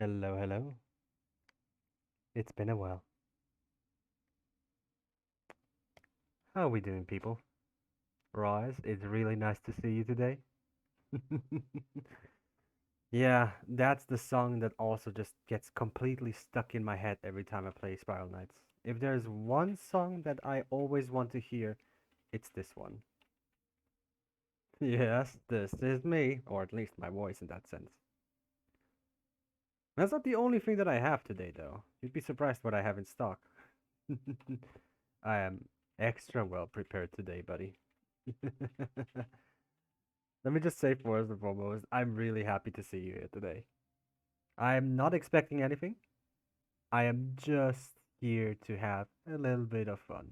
Hello, hello. It's been a while. How are we doing, people? Rise, it's really nice to see you today. Yeah, that's the song that also just gets completely stuck in my head every time I play Spiral Knights. If there's one song that I always want to hear, it's this one. Yes, this is me, or at least my voice in that sense. That's not the only thing that I have today, though. You'd be surprised what I have in stock. I am extra well prepared today, buddy. Let me just say first and foremost, I'm really happy to see you here today. I'm not expecting anything. I am just here to have a little bit of fun.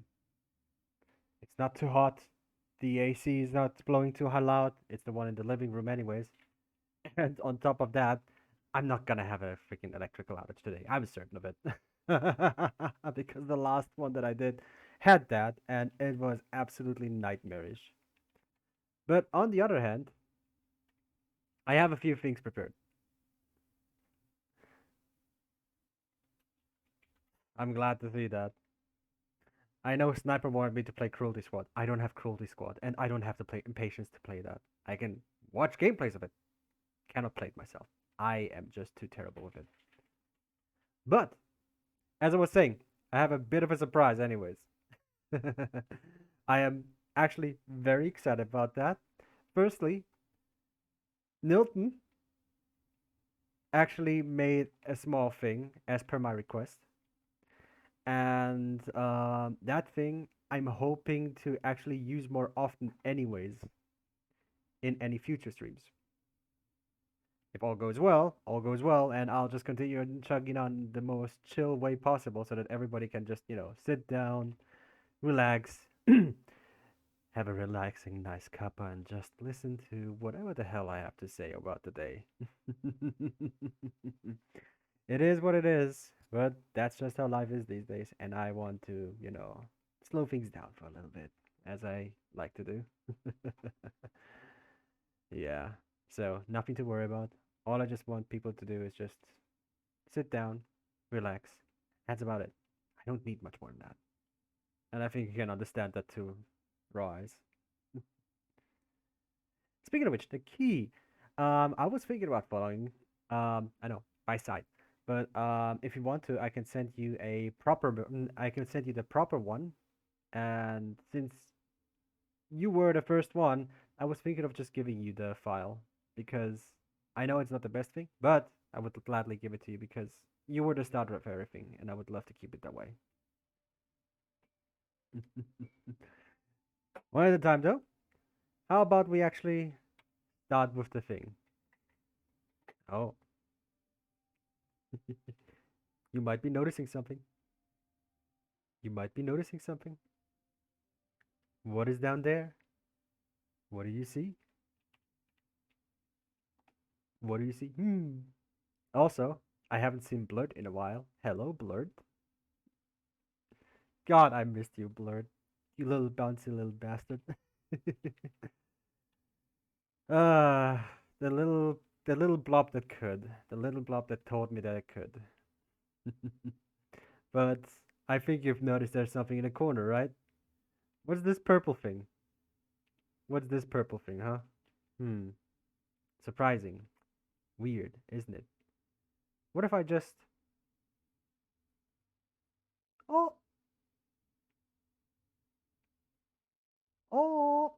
It's not too hot. The AC is not blowing too loud. It's the one in the living room, anyways. And on top of that, I'm not gonna have a freaking electrical outage today. I'm certain of it. Because the last one that I did had that, and it was absolutely nightmarish. But on the other hand, I have a few things prepared. I'm glad to see that. I know Sniper wanted me to play Cruelty Squad. I don't have Cruelty Squad, and I don't have the patience to play that. I can watch gameplays of it, cannot play it myself. I am just too terrible with it. But as I was saying, I have a bit of a surprise, anyways. I am actually very excited about that. Firstly, Nilton actually made a small thing as per my request, and that thing I'm hoping to actually use more often, anyways, in any future streams. If all goes well, and I'll just continue chugging on the most chill way possible so that everybody can just, sit down, relax, have a relaxing, nice cuppa, and just listen to whatever the hell I have to say about the day. It is what it is, but that's just how life is these days, and I want to, slow things down for a little bit, as I like to do. Yeah. So nothing to worry about. All I just want people to do is just sit down, relax. That's about it. I don't need much more than that. And I think you can understand that too, Rise. Speaking of which, the key. I was thinking about following. I know by side, but if you want to, I can send you a proper. I can send you the proper one. And since you were the first one, I was thinking of just giving you the file because I know it's not the best thing, but I would gladly give it to you because you were the starter of everything, and I would love to keep it that way. One at a time, though. How about we actually start with the thing? Oh, you might be noticing something. You might be noticing something. What is down there? What do you see? What do you see? Also, I haven't seen Blurt in a while. Hello, Blurt. God, I missed you, Blurt. You little bouncy little bastard. Ah, the little blob that could. The little blob that told me that it could. But I think you've noticed there's something in the corner, right? What's this purple thing? What's this purple thing, huh? Hmm. Surprising. Weird, isn't it? What if I just. Oh! Oh!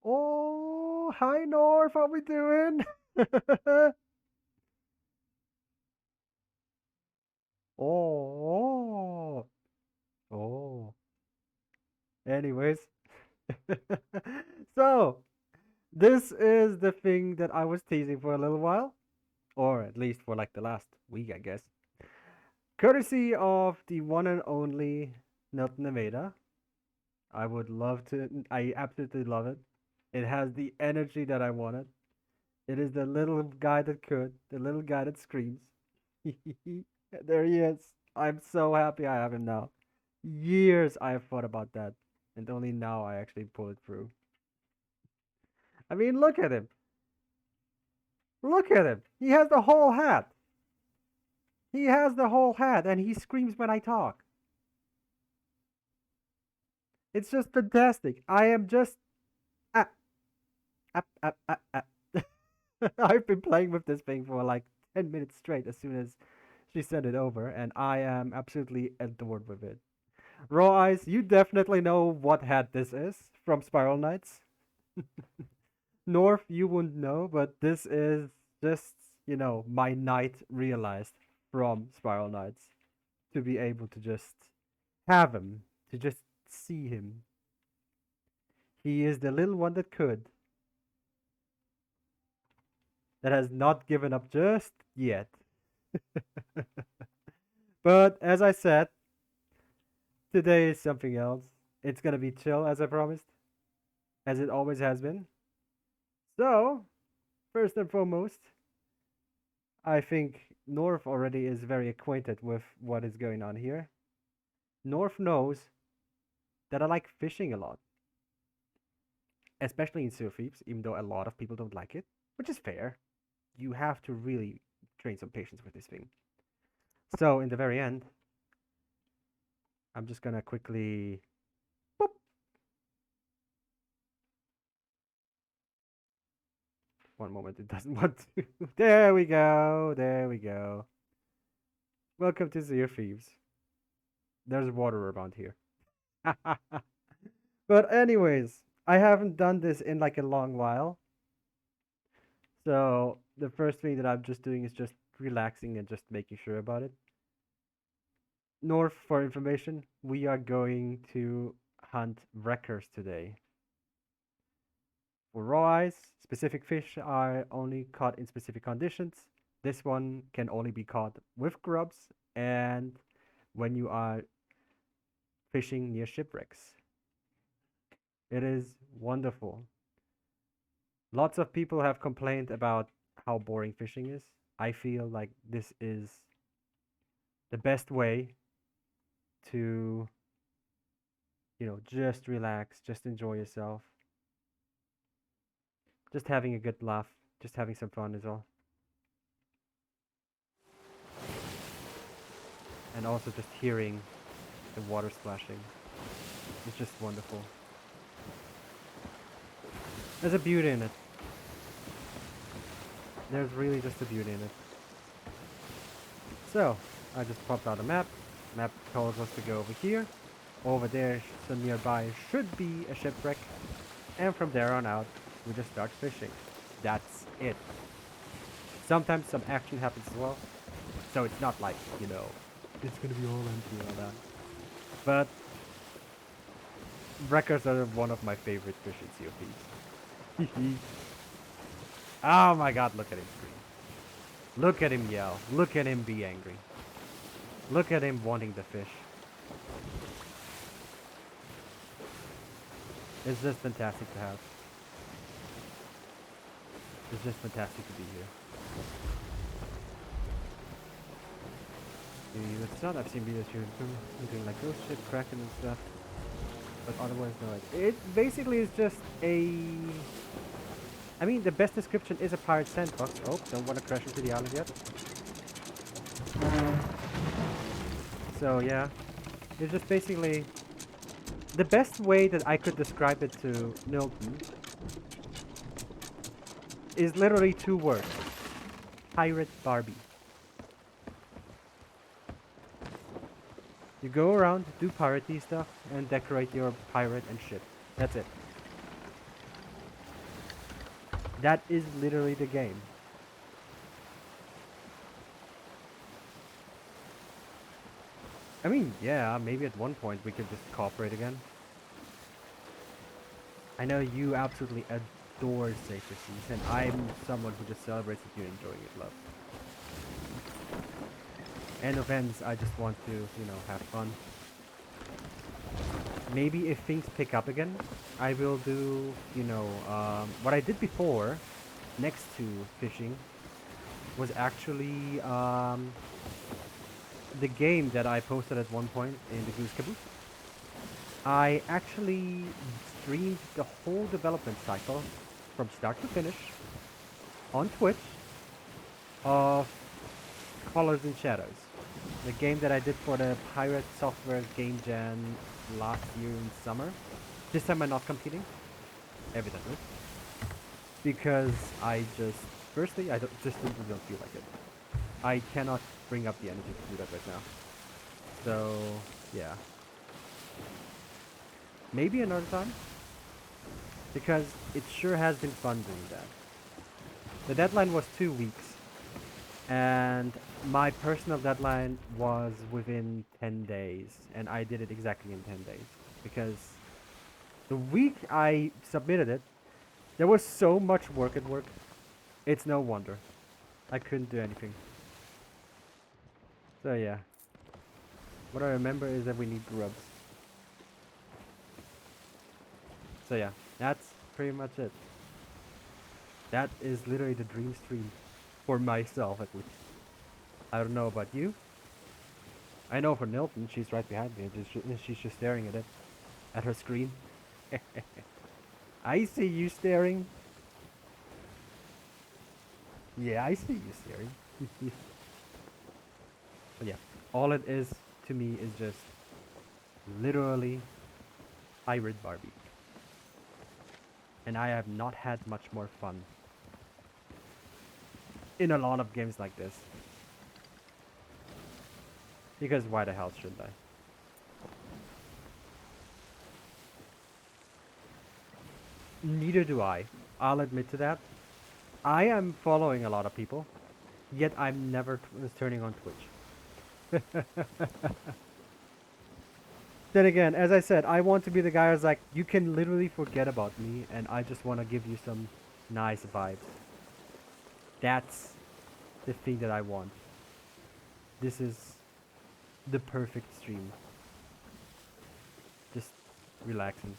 Oh! Hi, North! How we doing? Oh! Oh! Anyways. So, this is the thing that I was teasing for a little while, or at least for like the last week, I guess. Courtesy of the one and only Nelton Nevada. I would love to, I absolutely love it. It has the energy that I wanted. It is the little guy that could, the little guy that screams. There he is. I'm so happy I have him now. Years I have thought about that, and only now I actually pull it through. I mean, look at him. Look at him. He has the whole hat. He has the whole hat and he screams when I talk. It's just fantastic. I am just. Ah, ah, ah, ah, ah. I've been playing with this thing for like 10 minutes straight as soon as she sent it over, and I am absolutely adored with it. Raw Eyes, you definitely know what hat this is from Spiral Knights. North, you wouldn't know, but this is just, my knight realized from Spiral Knights to be able to just have him, to just see him. He is the little one that could, that has not given up just yet. But as I said, today is something else. It's gonna be chill, as I promised, as it always has been. So, first and foremost, I think North already is very acquainted with what is going on here. North knows that I like fishing a lot, especially in Sea of Thieves, even though a lot of people don't like it, which is fair. You have to really train some patience with this thing. So, in the very end, I'm just gonna quickly. Boop. One moment, it doesn't want to. There we go. There we go. Welcome to Sea of Thieves. There's water around here. But anyways, I haven't done this in like a long while. So the first thing that I'm just doing is just relaxing and just making sure about it. North, for information, we are going to hunt wreckers today. For raw eyes, specific fish are only caught in specific conditions. This one can only be caught with grubs and when you are fishing near shipwrecks. It is wonderful. Lots of people have complained about how boring fishing is. I feel like this is the best way to, just relax, just enjoy yourself, just having a good laugh, just having some fun is all. And also just hearing the water splashing. It's just wonderful. There's a beauty in it. There's really just a beauty in it. So, I just popped out a map. Map tells us to go over here. Over there, so nearby should be a shipwreck. And from there on out, we just start fishing. That's it. Sometimes some action happens as well. So it's not like, it's gonna be all empty and all that. But wreckers are one of my favorite fish in Sea of Thieves. Oh my god, look at him scream. Look at him yell. Look at him be angry. Look at him wanting the fish. It's just fantastic to have. It's just fantastic to be here. It's not, I've seen videos here doing like ghost ship, kraken and stuff. But otherwise, no. It basically is just a... I mean, the best description is a pirate sandbox. Oh, don't want to crash into the island yet. So, yeah. It's just basically... The best way that I could describe it to Milton is literally 2 words. Pirate Barbie. You go around, do piratey stuff, and decorate your pirate and ship. That's it. That is literally the game. I mean, yeah, maybe at one point we could just cooperate again. I know you absolutely adore Safer Seas, and I'm someone who just celebrates that you're enjoying it, love. And offense, I just want to, have fun. Maybe if things pick up again, I will do, what I did before, next to fishing, was actually the game that I posted at one point in the Goose Caboose. I actually streamed the whole development cycle from start to finish on Twitch of Colors and Shadows, the game that I did for the Pirate Software Game Jam last year in summer. This time I'm not competing, evidently, because I just, firstly, I just simply don't feel like it. I cannot bring up the energy to do that right now. So, yeah. Maybe another time, because it sure has been fun doing that. The deadline was 2 weeks, and my personal deadline was within 10 days, and I did it exactly in 10 days. Because the week I submitted it, there was so much work at work, it's no wonder. I couldn't do anything. So yeah, what I remember is that we need grubs. So yeah, that's pretty much it. That is literally the dream stream. For myself, at least. I don't know about you. I know for Nilton, she's right behind me. She's just staring at it, at her screen. I see you staring. Yeah, I see you staring. But yeah, all it is to me is just literally hybrid Barbie. And I have not had much more fun in a lot of games like this. Because why the hell should I? Neither do I. I'll admit to that. I am following a lot of people, yet I'm never turning on Twitch. Then again, as I said, I want to be the guy who's like, you can literally forget about me, and I just want to give you some nice vibes. That's the thing that I want. This is the perfect stream. Just relaxing,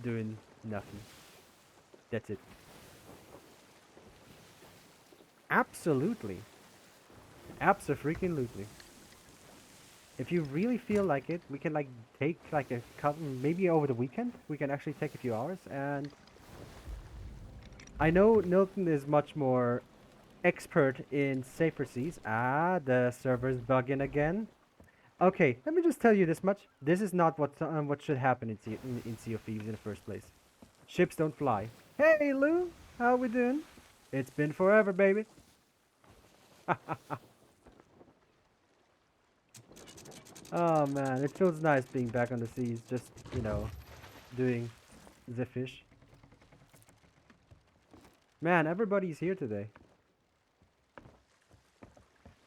doing nothing. That's it. Absolutely. Abso-freaking-lutely. If you really feel like it, we can like take like a couple, maybe over the weekend, we can actually take a few hours. And I know Nilton is much more expert in safer seas. Ah, the server's bugging again. Okay, let me just tell you this much. This is not what should happen in Sea of Thieves in the first place. Ships don't fly. Hey, Lou, how we doing? It's been forever, baby. Oh man, it feels nice being back on the seas, just, doing the fish. Man, everybody's here today.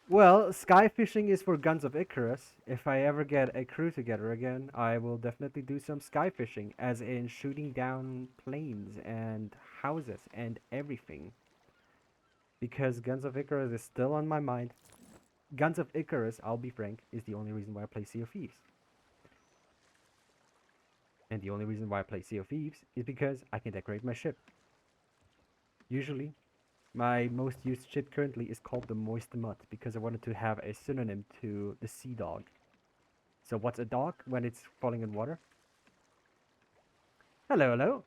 Well, sky fishing is for Guns of Icarus. If I ever get a crew together again, I will definitely do some sky fishing, as in shooting down planes and houses and everything. Because Guns of Icarus is still on my mind. Guns of Icarus, I'll be frank, is the only reason why I play Sea of Thieves. And the only reason why I play Sea of Thieves is because I can decorate my ship. Usually, my most used ship currently is called the Moist Mutt because I wanted to have a synonym to the Sea Dog. So what's a dog when it's falling in water? Hello, hello.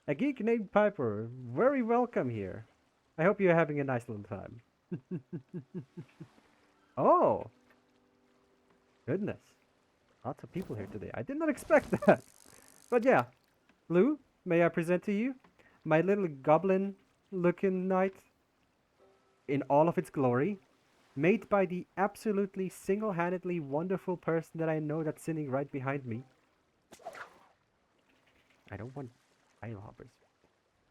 A geek named Piper. Very welcome here. I hope you're having a nice little time. Oh, goodness. Lots of people here today. I did not expect that. But yeah, Lou, may I present to you my little goblin looking knight in all of its glory, made by the absolutely single-handedly wonderful person that I know that's sitting right behind me. I don't want tile hoppers.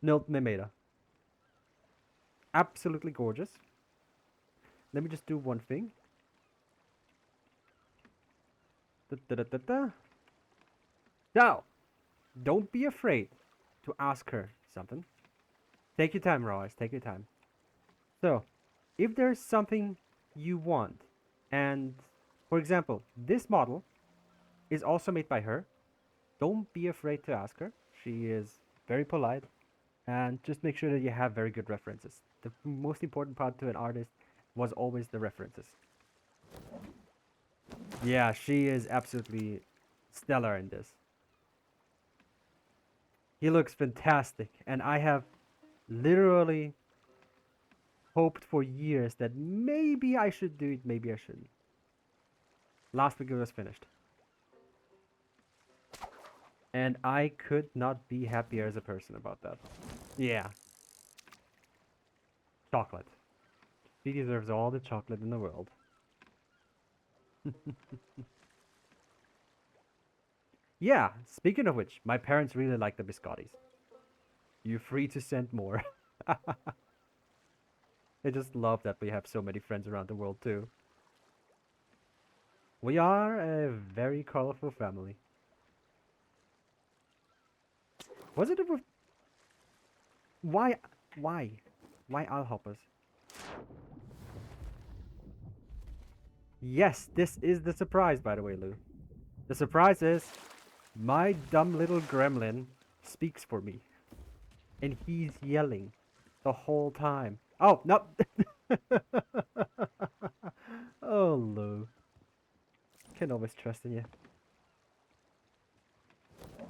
Nilt Mimeda. Absolutely gorgeous. Let me just do one thing. Da, da, da, da, da. Now, don't be afraid to ask her something. Take your time, Royce. Take your time. So, if there's something you want, and for example, this model is also made by her, don't be afraid to ask her. She is very polite, and just make sure that you have very good references. The most important part to an artist was always the references. Yeah, she is absolutely stellar in this. He looks fantastic, and I have literally hoped for years that maybe I should do it, maybe I shouldn't. Last week it was finished. And I could not be happier as a person about that. Yeah, chocolate. She deserves all the chocolate in the world. Yeah, speaking of which, my parents really like the biscottis. You're free to send more. I just love that we have so many friends around the world too. We are a very colorful family. Was it a... Why? Why? Why I'll help us? Yes, this is the surprise, by the way, Lou. The surprise is my dumb little gremlin speaks for me. And he's yelling the whole time. Oh, no! Oh, Lou. Can always trust in you.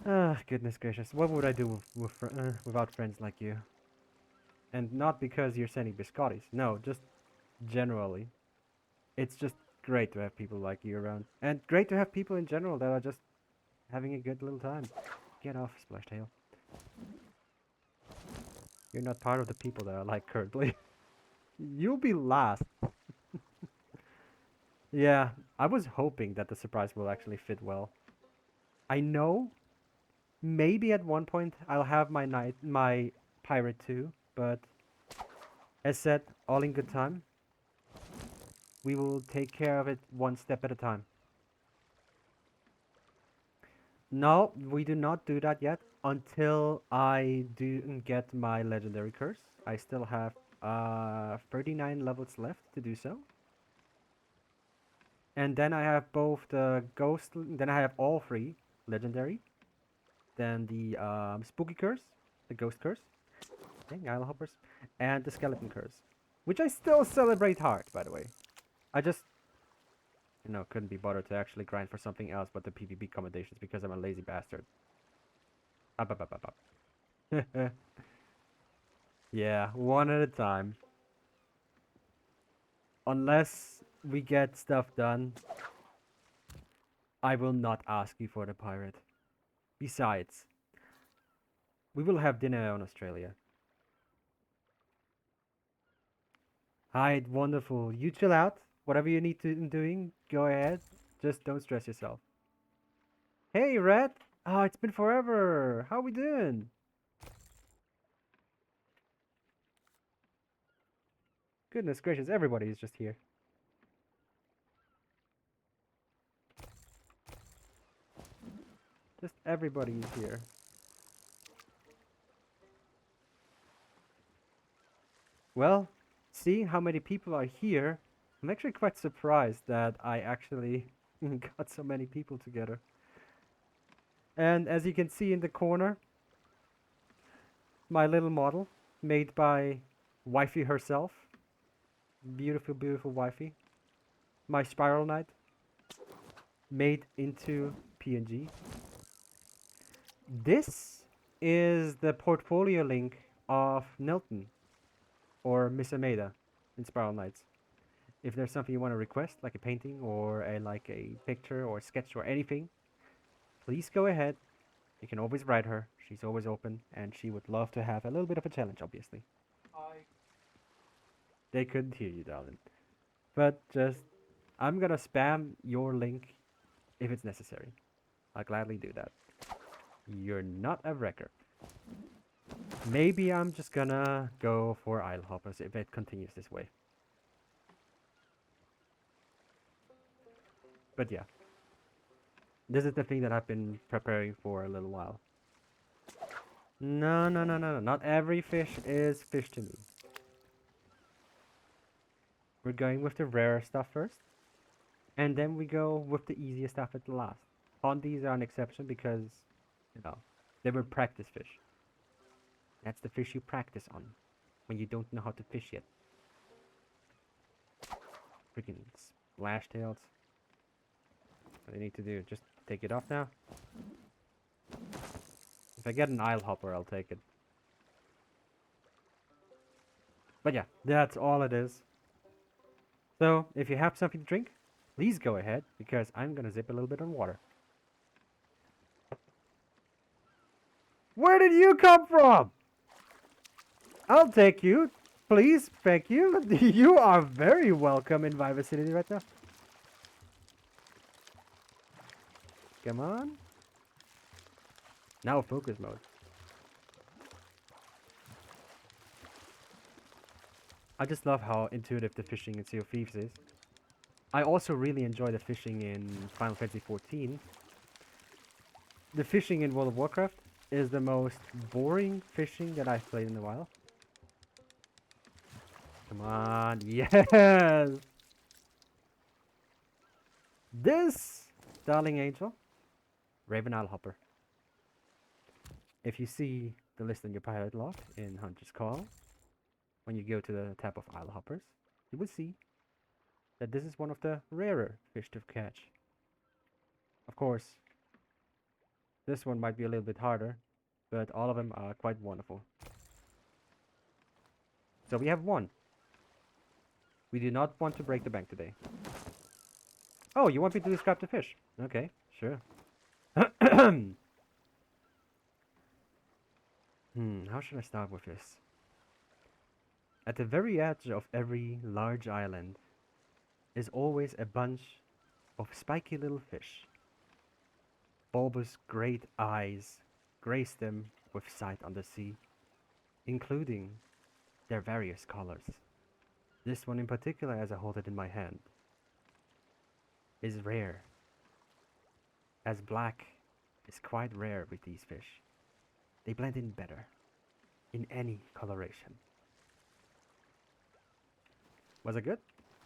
Ah, goodness gracious. What would I do without friends like you? And not because you're sending biscottis. No, just generally. It's just great to have people like you around. And great to have people in general that are just having a good little time. Get off, Splashtail. You're not part of the people that I like currently. You'll be last. Yeah, I was hoping that the surprise will actually fit well. I know maybe at one point I'll have my pirate too, but as said, all in good time. We will take care of it one step at a time. No, we do not do that yet until I do get my legendary curse. I still have 39 levels left to do so. And then I have both the ghost, then I have all three legendary, then the spooky curse, the ghost curse, dang, Isle Hoppers, and the skeleton curse, which I still celebrate hard, by the way. I just, couldn't be bothered to actually grind for something else but the PvP commendations because I'm a lazy bastard. Up, up, up, up, up. Yeah, one at a time. Unless we get stuff done, I will not ask you for the pirate. Besides, we will have dinner on Australia. Hi, wonderful. You chill out. Whatever you need to doing, go ahead. Just don't stress yourself. Hey, Red. Oh, it's been forever. How we doing? Goodness gracious, everybody is just here. Just everybody is here. Well, seeing how many people are here, I'm actually quite surprised that I actually got so many people together. And as you can see in the corner, my little model made by wifey herself. Beautiful, beautiful wifey. My Spiral Knight made into PNG. This is the portfolio link of Nelton or Miss Ameda in Spiral Knights. If there's something you want to request, like a painting or like a picture or a sketch or anything, please go ahead. You can always write her. She's always open, and she would love to have a little bit of a challenge, obviously. They couldn't hear you, darling. But just, I'm gonna spam your link if it's necessary. I'll gladly do that. You're not a wrecker. Maybe I'm just gonna go for Isle Hoppers if it continues this way. But yeah. This is the thing that I've been preparing for a little while. No, no, no, no, no. Not every fish is fish to me. We're going with the rarer stuff first. And then we go with the easier stuff at the last. Pondies are an exception because, they were practice fish. That's the fish you practice on when you don't know how to fish yet. Freaking splash tails. What do I need to do? Just take it off now? If I get an Isle Hopper, I'll take it. But yeah, that's all it is. So if you have something to drink, please go ahead because I'm gonna zip a little bit on water. Where did you come from? I'll take you. Please, thank you. You are very welcome in my vicinity right now. Come on. Now focus mode. I just love how intuitive the fishing in Sea of Thieves is. I also really enjoy the fishing in Final Fantasy XIV. The fishing in World of Warcraft is the most boring fishing that I've played in a while. Come on, yes! This, darling angel, Raven Isle Hopper. If you see the list on your pilot log in Hunter's Call, when you go to the tab of Isle Hoppers, you will see that this is one of the rarer fish to catch. Of course, this one might be a little bit harder, but all of them are quite wonderful. So we have one. We do not want to break the bank today. Oh, you want me to describe the fish? Okay, sure. How should I start with this? At the very edge of every large island is always a bunch of spiky little fish. Bulbous great eyes grace them with sight on the sea, including their various colors. This one in particular, as I hold it in my hand, is rare, as black is quite rare with these fish. They blend in better in any coloration. Was it good?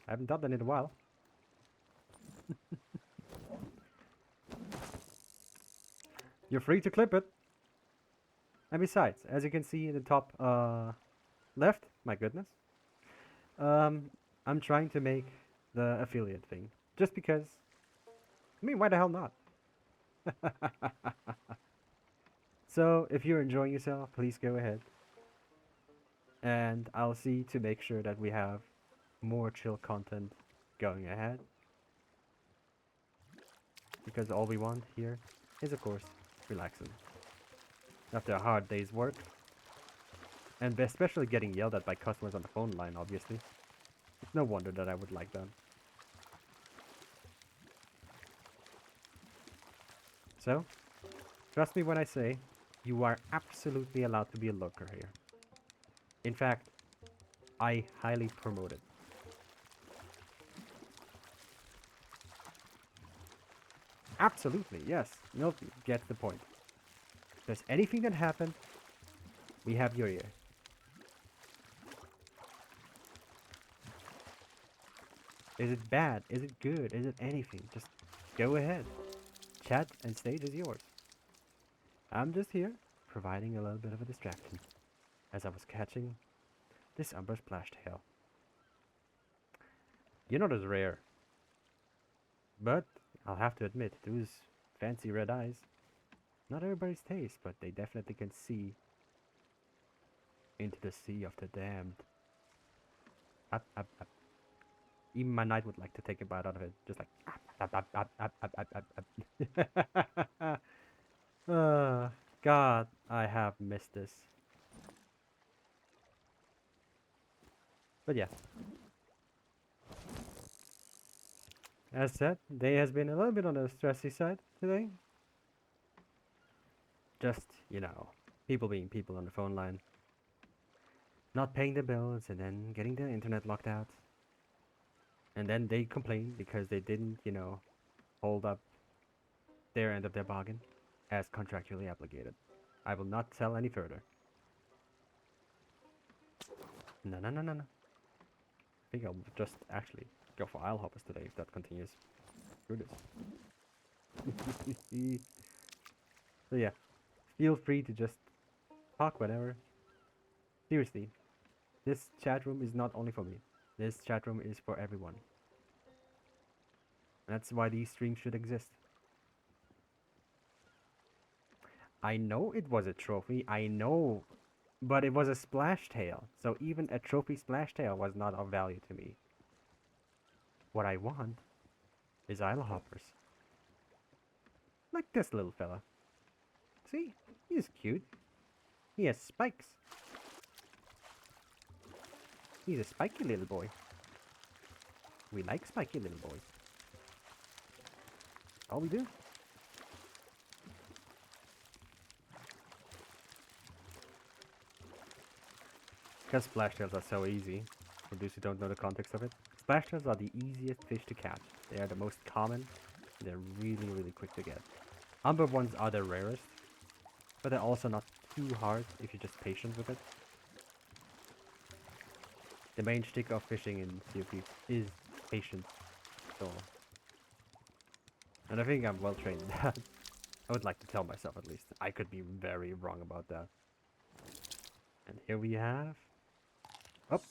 I haven't done that in a while. You're free to clip it. And besides, as you can see in the top left, my goodness, I'm trying to make the affiliate thing. Just because, I mean, why the hell not? So, if you're enjoying yourself, please go ahead. And I'll see to make sure that we have more chill content going ahead. Because all we want here is, of course, relaxing. After a hard day's work. And especially getting yelled at by customers on the phone line, obviously. It's no wonder that I would like that. So, trust me when I say, you are absolutely allowed to be a lurker here. In fact, I highly promote it. Absolutely, yes. You'll get the point. If there's anything that happened, we have your ear. Is it bad? Is it good? Is it anything? Just go ahead. Chat and stage is yours. I'm just here, providing a little bit of a distraction, as I was catching this umber splashed tail. You're not as rare, but I'll have to admit, those fancy red eyes, not everybody's taste, but they definitely can see into the sea of the damned. Up, up, up. Even my knight would like to take a bite out of it, just like up, up, up, up, up, up, up, up. God, I have missed this. But yeah. As said, day has been a little bit on the stressy side today. Just, people being people on the phone line. Not paying the bills and then getting the internet locked out. And then they complain because they didn't, hold up their end of their bargain as contractually obligated. I will not tell any further. No, no, no, no, no. I think I'll just actually go for Isle Hoppers today if that continues. Screw this. So yeah, feel free to just talk whatever. Seriously, this chat room is not only for me. This chat room is for everyone. And that's why these streams should exist. I know it was a trophy. I know But it was a splash tail, so even a trophy splash tail was not of value to me. What I want is isle hoppers. Like this little fella. See? He's cute. He has spikes. He's a spiky little boy. We like spiky little boys. All we do. Because splash tails are so easy. For those who don't know the context of it. Splash tails are the easiest fish to catch. They are the most common. They're really, really quick to get. Umber ones are the rarest. But they're also not too hard if you're just patient with it. The main shtick of fishing in Sea of Thieves is patience. So, and I think I'm well trained in that. I would like to tell myself at least. I could be very wrong about that. And here we have... Oh!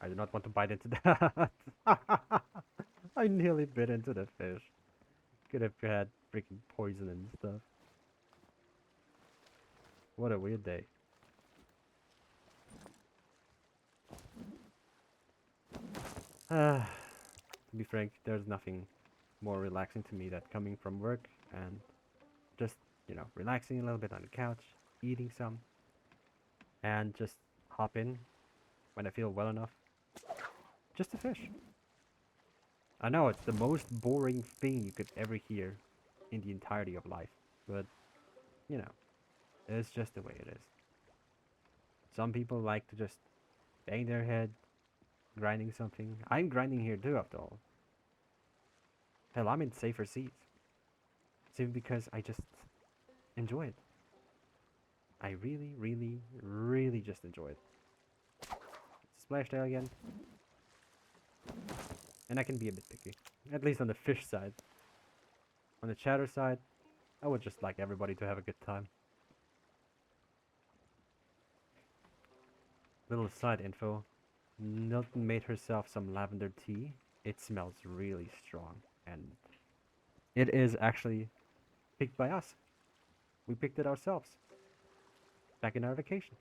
I do not want to bite into that. I nearly bit into the fish. Could have had freaking poison and stuff. What a weird day. To be frank, there's nothing more relaxing to me than coming from work and just, relaxing a little bit on the couch, eating some, and just hop in when I feel well enough. Just to fish. I know it's the most boring thing you could ever hear in the entirety of life, but, it's just the way it is. Some people like to just bang their head, grinding something. I'm grinding here too, after all. Hell, I'm in safer seas. Simply because I just enjoy it. I really, really, really just enjoy it. Splashtail again. And I can be a bit picky. At least on the fish side. On the chatter side, I would just like everybody to have a good time. Little side info. Milton made herself some lavender tea. It smells really strong. And it is actually picked by us. We picked it ourselves. Back in our vacation.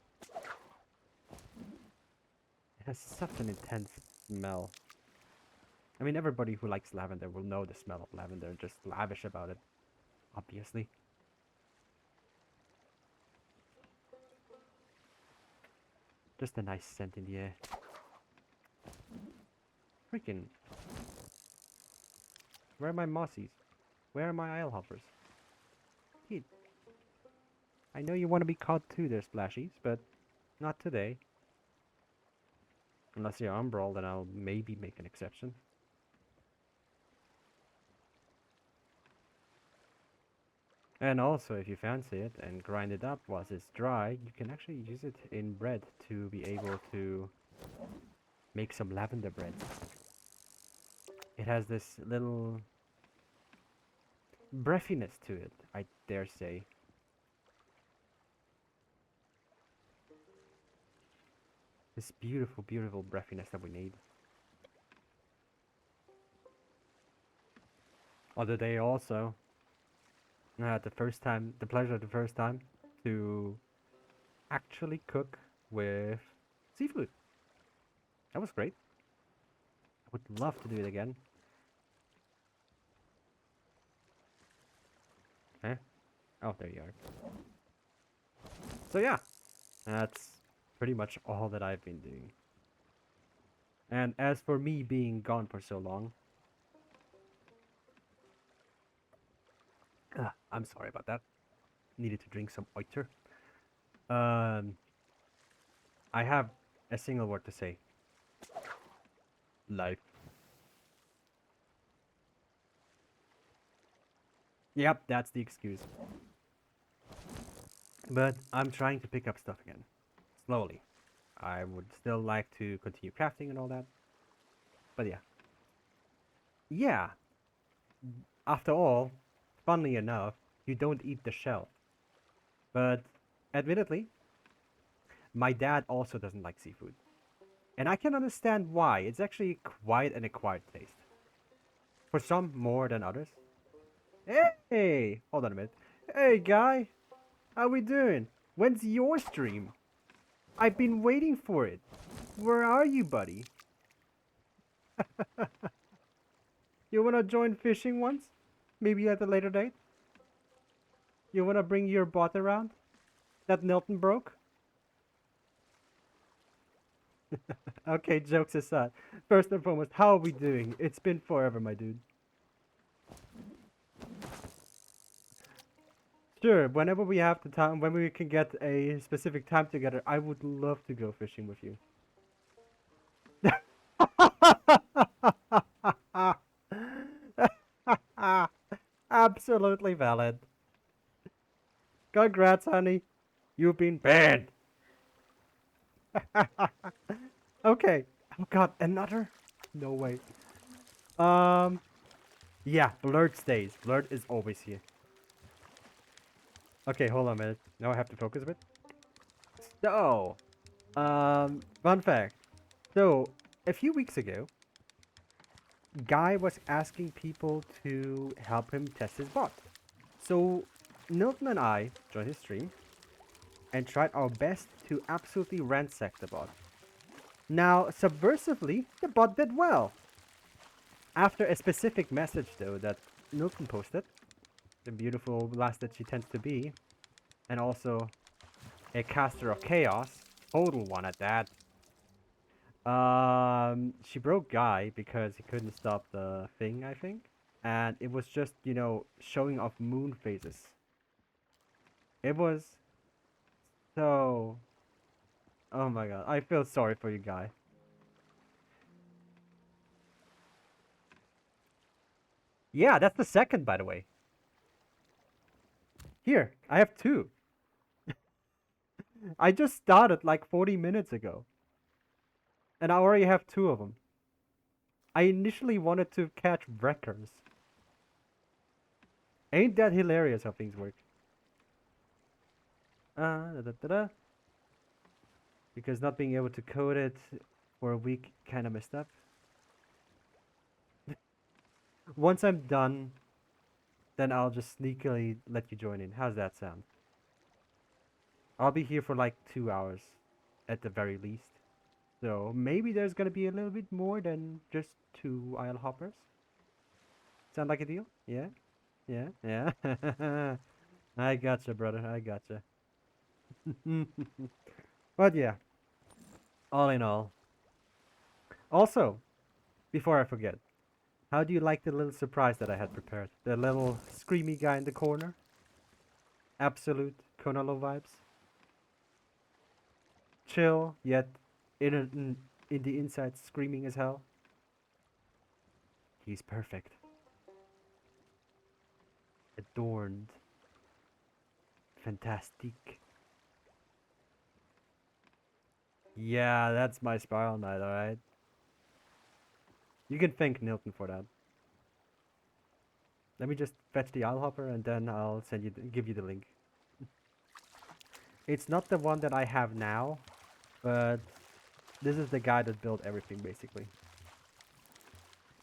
It has such an intense smell. I mean, everybody who likes lavender will know the smell of lavender and just lavish about it. Obviously. Just a nice scent in the air. Freaking. Where are my mossies? Where are my isle hoppers? Kid. I know you want to be caught too there, Splashies, but not today. Unless you're Umbral, then I'll maybe make an exception. And also, if you fancy it and grind it up whilst it's dry, you can actually use it in bread to be able to make some lavender bread. It has this little breathiness to it, I dare say. This beautiful, beautiful breathiness that we need. Other day also, I had the pleasure the first time to actually cook with seafood. That was great. I would love to do it again. Eh? Oh, there you are. So yeah, that's pretty much all that I've been doing. And as for me being gone for so long, I'm sorry about that. Needed to drink some oiter. Um, I have a single word to say. Life. Yep, that's the excuse. But I'm trying to pick up stuff again. Slowly. I would still like to continue crafting and all that. But yeah. Yeah. After all, funnily enough, you don't eat the shell. But admittedly, my dad also doesn't like seafood. And I can understand why. It's actually quite an acquired taste. For some more than others. Hey! Hold on a minute. Hey, guy! How we doing? When's your stream? I've been waiting for it. Where are you, buddy? You wanna join fishing once? Maybe at a later date? You wanna bring your bot around? That Nilton broke? Okay, jokes aside. First and foremost, how are we doing? It's been forever, my dude. Sure, whenever we have the time, when we can get a specific time together, I would love to go fishing with you. Absolutely valid. Congrats, honey. You've been banned. Okay. Oh god, another? No way. Um, yeah, Blurt stays. Blurt is always here. Okay, hold on a minute. Now I have to focus a bit. So, fun fact. So, a few weeks ago, Guy was asking people to help him test his bot. So, Nilton and I joined his stream and tried our best to absolutely ransack the bot. Now, subversively, the bot did well. After a specific message, though, that Nilton posted, the beautiful lass that she tends to be, and also a caster of chaos, total one at that. She broke Guy because he couldn't stop the thing, I think. And it was just, showing off moon phases. It was so. Oh my god, I feel sorry for you, Guy. Yeah, that's the second, by the way. Here, I have two. I just started like 40 minutes ago. And I already have two of them. I initially wanted to catch wreckers. Ain't that hilarious how things work? Da, da, da, da. Because not being able to code it for a week kind of messed up. Once I'm done, then I'll just sneakily let you join in. How's that sound? I'll be here for like 2 hours at the very least. So maybe there's gonna be a little bit more than just two Isle hoppers. Sound like a deal? Yeah? Yeah? Yeah? I gotcha, brother. I gotcha. But yeah, all in all. Also, before I forget, how do you like the little surprise that I had prepared? The little screamy guy in the corner? Absolute Konalo vibes. Chill, yet in the inside screaming as hell. He's perfect. Adorned. Fantastic. Yeah, that's my Spiral Knight, alright? You can thank Nilton for that. Let me just fetch the Isle Hopper and then I'll give you the link. It's not the one that I have now, but this is the guy that built everything basically.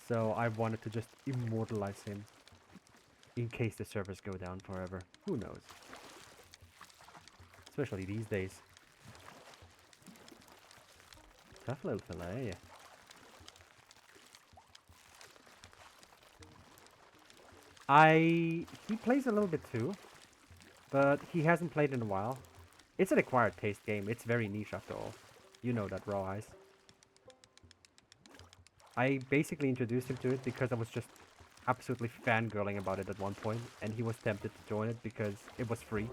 So I wanted to just immortalize him in case the servers go down forever. Who knows? Especially these days. Tough little fella, eh? He plays a little bit too, but he hasn't played in a while. It's an acquired taste game. It's very niche after all. You know that, Raw Eyes. I basically introduced him to it because I was just absolutely fangirling about it at one point, and he was tempted to join it because it was free.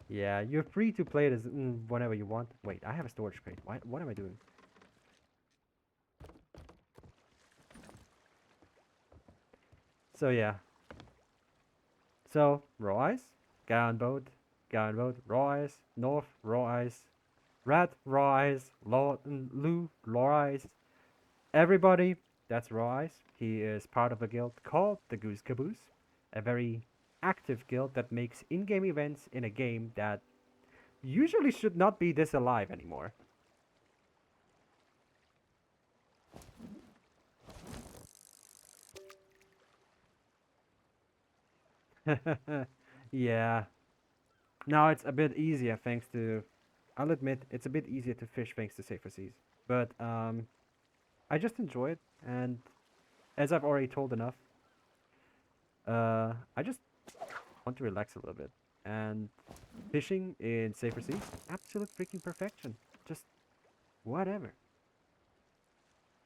Yeah, you're free to play it as whenever you want. Wait, I have a storage crate. What am I doing? So yeah. So, Raw Eyes, guy on boat, Raw Eyes, North, Raw Eyes, Rat, Raw Eyes, Lou, Raw Eyes. Everybody, that's Raw Eyes. He is part of a guild called the Goose Caboose, a very active guild that makes in-game events in a game that usually should not be this alive anymore. Yeah. Now it's a bit easier thanks to. I'll admit it's a bit easier to fish thanks to safer seas. But I just enjoy it, and as I've already told enough, I just want to relax a little bit. And fishing in safer seas, absolute freaking perfection. Just whatever.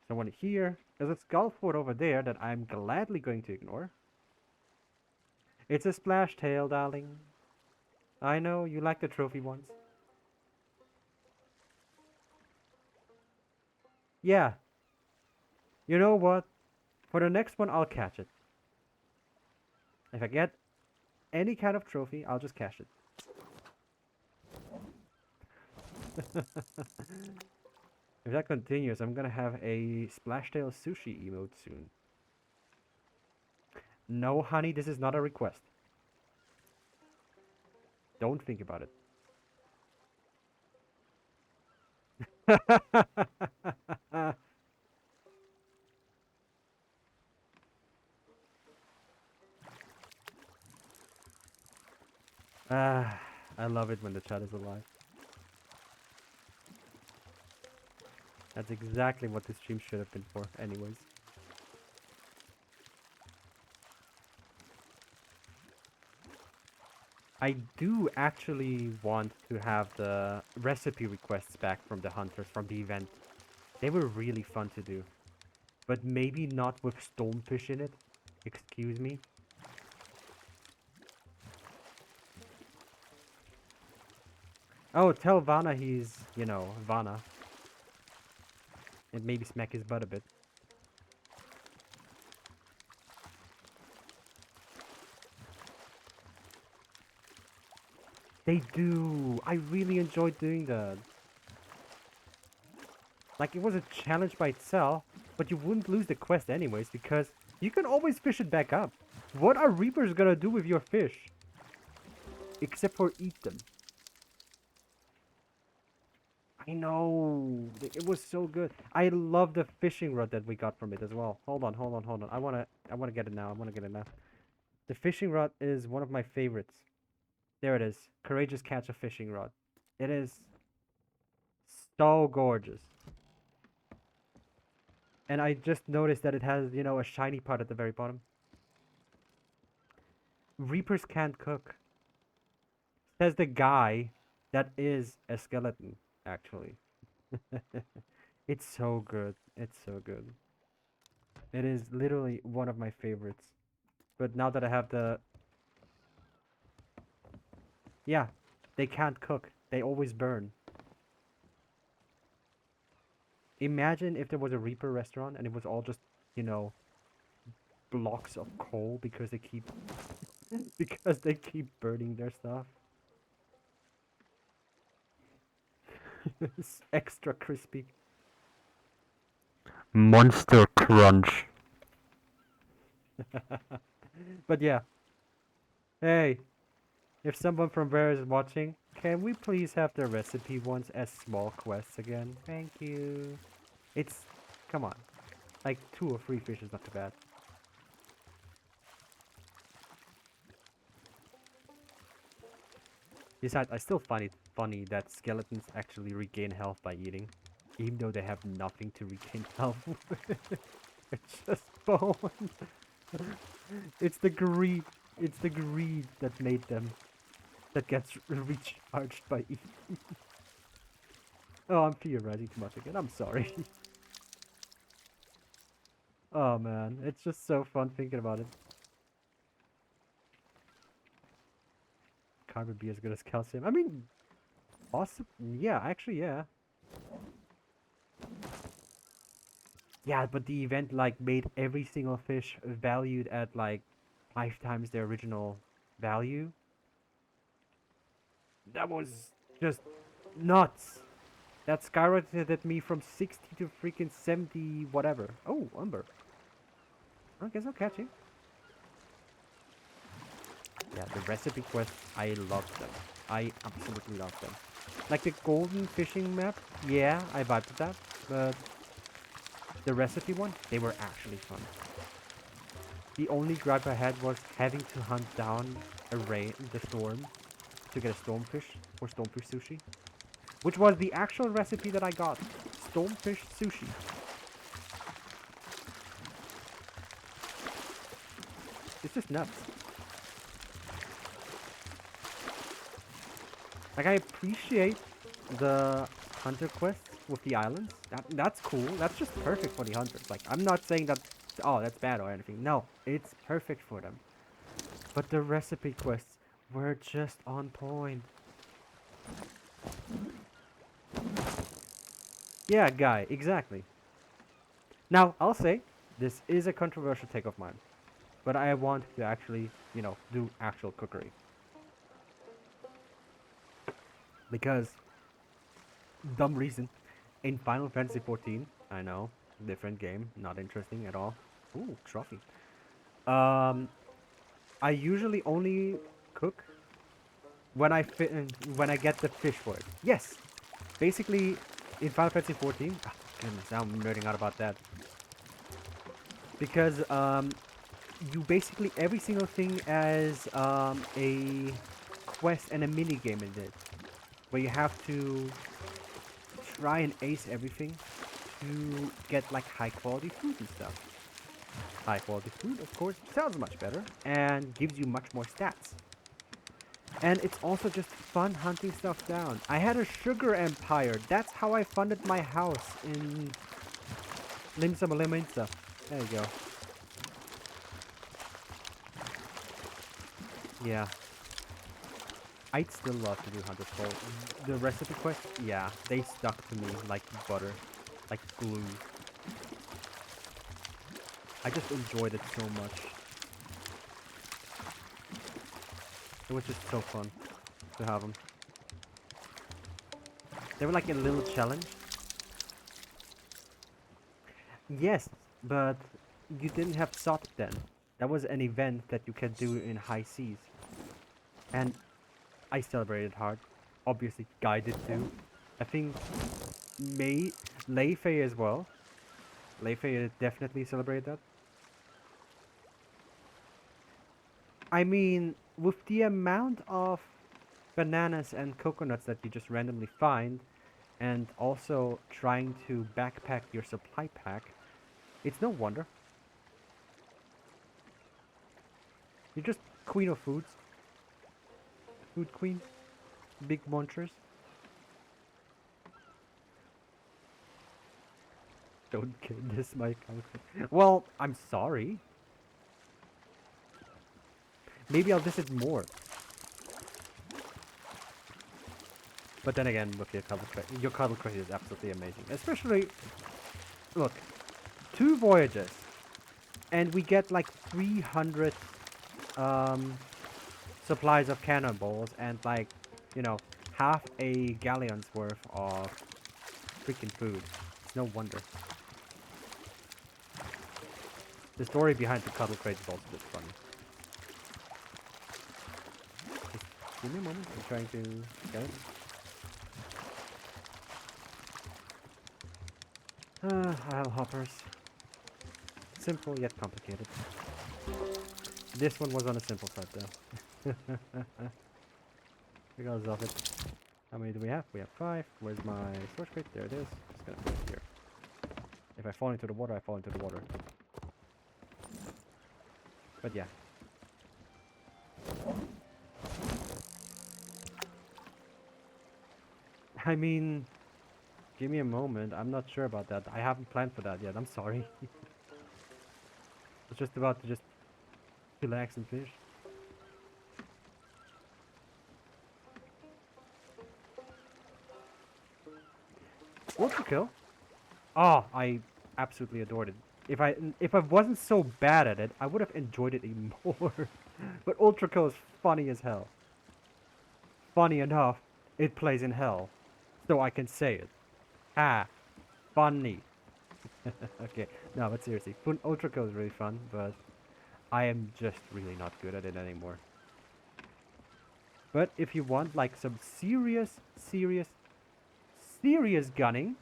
Someone here. There's a skull fort over there that I'm gladly going to ignore. It's a splash tail, darling. I know you like the trophy ones. Yeah, you know what? For the next one, I'll catch it. If I get any kind of trophy, I'll just catch it. If that continues, I'm gonna have a splashtail sushi emote soon. No, honey, this is not a request. Don't think about it. Ah, I love it when the chat is alive. That's exactly what this stream should have been for, anyways. I do actually want to have the recipe requests back from the hunters from the event. They were really fun to do. But maybe not with stonefish in it. Excuse me. Oh, tell Vana he's, Vana. And maybe smack his butt a bit. They do. I really enjoyed doing that. Like, it was a challenge by itself, but you wouldn't lose the quest anyways, because you can always fish it back up. What are Reapers gonna do with your fish? Except for eat them. I know. It was so good. I love the fishing rod that we got from it as well. Hold on, hold on, hold on. I wanna get it now. I wanna get it now. The fishing rod is one of my favorites. There it is. Courageous catch a fishing rod. It is so gorgeous. And I just noticed that it has, a shiny part at the very bottom. Reapers can't cook. Says the guy that is a skeleton, actually. It's so good. It's so good. It is literally one of my favorites. But now that I have the... Yeah, they can't cook. They always burn. Imagine if there was a Reaper restaurant and it was all just, you know, blocks of coal because they keep because they keep burning their stuff. It's extra crispy. Monster crunch. But yeah. Hey, if someone from Rare is watching, can we please have the recipe ones as small quests again? Thank you. It's come on. Like 2 or 3 fish is not too bad. Besides, I still find it funny that skeletons actually regain health by eating, even though they have nothing to regain health with. It's just bone. It's the greed. It's the greed that made them. That gets recharged by eating. Oh, I'm theorizing too much again. I'm sorry. Oh man, it's just so fun thinking about it. Carbon be as good as calcium. I mean, awesome. Yeah, actually, yeah. Yeah, but the event like made every single fish valued at like 5 times their original value. That was just nuts. That skyrocketed me from 60 to freaking 70 whatever. Oh, Umber. I guess I'll catch him. Yeah, the recipe quests, I love them. I absolutely love them. Like the golden fishing map, yeah, I vibed with that. But the recipe one, they were actually fun. The only gripe I had was having to hunt down the storm to get a stormfish or stormfish sushi, which was the actual recipe that I got. Stormfish sushi. It's just nuts. Like, I appreciate the hunter quests with the islands. That's cool. That's just perfect for the hunters. Like, I'm not saying that, oh, that's bad or anything. No, it's perfect for them. But the recipe quests were just on point. Yeah, guy, exactly. Now, I'll say, this is a controversial take of mine. But I want to actually, do actual cookery. Because, dumb reason, in Final Fantasy 14, I know, different game, not interesting at all. Ooh, trophy. Um, I usually only cook when when I get the fish for it. Yes, basically, in Final Fantasy 14, goodness, now I'm nerding out about that. Because you basically every single thing as a quest and a mini game in it, where you have to try and ace everything to get like high quality food and stuff. High quality food, of course, sounds much better and gives you much more stats. And it's also just fun hunting stuff down. I had a sugar empire. That's how I funded my house in Limsa Maliminsa. There you go. Yeah. I'd still love to do Hunter's Call. The recipe quests, yeah, they stuck to me like butter. Like glue. I just enjoyed it so much. It was just so fun to have them. They were like a little challenge. Yes, but you didn't have SOT then. That was an event that you could do in high seas. And I celebrated hard. Obviously, Guy did too. I think May, Leifei as well. Leifei definitely celebrated that. I mean, with the amount of bananas and coconuts that you just randomly find, and also trying to backpack your supply pack, it's no wonder. You're just queen of foods. Food queen. Big munchers. Don't get this, my country. Well, I'm sorry. Maybe I'll visit more. But then again, look, your cuddle crate is absolutely amazing. Especially, look, 2 voyages, and we get like 300 um, supplies of cannonballs and like, you know, half a galleon's worth of freaking food. It's no wonder. The story behind the cuddle crate is also just funny. Just give me a moment. I'm trying to get it. Isle hoppers. Simple yet complicated. This one was on a simple side though. Because of it. How many do we have? We have 5. Where's my storage crate? There it is. Just gonna put it here. If I fall into the water, I fall into the water. But yeah. I mean, give me a moment. I'm not sure about that. I haven't planned for that yet. I'm sorry. I was just about to just relax and fish. Ultra kill. Oh, I absolutely adored it. If I wasn't so bad at it, I would have enjoyed it even more. But Ultra kill is funny as hell. Funny enough, it plays in hell, so I can say it. Ah, funny. Okay, no, but seriously, Ultra kill is really fun, but I am just really not good at it anymore. But if you want like some serious gunning,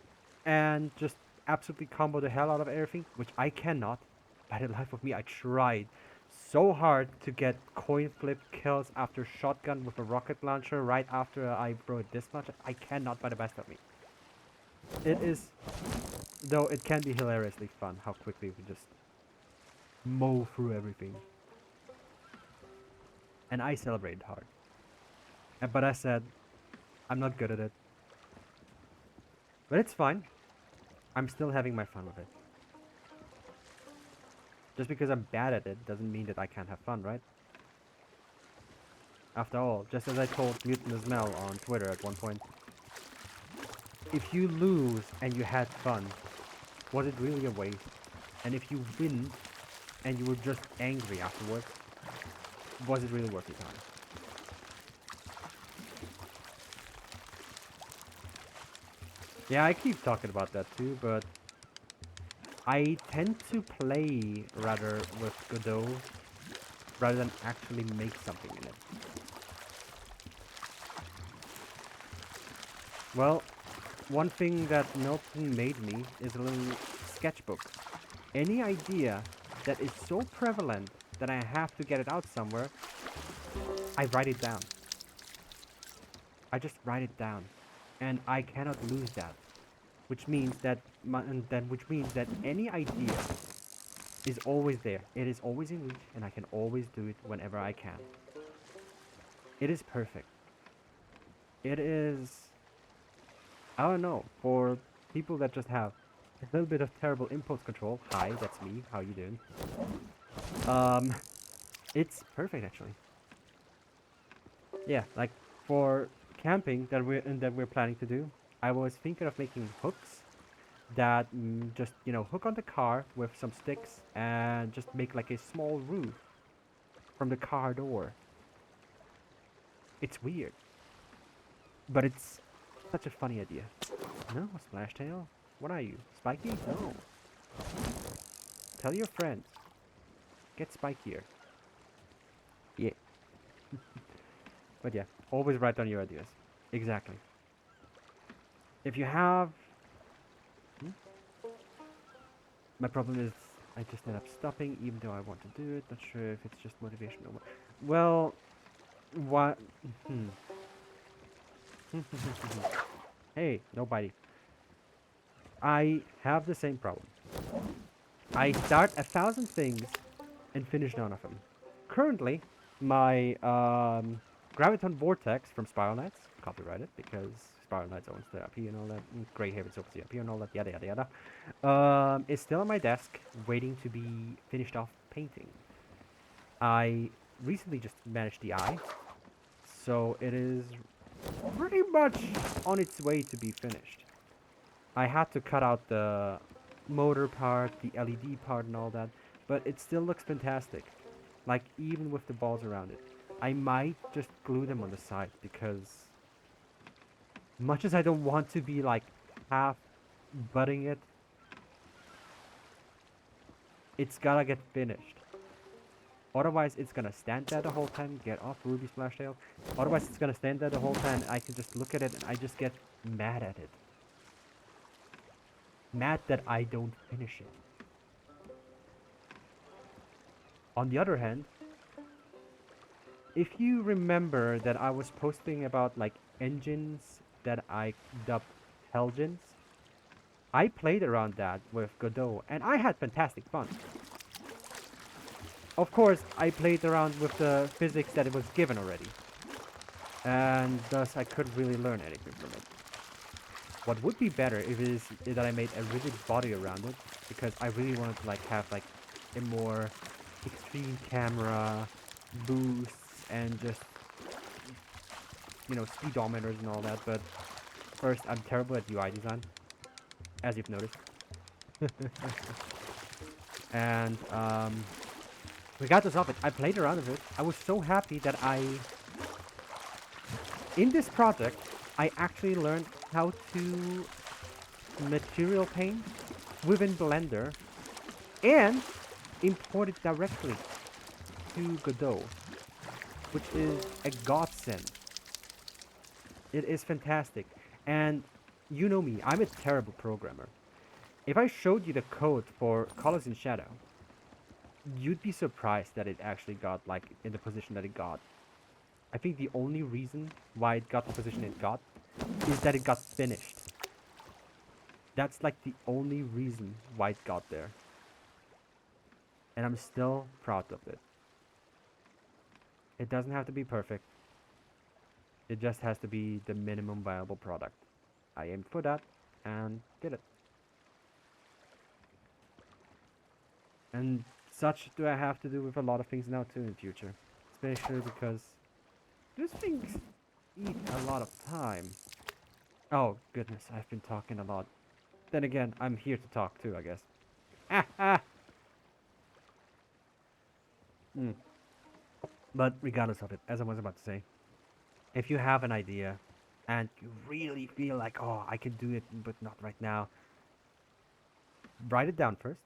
and just absolutely combo the hell out of everything, which I cannot. By the life of me, I tried so hard to get coin flip kills after shotgun with a rocket launcher right after I throw a dispatch. I cannot by the best of me. It is, though it can be hilariously fun how quickly we just mow through everything. And I celebrated hard. But I said, I'm not good at it. But it's fine. I'm still having my fun with it. Just because I'm bad at it doesn't mean that I can't have fun, right? After all, just as I told Mutinous Mel on Twitter at one point, if you lose and you had fun, was it really a waste? And if you win and you were just angry afterwards, was it really worth your time? Yeah, I keep talking about that too, but I tend to play rather with Godot rather than actually make something in it. Well, one thing that Milton made me is a little sketchbook. Any idea that is so prevalent that I have to get it out somewhere, I write it down. I just write it down, and I cannot lose that. Which means that any idea is always there. It is always in reach, and I can always do it whenever I can. It is perfect. It is, I don't know, for people that just have a little bit of terrible impulse control. Hi, that's me. How you doing? Um, it's perfect actually. Yeah, like for camping that we're planning to do, I was thinking of making hooks that just hook on the car with some sticks and just make like a small roof from the car door. It's weird, but it's such a funny idea. No, Splashtail? What are you? Spiky? No. Tell your friends. Get spikier. Yeah. But yeah, always write down your ideas. Exactly. If you have... Hmm? My problem is I just end up stopping even though I want to do it. Not sure if it's just motivation or what. Well, what... Hmm. Hey, nobody. I have the same problem. I start 1,000 things and finish none of them. Currently, my Graviton Vortex from Spiral Knights, copyrighted because Spiral Knights owns the IP and all that, Grey Havens owns the IP and all that, yada yada yada, is still on my desk waiting to be finished off painting. I recently just managed the eye, so it is pretty much on its way to be finished. I had to cut out the motor part, the LED part and all that, but it still looks fantastic. Like, even with the balls around it. I might just glue them on the side because much as I don't want to be like half butting it, it's gotta get finished. Otherwise, it's gonna stand there the whole time. Get off, Ruby Splashtail. Otherwise, it's gonna stand there the whole time. I can just look at it and I just get mad at it. Mad that I don't finish it. On the other hand, if you remember that I was posting about like engines that I dubbed Helgens, I played around that with Godot and I had fantastic fun. Of course, I played around with the physics that it was given already, and thus I couldn't really learn anything from it. What would be better if it is that I made a rigid body around it, because I really wanted to like have like a more extreme camera boosts and just speedometers and all that. But first, I'm terrible at UI design, as you've noticed. And regardless of it, I played around with it. I was so happy that in this project, I actually learned how to material paint within Blender and import it directly to Godot, which is a godsend. It is fantastic. And you know me, I'm a terrible programmer. If I showed you the code for Colors in Shadow, you'd be surprised that it actually got like in the position that it got. I think the only reason why it got the position it got is that it got finished. That's like the only reason why it got there. And I'm still proud of it. It doesn't have to be perfect. It just has to be the minimum viable product. I aimed for that and did it. And such do I have to do with a lot of things now too in the future. Especially because these things eat a lot of time. Oh goodness, I've been talking a lot. Then again, I'm here to talk too, I guess. Ah ah! Mm. But regardless of it, as I was about to say, if you have an idea and you really feel like, oh, I can do it, but not right now, write it down first.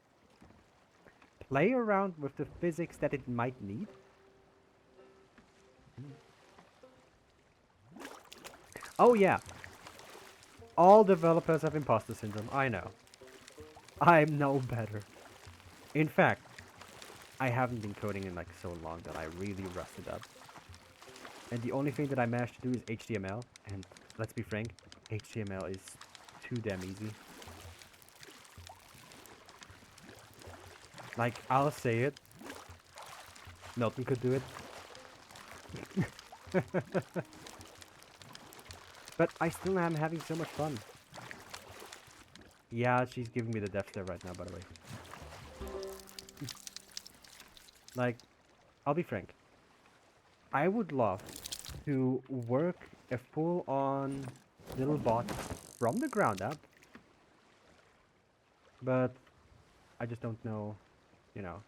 Play around with the physics that it might need. Oh yeah, all developers have imposter syndrome. I know. I'm no better. In fact, I haven't been coding in like so long that I really rusted up. And the only thing that I managed to do is HTML. And let's be frank, HTML is too damn easy. Like, I'll say it. Milton could do it. But I still am having so much fun. Yeah, she's giving me the death stare right now, by the way. Like, I'll be frank. I would love to work a full-on little bot from the ground up, but I just don't know, you know.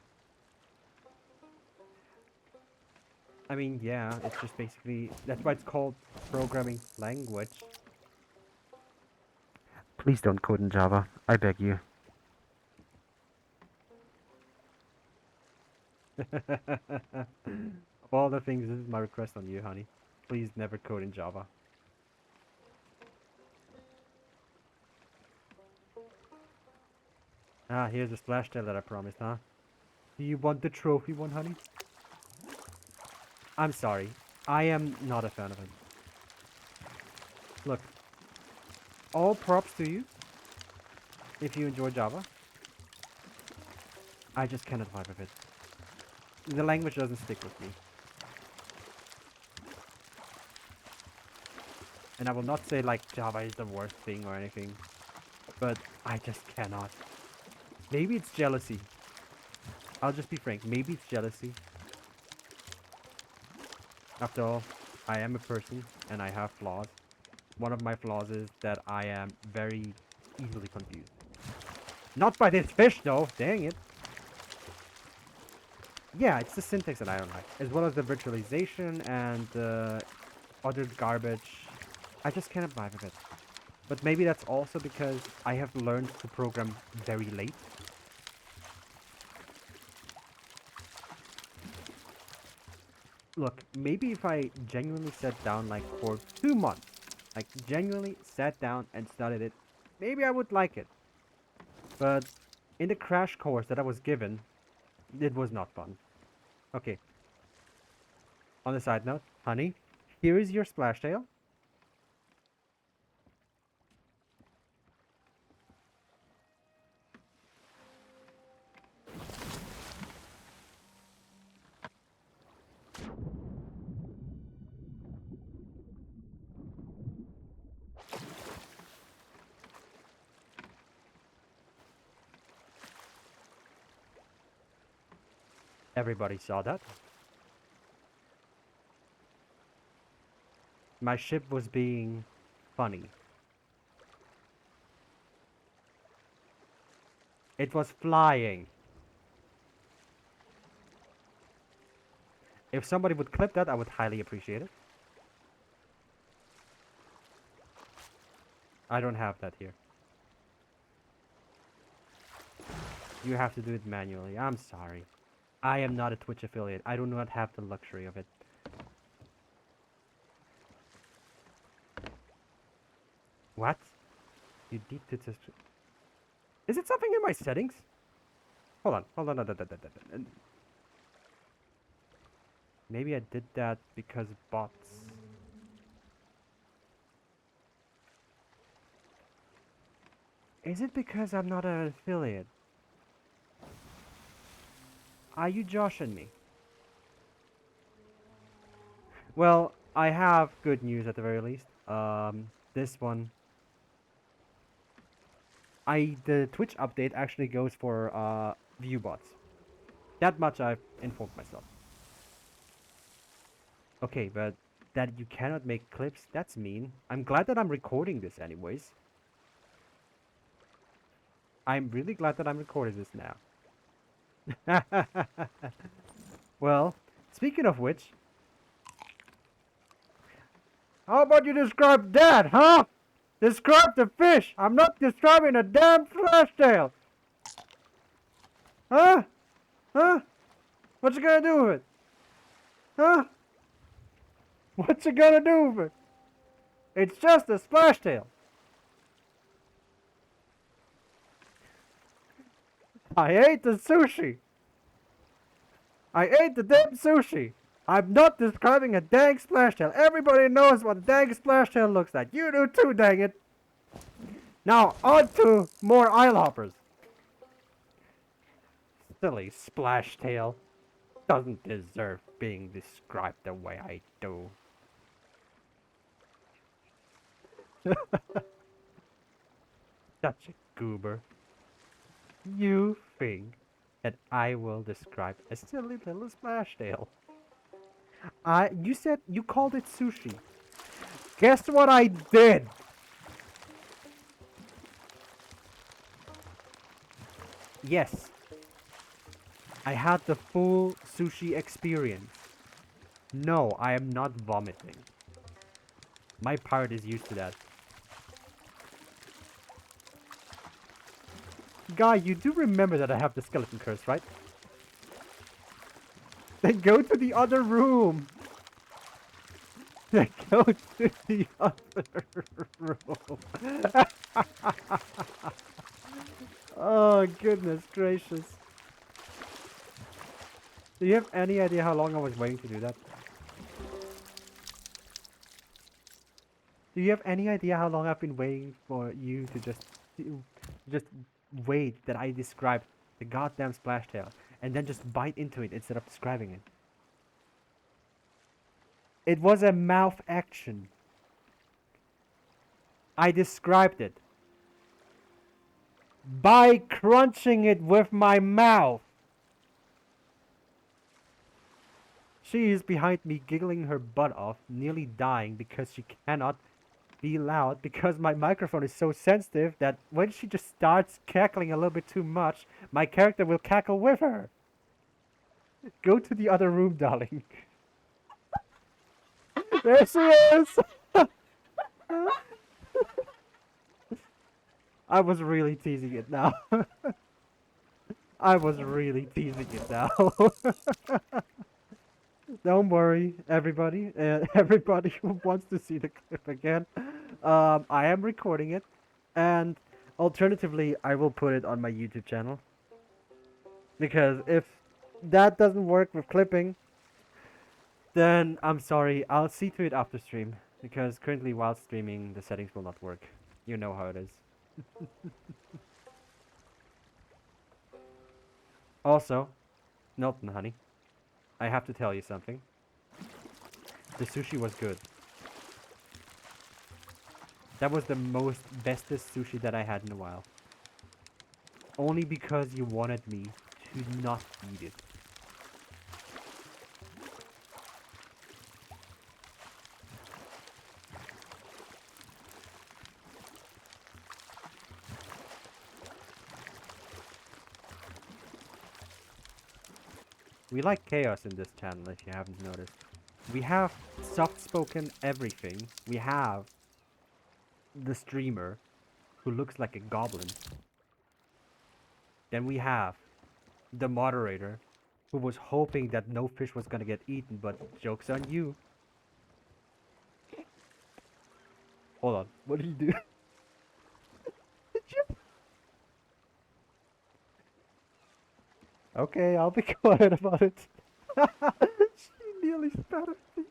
I mean, yeah, it's just basically, that's why it's called programming language. Please don't code in Java, I beg you. Of all the things, this is my request on you, honey. Please never code in Java. Ah, here's the splash tail that I promised, huh? Do you want the trophy one, honey? I'm sorry. I am not a fan of it. Look, all props to you if you enjoy Java. I just cannot vibe with it. The language doesn't stick with me. And I will not say like Java is the worst thing or anything, but I just cannot. Maybe it's jealousy. I'll just be frank. Maybe it's jealousy. After all, I am a person and I have flaws. One of my flaws is that I am very easily confused. Not by this fish though, dang it. Yeah, it's the syntax that I don't like, as well as the virtualization and other garbage. I just cannot vibe with it. But maybe that's also because I have learned to program very late. Look, maybe if I genuinely sat down like for 2 months, like genuinely sat down and studied it, maybe I would like it. But in the crash course that I was given, it was not fun. Okay, on the side note, honey, here is your splash tail. Everybody saw that. My ship was being funny. It was flying. If somebody would clip that, I would highly appreciate it. I don't have that here. You have to do it manually. I'm sorry. I am not a Twitch affiliate. I do not have the luxury of it. What? You need to just... Is it something in my settings? Hold on, hold on. Maybe I did that because bots. Is it because I'm not an affiliate? Are you joshing me? Well, I have good news at the very least. This one, the Twitch update actually goes for view bots. That much I've informed myself. Okay, but that you cannot make clips, that's mean. I'm glad that I'm recording this anyways. I'm really glad that I'm recording this now. Well, speaking of which, how about you describe that, huh? Describe the fish! I'm not describing a damn flashtail! Huh? Huh? What you gonna do with it? Huh? What you gonna do with it? It's just a splashtail. I ate the sushi. I ate the damn sushi. I'm not describing a dang splashtail. Everybody knows what a dang splashtail looks like. You do too, dang it. Now, on to more eyeloppers. Silly splashtail. Doesn't deserve being described the way I do. Such a goober. You think that I will describe a silly little splashtail. You said you called it sushi. Guess what I did? Yes, I had the full sushi experience. No, I am not vomiting. My part is used to that. Guy, you do remember that I have the skeleton curse, right? Then go to the other room. Then go to the other room. Oh, goodness gracious. Do you have any idea how long I was waiting to do that? Do you have any idea how long I've been waiting for you to just wait that I describe the goddamn splashtail and then just bite into it instead of describing it? It was a mouth action. I described it by crunching it with my mouth. She is behind me giggling her butt off, nearly dying because she cannot be loud because my microphone is so sensitive that when she just starts cackling a little bit too much, my character will cackle with her. Go to the other room, darling. There she is! I was really teasing it now. I was really teasing it now. Don't worry, everybody. Everybody who wants to see the clip again. I am recording it. And alternatively, I will put it on my YouTube channel. Because if that doesn't work with clipping, then I'm sorry. I'll see to it after stream. Because currently, while streaming, the settings will not work. You know how it is. Also, Milton, honey, I have to tell you something. The sushi was good. That was the bestest sushi that I had in a while. Only because you wanted me to not eat it. We like chaos in this channel, if you haven't noticed. We have soft-spoken everything. We have the streamer, who looks like a goblin. Then we have the moderator, who was hoping that no fish was gonna get eaten, but joke's on you. Hold on, what did you do? Did you? Okay, I'll be quiet about it. She nearly spat at me.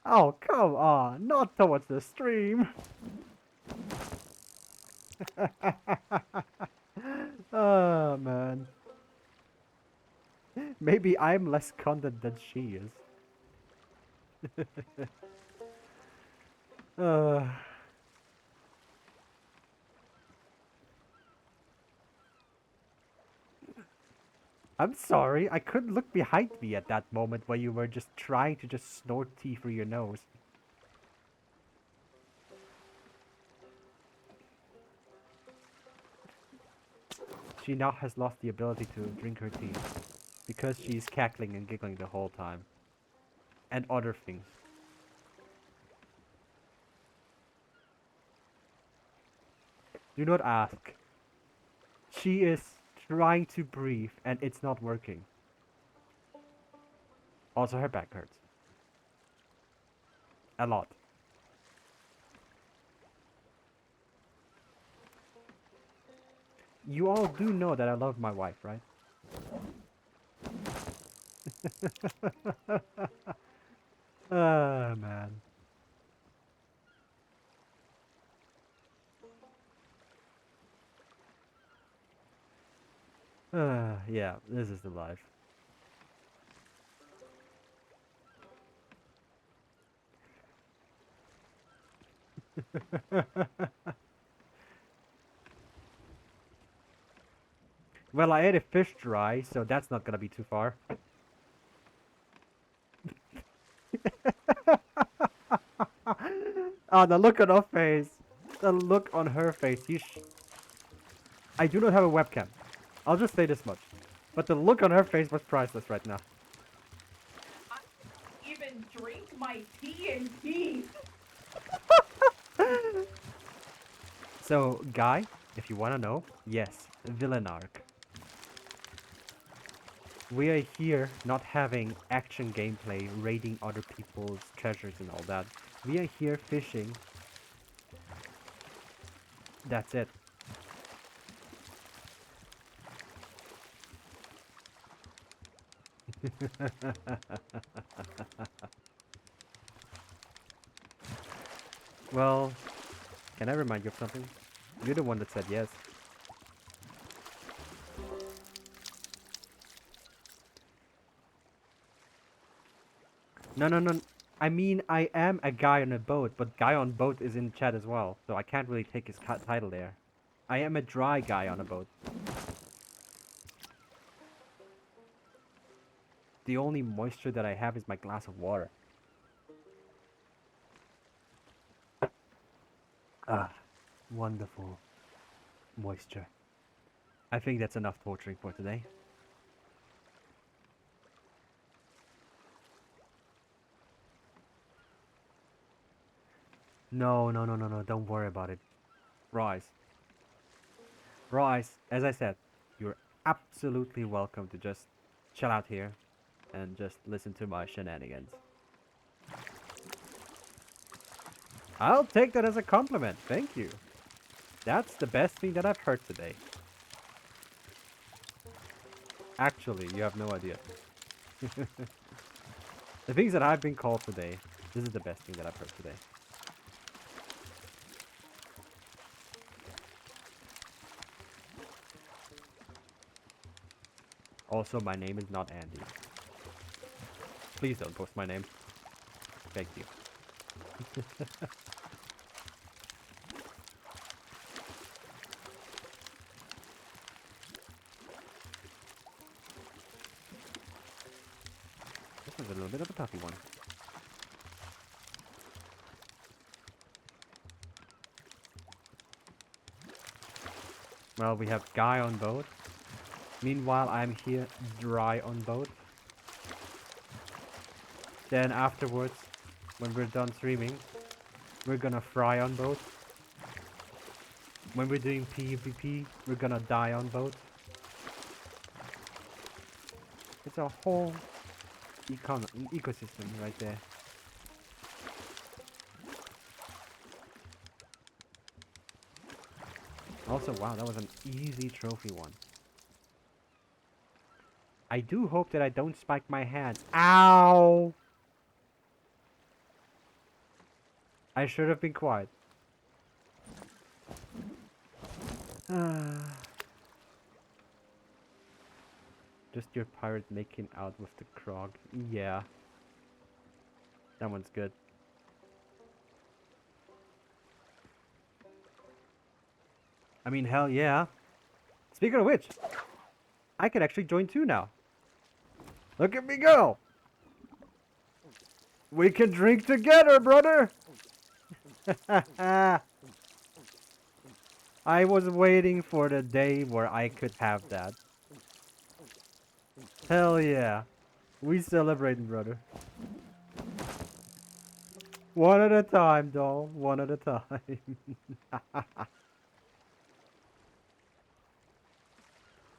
Oh, come on, not towards the stream. Oh, man. Maybe I'm less content than she is. uh, I'm sorry, I couldn't look behind me at that moment while you were just trying to just snort tea through your nose. She now has lost the ability to drink her tea because she's cackling and giggling the whole time. And other things. Do not ask. She is trying to breathe and it's not working. Also, her back hurts. A lot. You all do know that I love my wife, right? Ah, man. Yeah, this is the life. Well, I ate a fish dry, so that's not gonna be too far. Ah, the look on her face. The look on her face. I do not have a webcam. I'll just say this much. But the look on her face was priceless right now. I even drink my tea in peace. So, Guy, if you wanna know, yes, villain arc. We are here not having action gameplay, raiding other people's treasures and all that. We are here fishing. That's it. Well, can I remind you of something? You're the one that said yes. No, no, no. I mean, I am a guy on a boat, but guy on boat is in chat as well, so I can't really take his title there. I am a dry guy on a boat. The only moisture that I have is my glass of water. Ah, wonderful moisture. I think that's enough torturing for today. No, no, no, no, no, don't worry about it. Rise. Rise, as I said, you're absolutely welcome to just chill out here and just listen to my shenanigans. I'll take that as a compliment, thank you. That's the best thing that I've heard today. Actually, you have no idea. The things that I've been called today, this is the best thing that I've heard today. Also, my name is not Andy. Please don't post my name. Thank you. This was a little bit of a toughy one. Well, we have Guy on boat. Meanwhile, I'm here dry on boat. Then afterwards, when we're done streaming, we're gonna fry on boat. When we're doing PvP, we're gonna die on boat. It's a whole ecosystem right there. Also, wow, that was an easy trophy one. I do hope that I don't spike my hand. Ow! I should have been quiet. Just your pirate making out with the Krog. Yeah, that one's good. I mean, hell yeah. Speaking of which, I can actually join too now. Look at me go! We can drink together, brother! I was waiting for the day where I could have that. Hell yeah. We celebrating, brother. One at a time, doll. One at a time.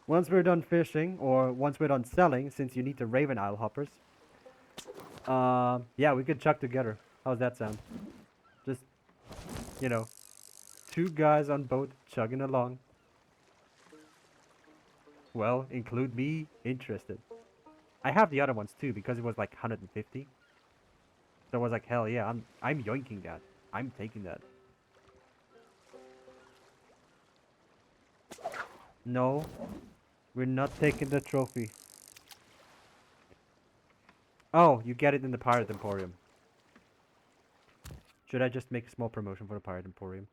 Once we're done fishing, or once we're done selling, since you need the Raven Isle hoppers, yeah, we could chuck together. How's that sound? Just, you know, two guys on boat chugging along. Well, include me interested. I have the other ones too because it was like 150. So I was like, hell yeah, I'm yoinking that. I'm taking that. No, we're not taking the trophy. Oh, you get it in the Pirate Emporium. Should I just make a small promotion for the Pirate Emporium?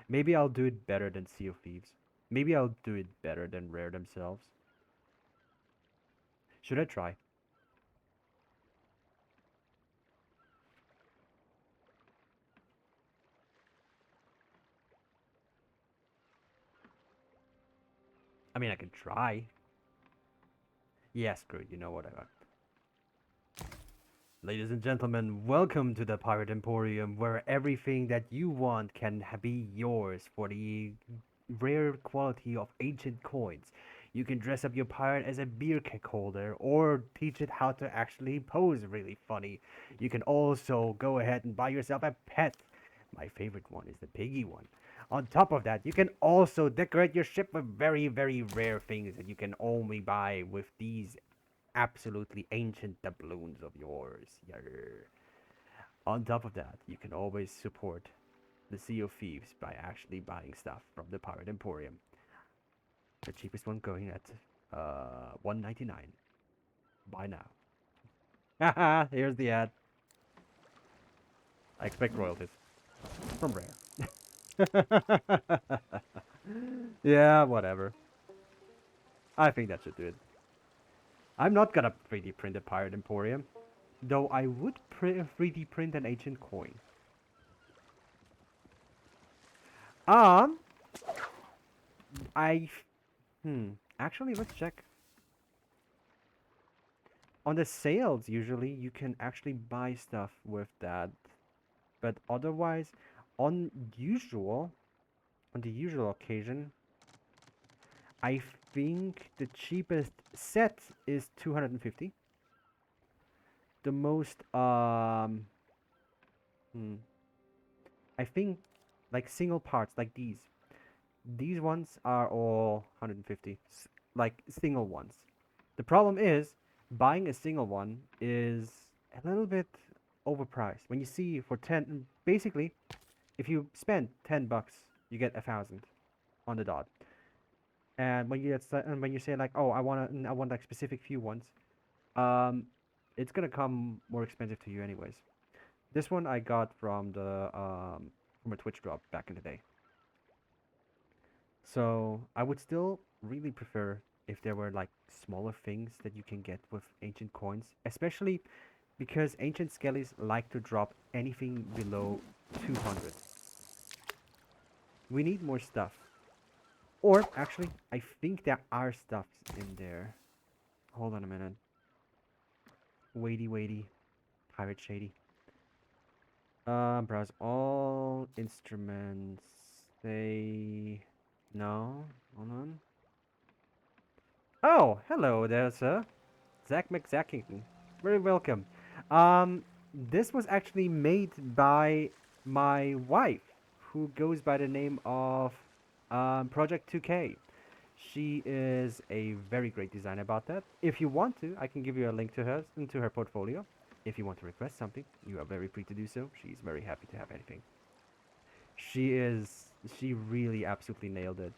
Maybe I'll do it better than Sea of Thieves. Maybe I'll do it better than Rare themselves. Should I try? I mean, I can try. Yeah, screw it. You know what I got. Ladies and gentlemen, welcome to the Pirate Emporium, where everything that you want can be yours for the rare quality of ancient coins. You can dress up your pirate as a beer keg holder or teach it how to actually pose really funny. You can also go ahead and buy yourself a pet. My favorite one is the piggy one. On top of that, you can also decorate your ship with very, very rare things that you can only buy with these absolutely ancient doubloons of yours. Yarr. On top of that, you can always support the Sea of Thieves by actually buying stuff from the Pirate Emporium. The cheapest one going at 199. Buy now. Haha, here's the ad. I expect royalties from Rare. Yeah, whatever. I think that should do it. I'm not gonna 3D print a Pirate Emporium, though I would 3D print an ancient coin. Um, I Actually, let's check. On the sales, usually you can actually buy stuff with that, but otherwise, on usual, on the usual occasion, I think the cheapest set is 250. The most, hmm, I think, like single parts, like these. These ones are all 150, like single ones. The problem is buying a single one is a little bit overpriced. When you see for 10, basically, if you spend 10 bucks, you get 1,000 on the dot. And when you say like, oh, I want like specific few ones, um, it's gonna come more expensive to you anyways. This one I got from a Twitch drop back in the day. So I would still really prefer if there were like smaller things that you can get with ancient coins, especially because ancient skellies like to drop anything below 200. We need more stuff. Or actually, I think there are stuffs in there. Hold on a minute. Waity, waity. Pirate Shady. Browse all instruments. They. No. Hold on. Oh, hello there, sir. Zach McZackington. Very welcome. This was actually made by my wife, who goes by the name of Project 2K. She is a very great designer about that. If you want to, I can give you a link to her into her portfolio. If you want to request something, you are very free to do so. She's very happy to have anything. She is. She really absolutely nailed it.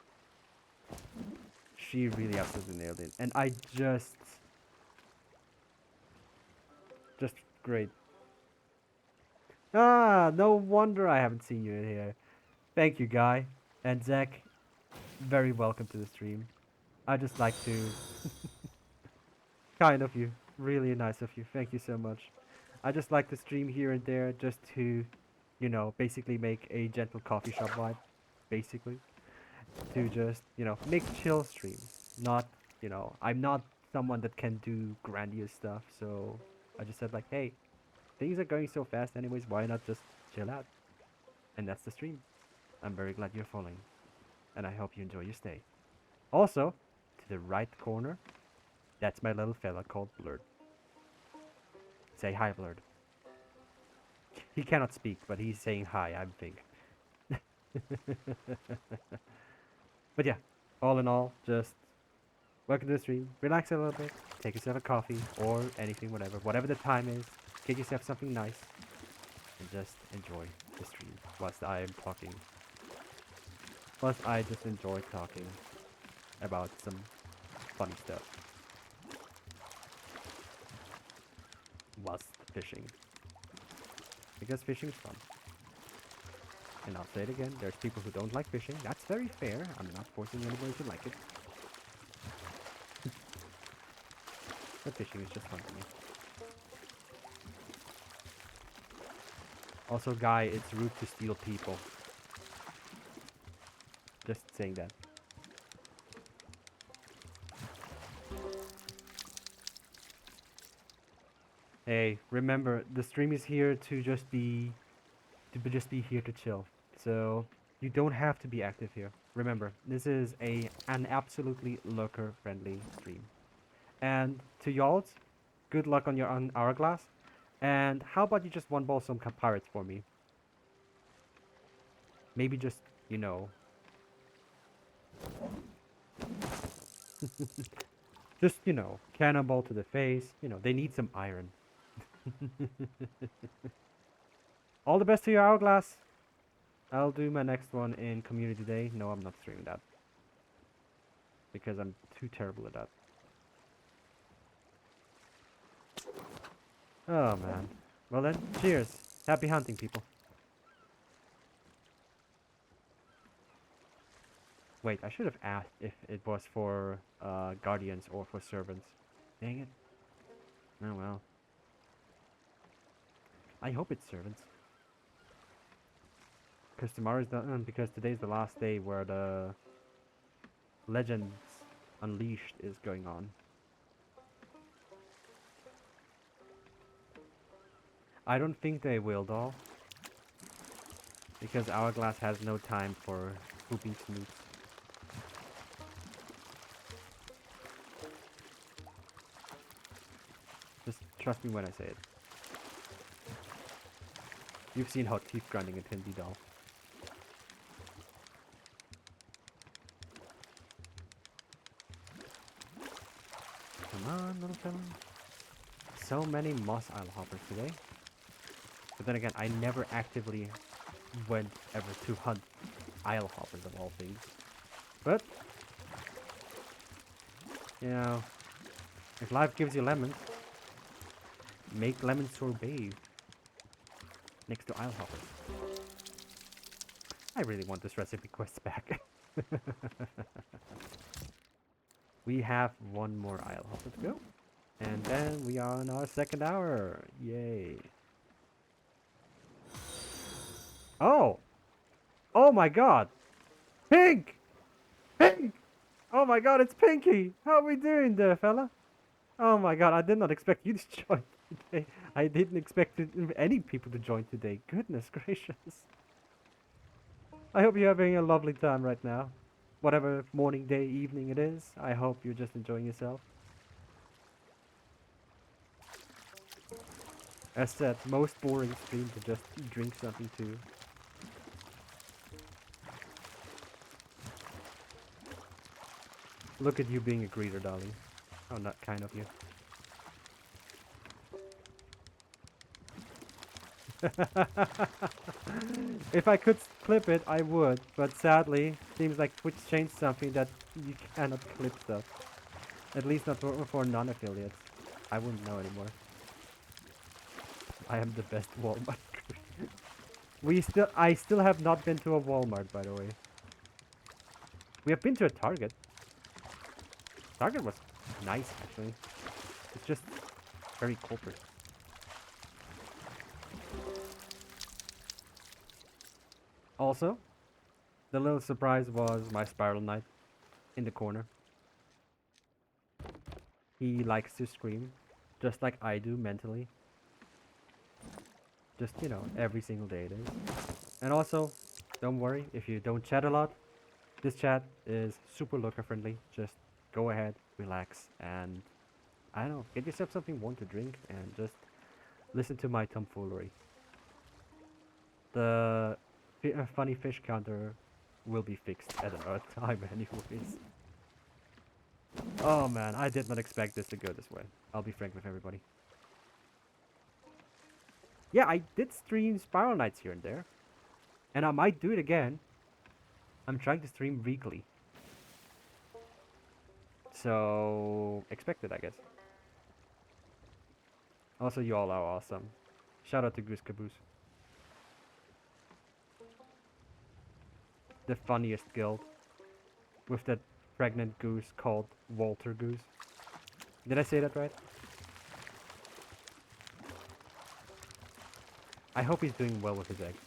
She really absolutely nailed it, and I just great. Ah, no wonder I haven't seen you in here. Thank you, Guy. And Zach, very welcome to the stream. I just like to. Kind of you. Really nice of you. Thank you so much. I just like to stream here and there just to, basically make a gentle coffee shop vibe. Basically. To just, make chill streams. Not, I'm not someone that can do grandiose stuff, so I just said, like, hey, things are going so fast anyways, why not just chill out? And that's the stream. I'm very glad you're following, and I hope you enjoy your stay. Also, to the right corner, that's my little fella called Blurred. Say hi, Blurred. He cannot speak, but he's saying hi, I think. But yeah, all in all, just welcome to the stream. Relax a little bit, take yourself a coffee or anything, whatever the time is. Get yourself something nice and just enjoy the stream whilst I am talking. Whilst I just enjoy talking about some funny stuff whilst fishing. Because fishing is fun. And I'll say it again, there's people who don't like fishing. That's very fair. I'm not forcing anybody to like it. But fishing is just fun to me. Also, Guy, it's rude to steal people. Just saying that. Hey, remember, the stream is here to just be here to chill. So you don't have to be active here. Remember, this is an absolutely lurker friendly stream. And to y'all, good luck on your hourglass. And how about you just one ball some pirates for me? Maybe just, you know, just, cannonball to the face. They need some iron. All the best to your hourglass. I'll do my next one in community day. No, I'm not streaming that because I'm too terrible at that. Oh man. Well then, cheers. Happy hunting, people. Wait, I should have asked if it was for guardians or for servants. Dang it. Oh well. I hope it's servants. Because today's the last day where the Legends Unleashed is going on. I don't think they will, though. Because Hourglass has no time for pooping snoots. Just trust me when I say it. You've seen how teeth grinding it can be, doll. Come on, little fella. So many moss isle hoppers today. But then again, I never actively went ever to hunt isle hoppers of all things. But, if life gives you lemons, make lemon sorbet next to isle hoppers. I really want this recipe quest back. We have one more isle hopper to go. And then we are on our second hour. Yay. Oh! Oh my god! Pink! Pink! Oh my god, it's Pinky! How are we doing there, fella? Oh my god, I did not expect you to join today. I didn't expect any people to join today. Goodness gracious. I hope you're having a lovely time right now. Whatever morning, day, evening it is, I hope you're just enjoying yourself. As said, most boring stream to just drink something to Look at you being a greeter, darling. Oh, not kind of you. If I could clip it, I would, but sadly, seems like Twitch changed something that you cannot clip stuff. At least not for non-affiliates. I wouldn't know anymore. I am the best Walmart. I still have not been to a Walmart, by the way. We have been to a Target. Target was nice, actually. It's just very corporate. Also, the little surprise was my Spiral Knight in the corner. He likes to scream, just like I do mentally. Just, every single day it is. And also, don't worry if you don't chat a lot. This chat is super looker friendly. Just go ahead, relax, and I don't know, get yourself something warm to drink and just listen to my tomfoolery. The funny fish counter will be fixed at another time anyways. Oh man, I did not expect this to go this way. I'll be frank with everybody. Yeah, I did stream Spiral Nights here and there. And I might do it again. I'm trying to stream weekly. So, expect it, I guess. Also, you all are awesome. Shout out to Goose Caboose. The funniest guild. With that pregnant goose called Walter Goose. Did I say that right? I hope he's doing well with his eggs.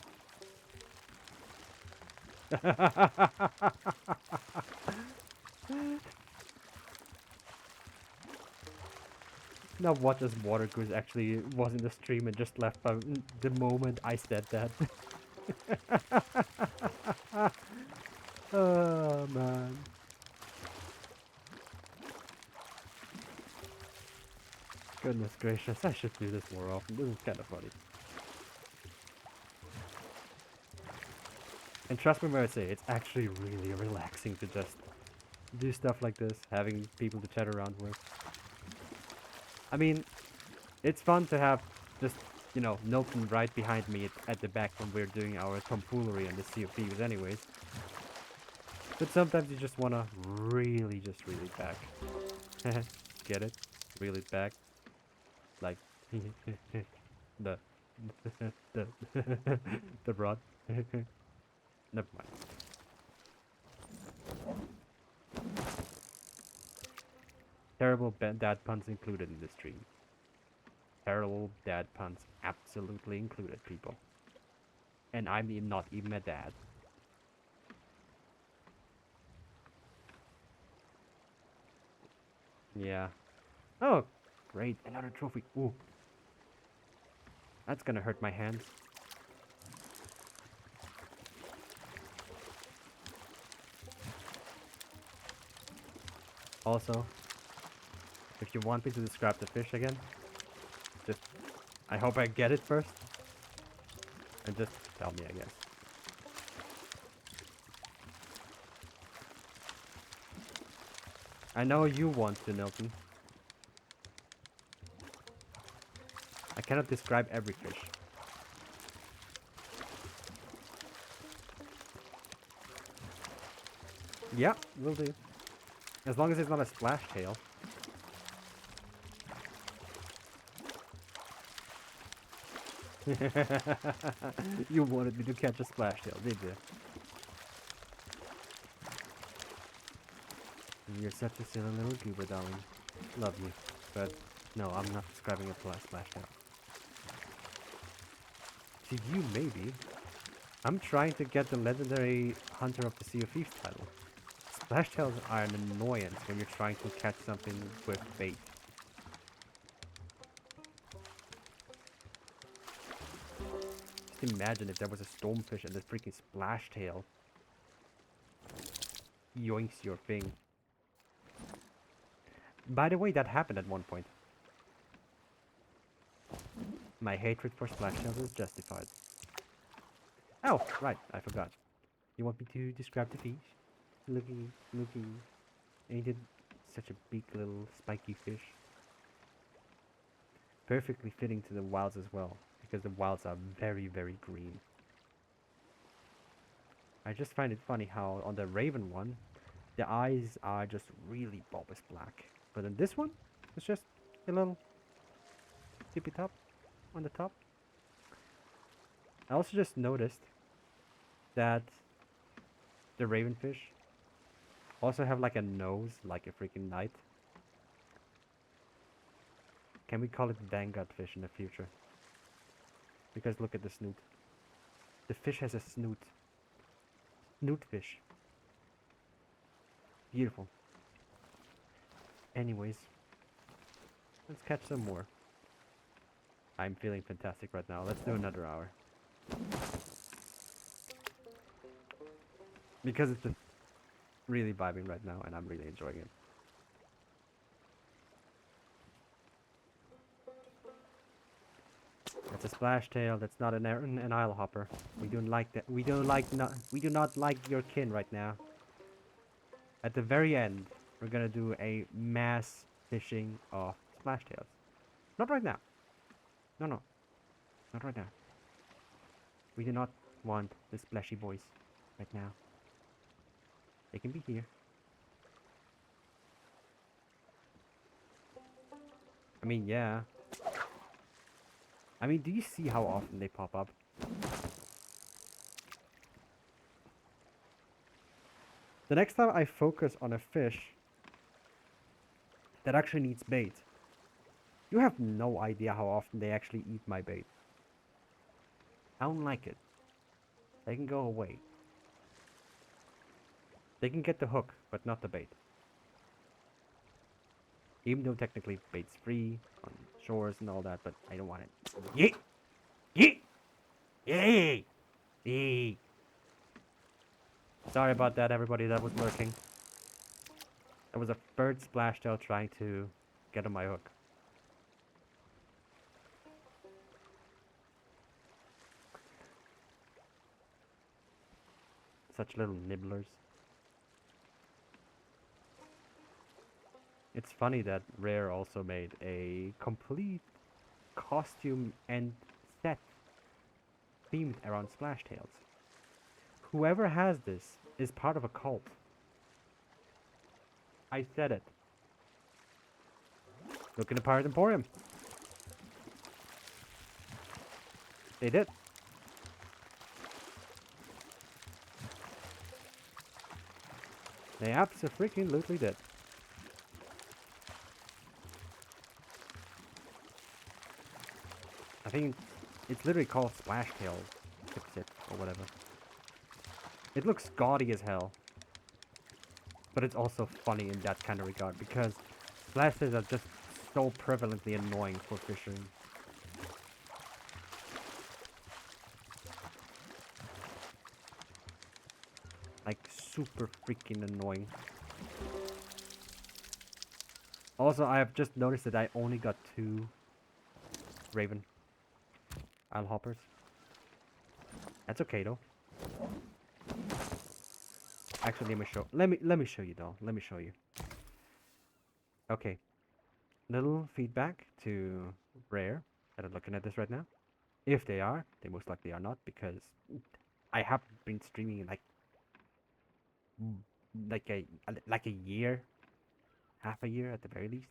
Now watch as Water Goose actually was in the stream and just left by the moment I said that. Oh man. Goodness gracious, I should do this more often. This is kind of funny. And trust me when I say it's actually really relaxing to just do stuff like this, having people to chat around with. I mean, it's fun to have just, Milton right behind me at the back when we're doing our tomfoolery on the Sea of Thieves anyways. But sometimes you just wanna just reel it back. Get it? Reel it back. Like, the, the, the rod. Never mind. Terrible dad puns included in the stream. Terrible dad puns absolutely included, people. And I'm not even a dad. Yeah. Oh, great. Another trophy. Ooh. That's gonna hurt my hands. Also, if you want me to describe the fish again, just, I hope I get it first. And just tell me, I guess. I know you want to, Milton. I cannot describe every fish. Yeah, will do. As long as it's not a splash tail. You wanted me to catch a splash tail, did you? You're such a silly little goober, darling. Love you. But no, I'm not describing a splash tail. To you, maybe. I'm trying to get the legendary Hunter of the Sea of Thieves title. Splash tails are an annoyance when you're trying to catch something with bait. Just imagine if there was a stormfish and the freaking splash tail yoinks your thing. By the way, that happened at one point. My hatred for splash tails is justified. Oh, right, I forgot. You want me to describe the fish? Looky, looky. Ain't it such a big little spiky fish? Perfectly fitting to the wilds as well, because the wilds are very, very green. I just find it funny how on the raven one, the eyes are just really bulbous black. But in this one, it's just a little tippy top on the top. I also just noticed that the ravenfish also have like a nose like a freaking knight. Can we call it vanguard fish in the future? Because look at the snoot. The fish has a snoot. Snoot fish. Beautiful. Anyways, let's catch some more. I'm feeling fantastic right now. Let's do another hour. Because it's just really vibing right now and I'm really enjoying it. That's a splash tail. That's not an isle hopper. We don't like that. We do not like your kin right now. At the very end, we're gonna do a mass fishing of splash tails. Not right now. No, no, not right now. We do not want the splashy boys right now. They can be here. I mean, yeah. I mean, do you see how often they pop up? The next time I focus on a fish that actually needs bait, you have no idea how often they actually eat my bait. I don't like it. They can go away. They can get the hook, but not the bait. Even though technically bait's free on shores and all that, but I don't want it. Yeet! Yeet! Yeet! Yeet! Sorry about that, everybody that was lurking. That was a bird splashtail trying to get on my hook. Such little nibblers. It's funny that Rare also made a complete costume and set themed around splashtails. Whoever has this is part of a cult. I said it. Look in the Pirate Emporium. They did. They absolutely did. I think it's literally called Splashtail Chipset or whatever. It looks gaudy as hell. But it's also funny in that kind of regard because Splashtails are just so prevalently annoying for fishing. Like super freaking annoying. Also, I have just noticed that I only got 2 Raven Isle Hoppers. That's okay though. Actually, let me show you though. Let me show you. Okay. Little feedback to Rare that are looking at this right now. If they are, they most likely are not because I have been streaming like a year, half a year at the very least.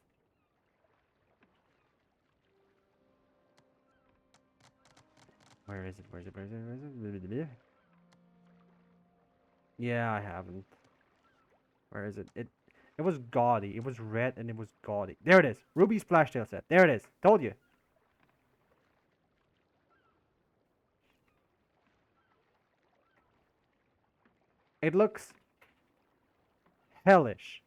Where is it? Where is it? Where is it? Where is it? Yeah, I haven't. Where is it? It was gaudy. It was red and it was gaudy. There it is. Ruby Splashtail set. There it is. Told you. It looks hellish.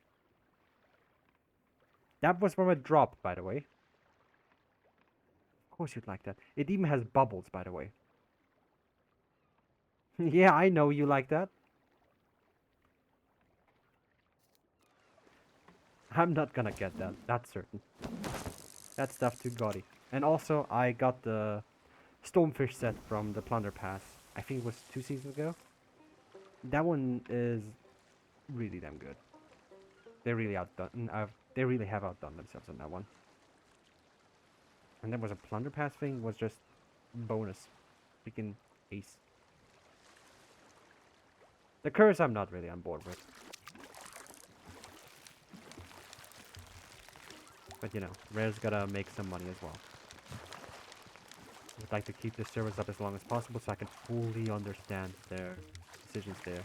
That was from a drop, by the way. Of course you'd like that. It even has bubbles, by the way. Yeah, I know you like that. I'm not gonna get that. That's certain. That stuff too gaudy. And also, I got the Stonefish set from the Plunder Pass. I think it was 2 seasons ago. That one is really damn good. They really outdone. They really have outdone themselves on that one. And there was a plunder pass thing. Was just bonus, freaking ace. The curse I'm not really on board with. But you know, Rare's gotta make some money as well. I'd like to keep the servers up as long as possible so I can fully understand their decisions there.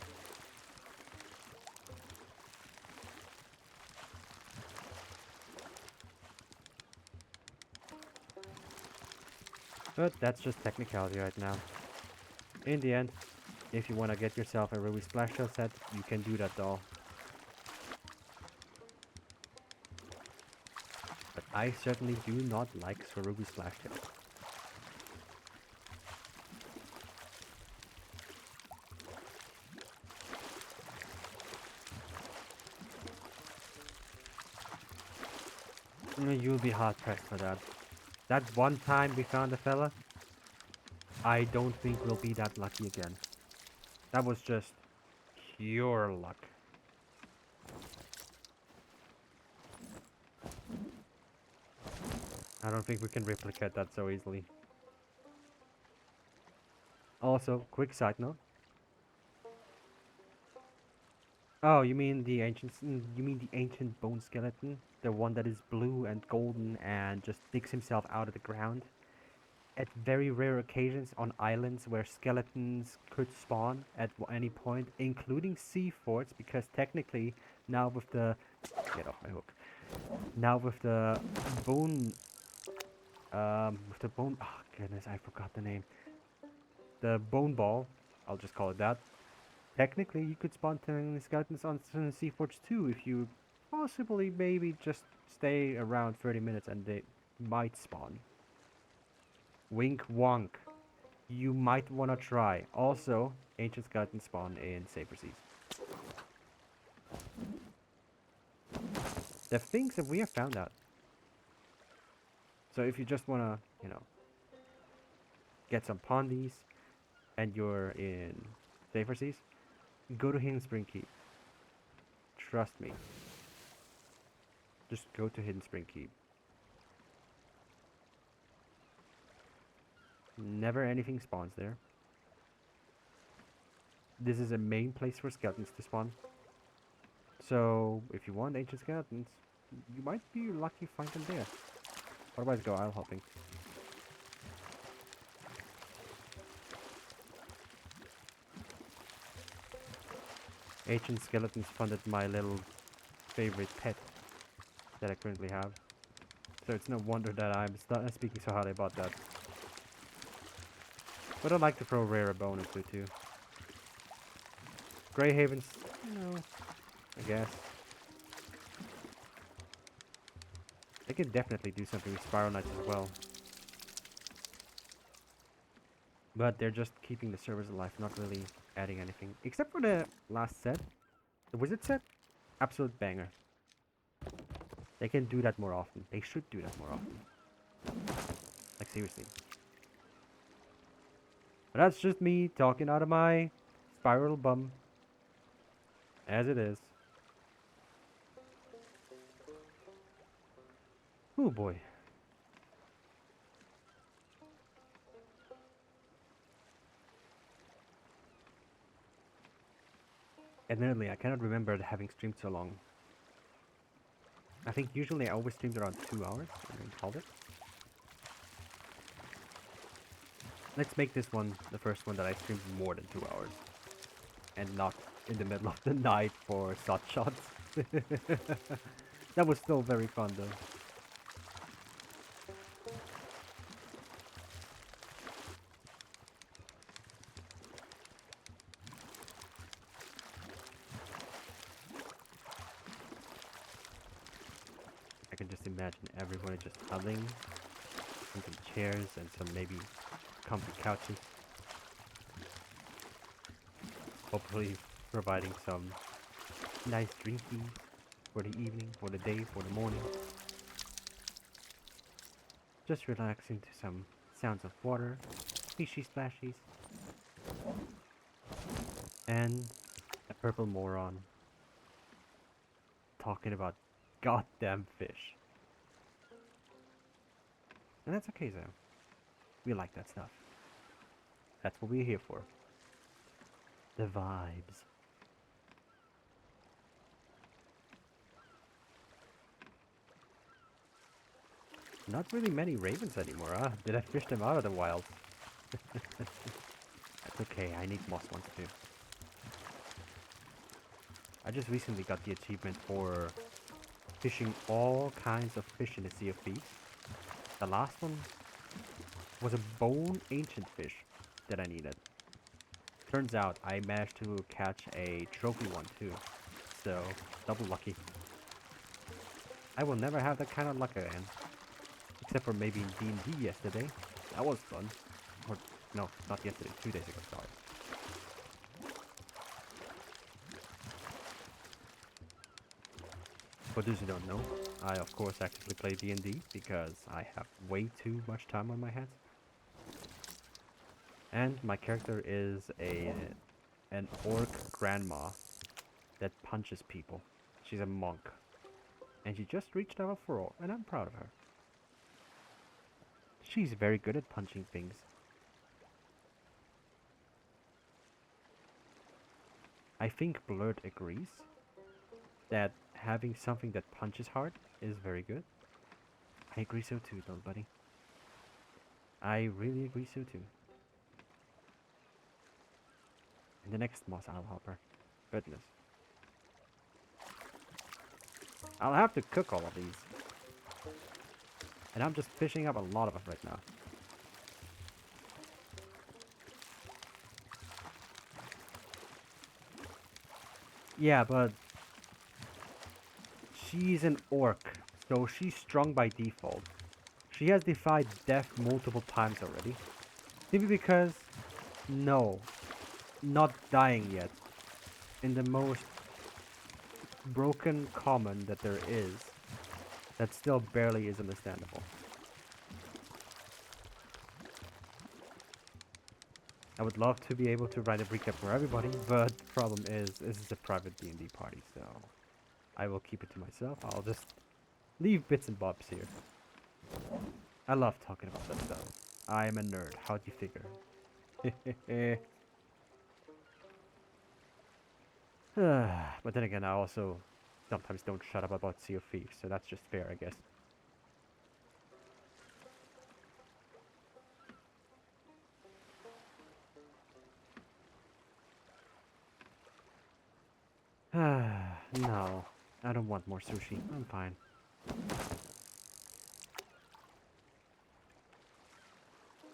But that's just technicality right now. In the end, if you want to get yourself a Ruby Splash Shell set, you can do that doll. But I certainly do not like Ruby Splash Shell. You'll be hard pressed for that. That one time we found a fella, I don't think we'll be that lucky again. That was just pure luck. I don't think we can replicate that so easily. Also, quick side note. Oh, you mean the ancient bone skeleton? The one that is blue and golden and just digs himself out of the ground? At very rare occasions on islands where skeletons could spawn at any point, including sea forts, because technically now with the get off my hook. Now bone with the bone oh goodness, I forgot the name. The bone ball, I'll just call it that. Technically you could spawn tiny skeletons on sea forts too if you possibly maybe just stay around 30 minutes and they might spawn. Wink wonk. You might want to try. Also, ancient skeletons spawn in safer seas. The things that we have found out. So if you just want to, you know, get some pondies and you're in safer seas, go to Hidden Spring Keep. Trust me. Just go to Hidden Spring Keep. Never anything spawns there. This is a main place for skeletons to spawn. So if you want ancient skeletons, you might be lucky to find them there. Otherwise go isle hopping. Ancient skeletons funded my little favorite pet that I currently have. So it's no wonder that I'm speaking so highly about that. But I like to throw rare a bone into too. Grey Havens, you know, I guess. They could definitely do something with Spiral Knights as well. But they're just keeping the servers alive, not really adding anything. Except for the last set. The wizard set. Absolute banger. They can do that more often. They should do that more often. Like seriously. But that's just me talking out of my spiral bum. As it is. Oh boy. Admittedly, I cannot remember having streamed so long. I think usually I always streamed around 2 hours and then called it. Let's make this one the first one that I streamed more than 2 hours. And not in the middle of the night for shot shots. That was still very fun though. I can just imagine everyone just huddling in some chairs and some maybe comfy couches. Hopefully providing some nice drinkies for the evening, for the day, for the morning. Just relaxing to some sounds of water, fishy splashies, and a purple moron talking about goddamn fish. And that's okay, though. We like that stuff. That's what we're here for. The vibes. Not really many ravens anymore, huh? Did I fish them out of the wild? That's okay, I need moss ones too. I just recently got the achievement for fishing all kinds of fish in the Sea of Thieves. The last one was a bone ancient fish that I needed. Turns out I managed to catch a trophy one too. So, double lucky. I will never have that kind of luck again. Except for maybe in D&D yesterday. That was fun. Or, no, not yesterday, 2 days ago, sorry. For those who don't know, I of course actively play D&D because I have way too much time on my hands. And my character is an orc grandma that punches people. She's a monk. And she just reached level 4, and I'm proud of her. She's very good at punching things. I think Blurt agrees that having something that punches hard is very good. I agree so too, though, buddy. I really agree so too. And the next moss I'll help her. Goodness. I'll have to cook all of these. And I'm just fishing up a lot of them right now. Yeah, but she's an orc, so she's strong by default. She has defied death multiple times already. Simply because, no, not dying yet. In the most broken common that there is, that still barely is understandable. I would love to be able to write a recap for everybody, but the problem is, this is a private D&D party, so I will keep it to myself. I'll just leave bits and bobs here. I love talking about that stuff. I am a nerd, how'd you figure? But then again, I also sometimes don't shut up about Sea of Thieves, so that's just fair, I guess. No, I don't want more sushi. I'm fine.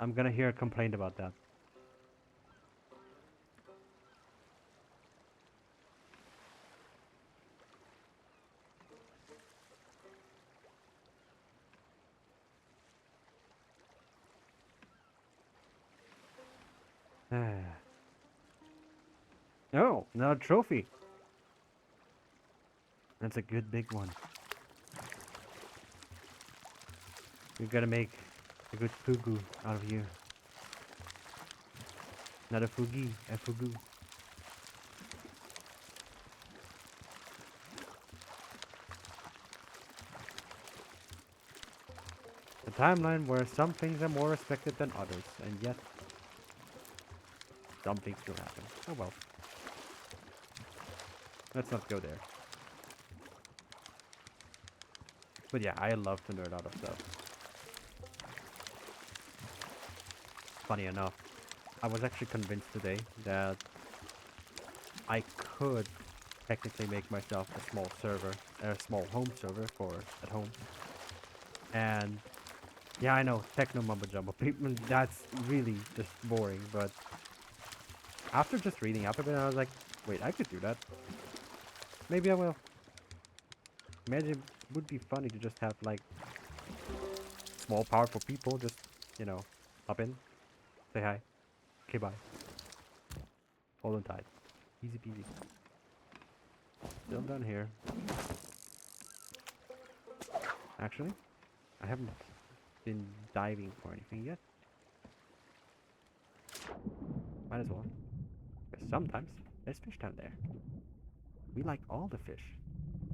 I'm gonna hear a complaint about that. Oh, now a trophy. That's a good big one. We gotta make a good fugu out of you. Not a fugi, a fugu. A timeline where some things are more respected than others, and yet some things still happen. Oh well. Let's not go there. But yeah, I love to nerd out of stuff. Funny enough, I was actually convinced today that I could technically make myself a small server, a small home server for at home. And yeah, I know, techno mumbo jumbo. That's really just boring. But after just reading up a bit, I was like, wait, I could do that. Maybe I will. Imagine it would be funny to just have like small, powerful people just, you know, hop in, say hi, okay, bye. Hold on tight. Easy peasy. Still done here. Actually, I haven't been diving for anything yet. Might as well. Because sometimes there's fish down there. We like all the fish.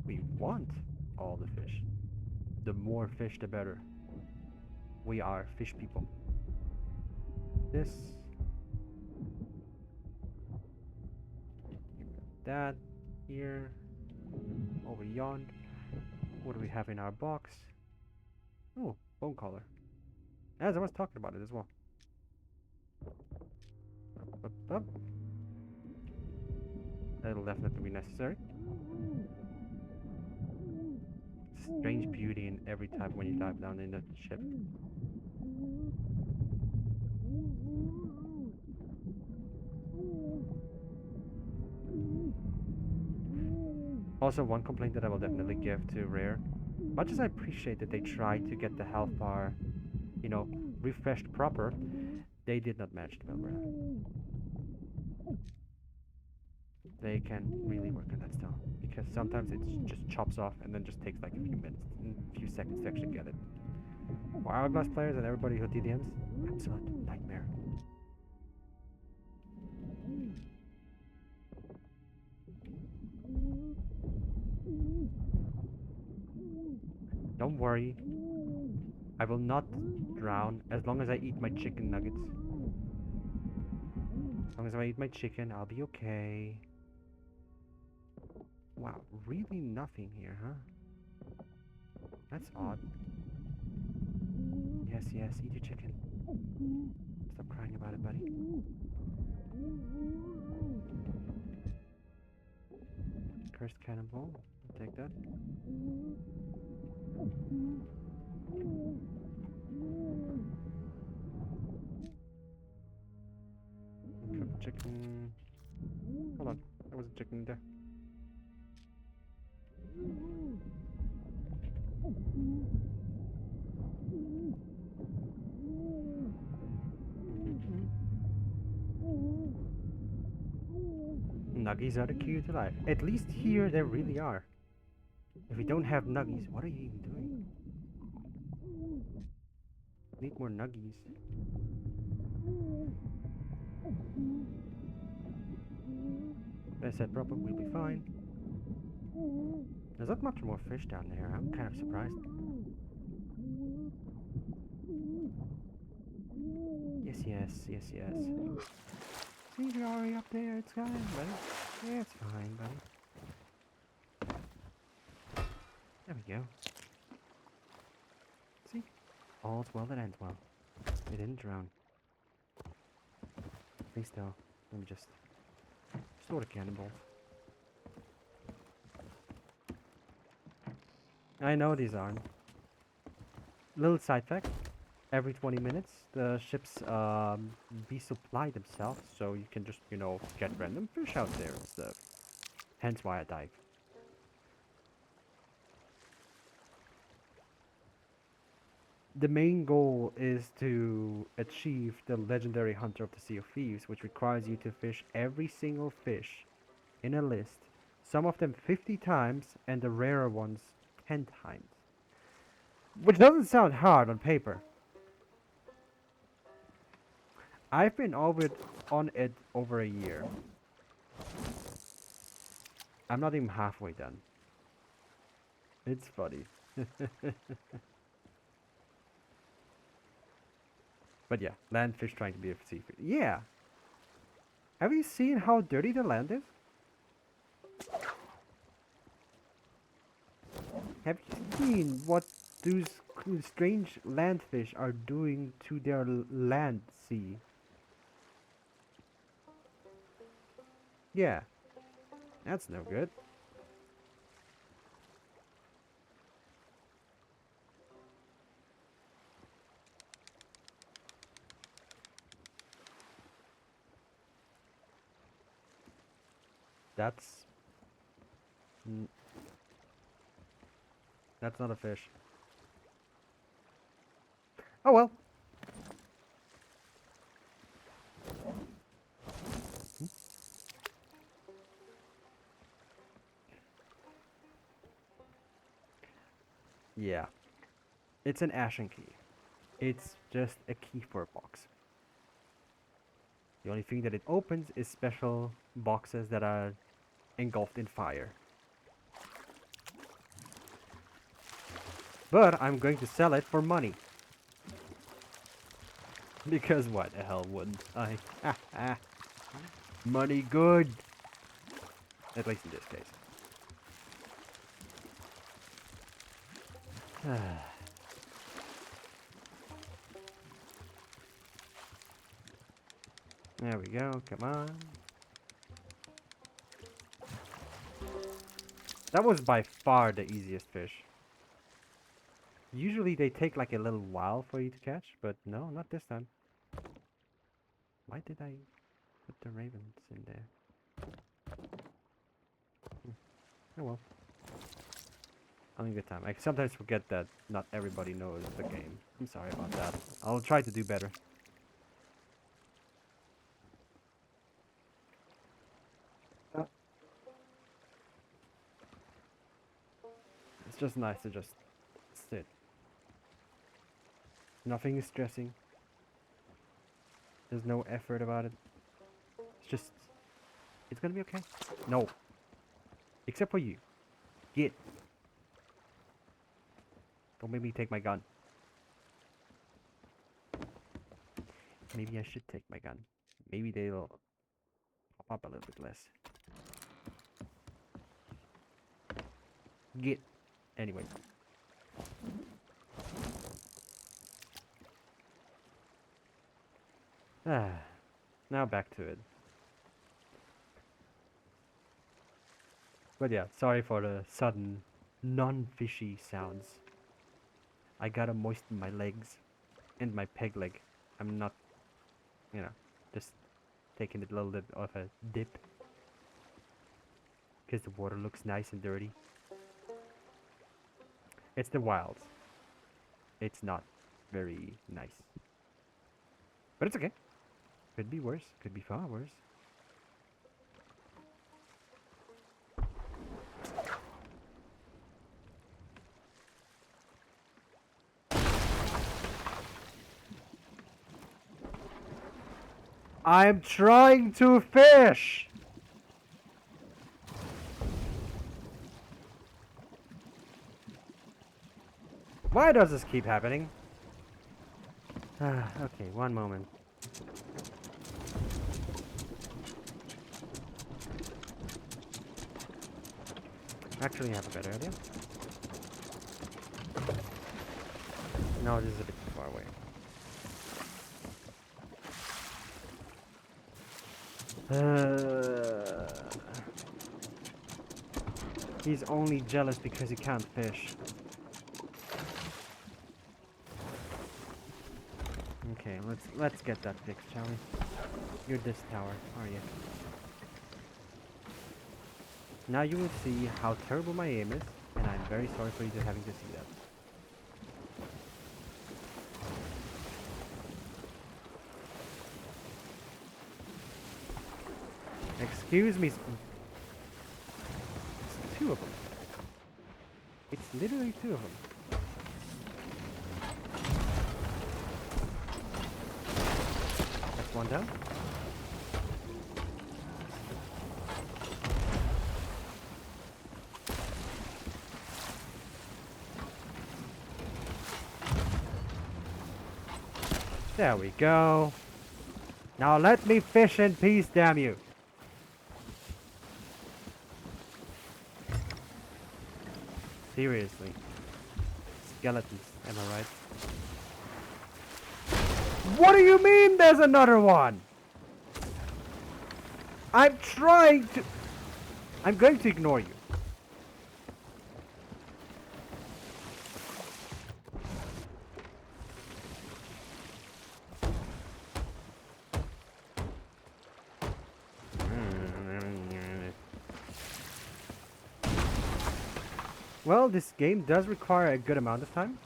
We want all the fish. The more fish, the better. We are fish people. This, that, here, over yond. What do we have in our box? Oh, bone collar. As I was talking about it as well. Up, up. That'll definitely be necessary. Strange beauty in every type when you dive down in the ship. Also, one complaint that I will definitely give to Rare, much as I appreciate that they tried to get the health bar, you know, refreshed proper, they did not match the Melbra. They can really work on that still, because sometimes it just chops off and then just takes like a few minutes, a few seconds to actually get it. For Hourglass players and everybody who TDMs, absolute nightmare. Don't worry, I will not drown as long as I eat my chicken nuggets. As long as I eat my chicken, I'll be okay. Wow, really nothing here, huh? That's odd. Yes, yes, eat your chicken. Stop crying about it, buddy. Cursed cannonball. I'll take that. Cooked chicken. Hold on, there was a chicken there. Nuggies are the key to life. At least here they really are. If we don't have nuggies, what are you even doing? Need more nuggies. If I set proper, we'll be fine. There's not much more fish down there. I'm kind of surprised. Yes, yes, yes, yes. See, you're already up there. It's fine, buddy. Yeah, it's fine, buddy. There we go. See? All's well that ends well. It didn't drown. Please though. Let me just store the cannonballs. I know these aren't. Little side fact. Every 20 minutes, the ships resupply themselves, so you can just, you know, get random fish out there and stuff. Hence why I dive. The main goal is to achieve the legendary Hunter of the Sea of Thieves, which requires you to fish every single fish in a list, some of them 50 times, and the rarer ones 10 times. Which doesn't sound hard on paper. I've been on it over a year. I'm not even halfway done. It's funny. But yeah, landfish trying to be a seafood. Yeah. Have you seen how dirty the land is? Have you seen what those strange landfish are doing to their land sea? Yeah, that's no good. That's n- that's not a fish. Oh well. Hmm? Yeah, it's an ashen key. It's just a key for a box. The only thing that it opens is special boxes that are engulfed in fire. But I'm going to sell it for money. Because what the hell wouldn't I? Money good. At least in this case. There we go, come on. That was by far the easiest fish. Usually they take like a little while for you to catch, but no, not this time. Why did I put the ravens in there? Oh well. Having a good time. I sometimes forget that not everybody knows the game. I'm sorry about that. I'll try to do better. It's just nice to just sit. Nothing is stressing. There's no effort about it. It's just... It's gonna be okay. No. Except for you. Get. Don't make me take my gun. Maybe I should take my gun. Maybe they'll pop up a little bit less. Get. Anyway. Now back to it. But yeah, sorry for the sudden non-fishy sounds. I gotta moisten my legs and my peg leg. I'm not, you know, just taking a little bit of a dip. Because the water looks nice and dirty. It's the wilds. It's not very nice. But it's okay. Could be worse. Could be far worse. I'm trying to fish! Why does this keep happening? Okay, one moment. Actually, I have a better idea. No, this is a bit too far away. He's only jealous because he can't fish. Okay, let's get that fixed, shall we? You're this tower, are you? Now you will see how terrible my aim is, and I'm very sorry for you to having to see that. Excuse me. It's two of them. It's literally two of them. That's one down. There we go. Now let me fish in peace, damn you. Seriously. Skeletons, am I right? What do you mean there's another one? I'm trying to... I'm going to ignore you. Well, this game does require a good amount of time.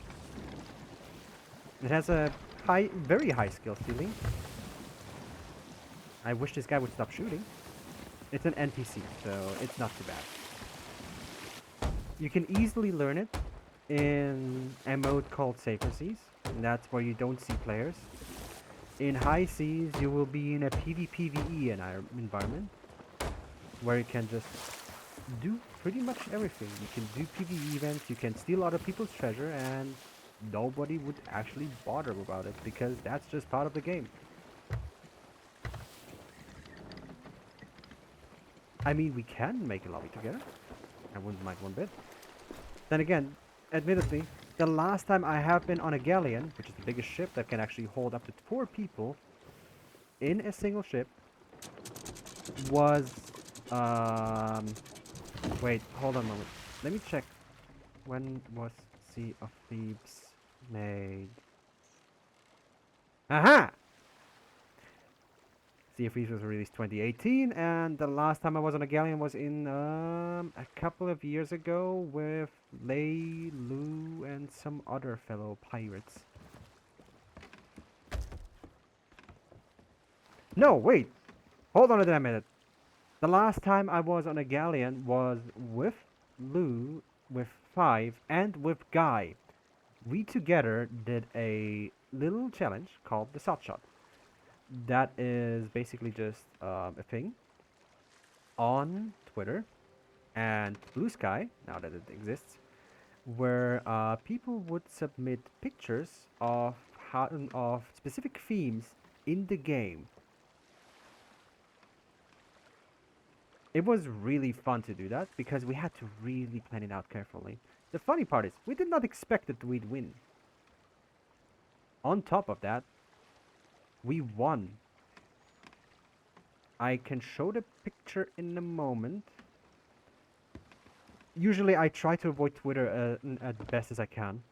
It has a very high skill ceiling. I wish this guy would stop shooting. It's an NPC, so it's not too bad. You can easily learn it in a mode called Safer Seas, and that's where you don't see players. In high seas, you will be in a PvPvE environment, where you can just do pretty much everything. You can do PvE events, you can steal other people's treasure, and nobody would actually bother about it because that's just part of the game. I mean, we can make a lobby together. I wouldn't mind one bit. Then again, admittedly, the last time I have been on a galleon, which is the biggest ship that can actually hold up to 4 people in a single ship, was wait, hold on a moment. Let me check. When was Sea of Thieves made? Aha! Sea of Thieves was released 2018, and the last time I was on a galleon was in a couple of years ago with Lei, Lu, and some other fellow pirates. No, wait! Hold on a damn minute. The last time I was on a galleon was with Lou, with Five, and with Guy. We together did a little challenge called the Salt Shot. That is basically just a thing on Twitter and Blue Sky, now that it exists, where people would submit pictures of specific themes in the game. It was really fun to do that because we had to really plan it out carefully. The funny part is, we did not expect that we'd win. On top of that, we won. I can show the picture in a moment. Usually I try to avoid Twitter as best as I can,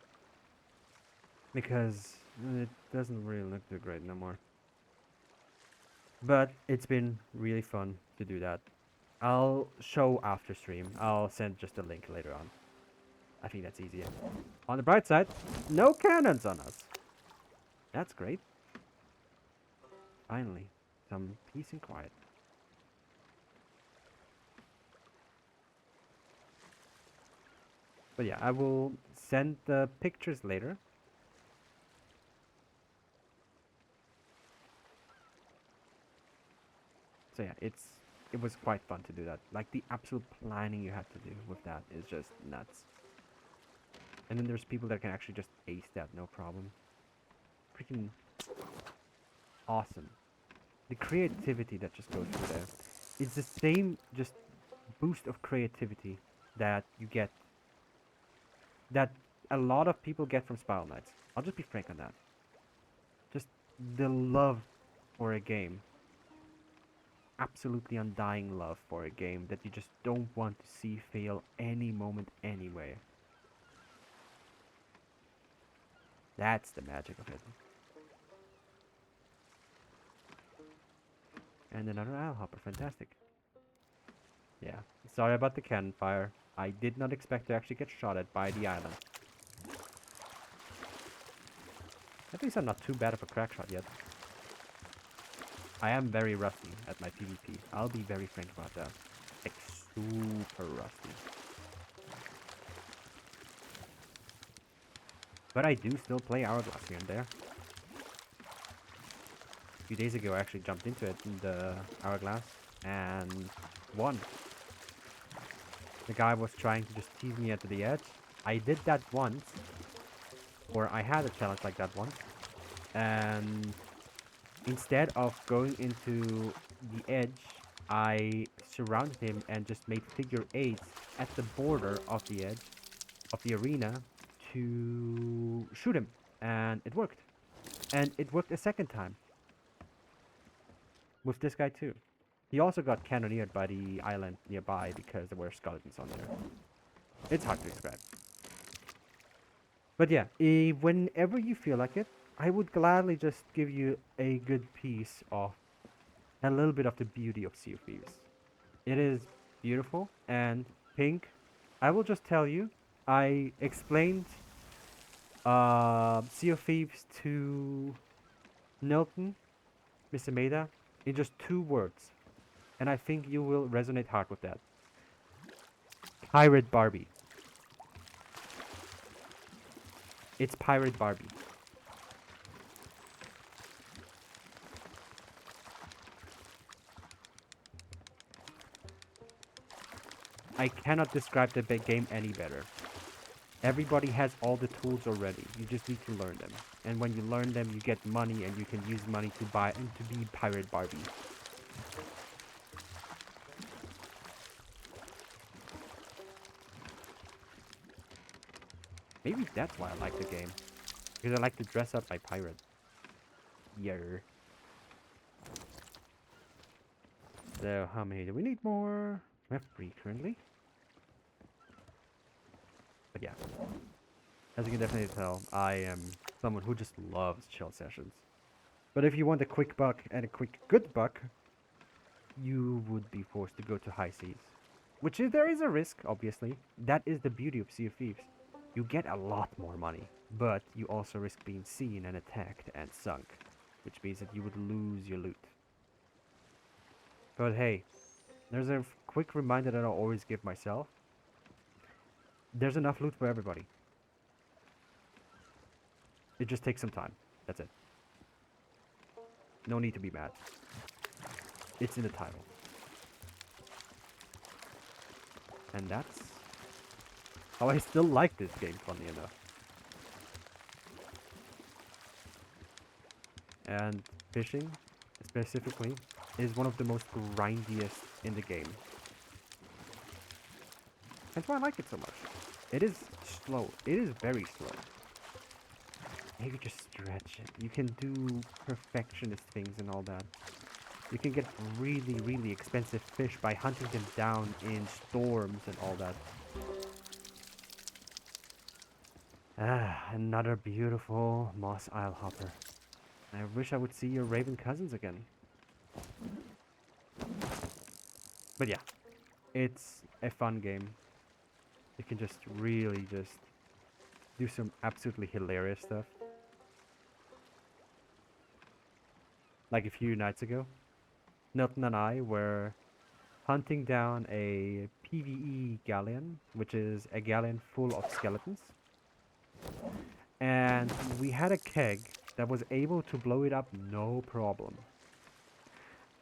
because it doesn't really look too great no more. But it's been really fun to do that. I'll show after stream. I'll send just a link later on. I think that's easier. On the bright side, no cannons on us. That's great. Finally, some peace and quiet. But yeah, I will send the pictures later. So yeah, it was quite fun to do that. Like the absolute planning you have to do with that is just nuts. And then there's people that can actually just ace that no problem. Freaking awesome. The creativity that just goes through there. It's the same just boost of creativity that you get, that a lot of people get from Spiral Knights. I'll just be frank on that. Just the love for a game. Absolutely undying love for a game that you just don't want to see fail any moment anywhere. That's the magic of it. And another owl hopper, fantastic. Yeah, sorry about the cannon fire. I did not expect to actually get shot at by the island. At least I'm not too bad of a crack shot yet. I am very rusty at my PvP. I'll be very frank about that. Like, super rusty. But I do still play Hourglass here and there. A few days ago I actually jumped into it in the Hourglass and won. The guy was trying to just tease me at the edge. I did that once, or I had a challenge like that once, and instead of going into the edge, I surrounded him and just made figure eights at the border of the edge of the arena to shoot him, and it worked. And it worked a second time with this guy too. He also got cannoneered by the island nearby because there were skeletons on there. It's hard to describe. But yeah, whenever you feel like it, I would gladly just give you a good piece of a little bit of the beauty of Sea of Thieves. It is beautiful and pink. I will just tell you, I explained Sea of Thieves to Nilton, Mr. Maida, in just 2 words. And I think you will resonate hard with that. Pirate Barbie. It's Pirate Barbie. I cannot describe the game any better. Everybody has all the tools already. You just need to learn them. And when you learn them, you get money, and you can use money to buy and to be Pirate Barbie. Maybe that's why I like the game. Because I like to dress up like pirate. Yer. So how many do we need more? We have 3 currently. But yeah, as you can definitely tell, I am someone who just loves chill sessions. But if you want a quick buck and a quick good buck, you would be forced to go to high seas. Which is, there is a risk, obviously. That is the beauty of Sea of Thieves. You get a lot more money, but you also risk being seen and attacked and sunk, which means that you would lose your loot. But hey, there's a quick reminder that I'll always give myself. There's enough loot for everybody. It just takes some time. That's it. No need to be mad. It's in the title. And that's how I still like this game, funny enough. And fishing, specifically, is one of the most grindiest in the game. That's why I like it so much. It is slow. It is very slow. Maybe just stretch it. You can do perfectionist things and all that. You can get really, really expensive fish by hunting them down in storms and all that. Ah, another beautiful Moss Isle hopper. I wish I would see your raven cousins again. But yeah, it's a fun game. You can just really just do some absolutely hilarious stuff. Like a few nights ago, Milton and I were hunting down a PvE galleon, which is a galleon full of skeletons. And we had a keg that was able to blow it up no problem.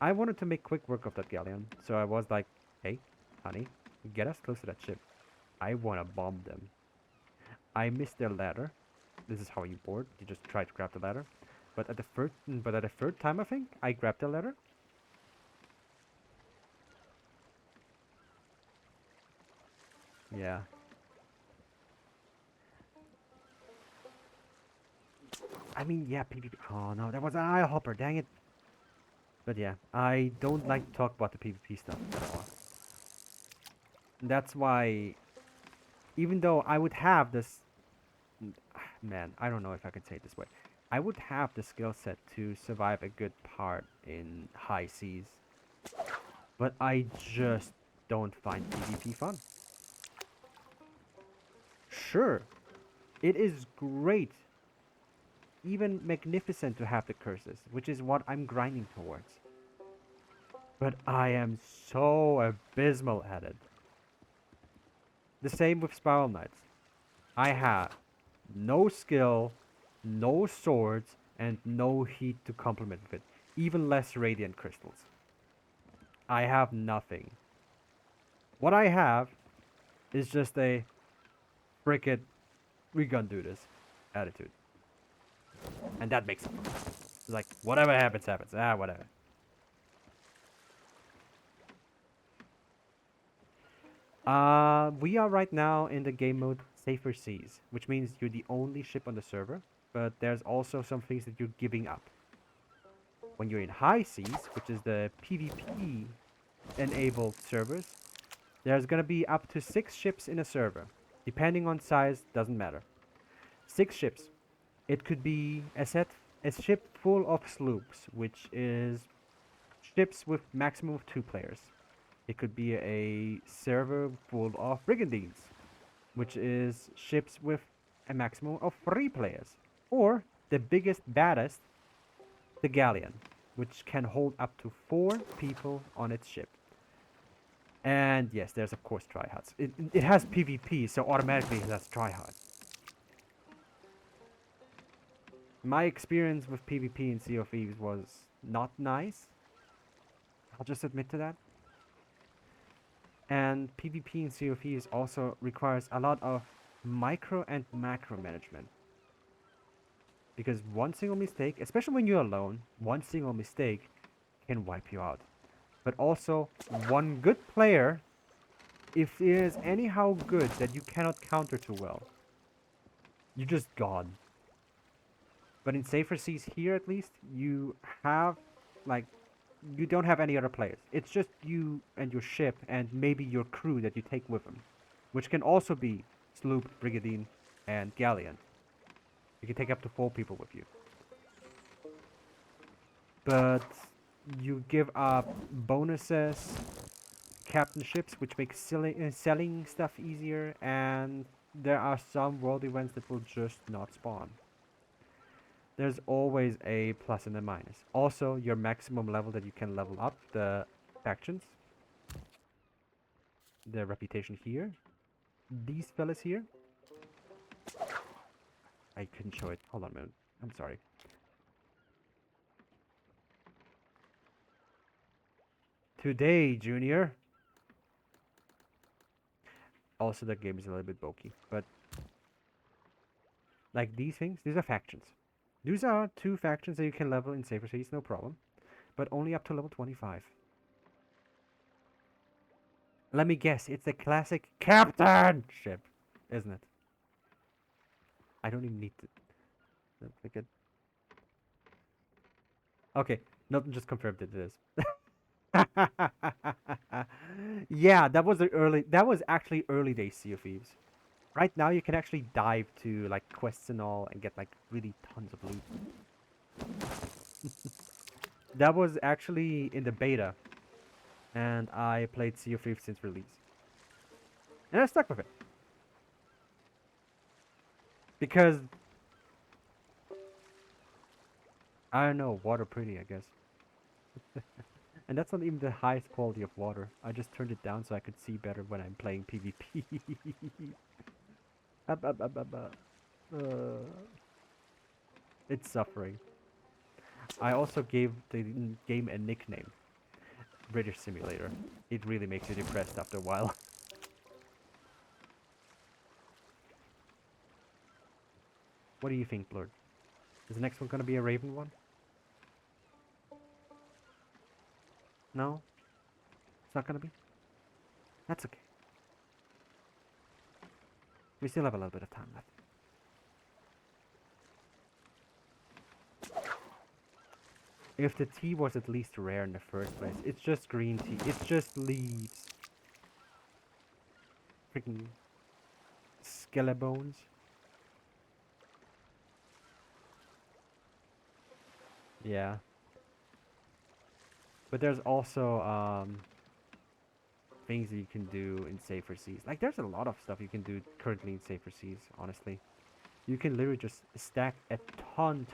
I wanted to make quick work of that galleon, so I was like, hey, honey, get us close to that ship. I want to bomb them. I missed their ladder. This is how you board. You just try to grab the ladder. But at the third time, I think, I grabbed the ladder. Yeah. I mean, yeah, PvP. Oh no, that was an eye hopper, dang it. But yeah, I don't like to talk about the PvP stuff at all. That's why, even though I would have this, man, I don't know if I can say it this way. I would have the skill set to survive a good part in high seas, but I just don't find PvP fun. Sure, it is great, even magnificent to have the curses, which is what I'm grinding towards. But I am so abysmal at it. The same with Spiral Knights. I have no skill, no swords, and no heat to complement with it. Even less radiant crystals. I have nothing. What I have is just a frick it, we gonna do this attitude. And that makes it fun. It's like, whatever happens, happens. Ah, whatever. We are right now in the game mode Safer Seas, which means you're the only ship on the server, but there's also some things that you're giving up. When you're in High Seas, which is the PvP enabled servers, there's gonna be up to 6 ships in a server. Depending on size, doesn't matter. 6 ships. It could be a ship full of sloops, which is ships with maximum of 2 players. It could be a server full of brigandines, which is ships with a maximum of 3 players. Or the biggest, baddest, the galleon, which can hold up to 4 people on its ship. And yes, there's of course tryhards. It has PvP, so automatically it has tryhard. My experience with PvP in Sea of Thieves was not nice. I'll just admit to that. And PvP in Sea of Thieves also requires a lot of micro and macro management. Because one single mistake, especially when you're alone, one single mistake can wipe you out. But also, one good player, if it is anyhow good that you cannot counter too well, you're just gone. But in safer seas here, at least, you have, like, you don't have any other players. It's just you and your ship and maybe your crew that you take with them, which can also be sloop, brigantine, and galleon. You can take up to 4 people with you. But you give up bonuses, captainships, which makes selling stuff easier, and there are some world events that will just not spawn. There's always a plus and a minus. Also, your maximum level that you can level up the factions, the reputation here. These fellas here. I couldn't show it. Hold on a minute. I'm sorry. Today, Junior. Also, the game is a little bit bulky, but like these things, these are factions. These are 2 factions that you can level in safer seas, no problem, but only up to level 25. Let me guess, it's the classic captain ship, isn't it? I don't even need to click it. Okay, Milton just confirmed it is. Yeah, that was the early. That was actually early days Sea of Thieves. Right now, you can actually dive to like quests and all and get like really tons of loot. That was actually in the beta, and I played Sea of Thieves since release, and I stuck with it because I don't know, water pretty, I guess. And that's not even the highest quality of water. I just turned it down so I could see better when I'm playing PvP. Up, up, up, up, up. It's suffering. I also gave the game a nickname, British Simulator. It really makes you depressed after a while. What do you think, Blurred? Is the next one gonna be a Raven one? No? It's not gonna be? That's okay. We still have a little bit of time left. If the tea was at least rare in the first place, it's just green tea. It's just leaves. Freaking skeleton. Yeah. But there's also things that you can do in safer seas. Like there's a lot of stuff you can do currently in safer seas, honestly. You can literally just stack a ton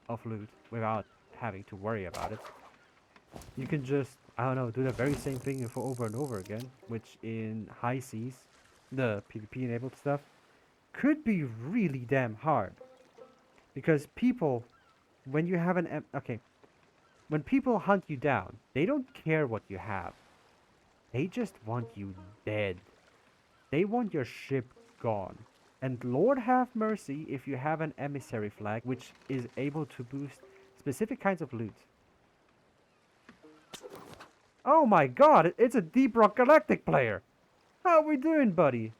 of loot without having to worry about it. You can just, I don't know, do the very same thing for over and over again, which in high seas, the PvP enabled stuff, could be really damn hard. Because people, when you have okay, when people hunt you down, they don't care what you have. They just want you dead. They want your ship gone. And Lord have mercy if you have an emissary flag which is able to boost specific kinds of loot. Oh my god, it's a Deep Rock Galactic player! How we doing, buddy?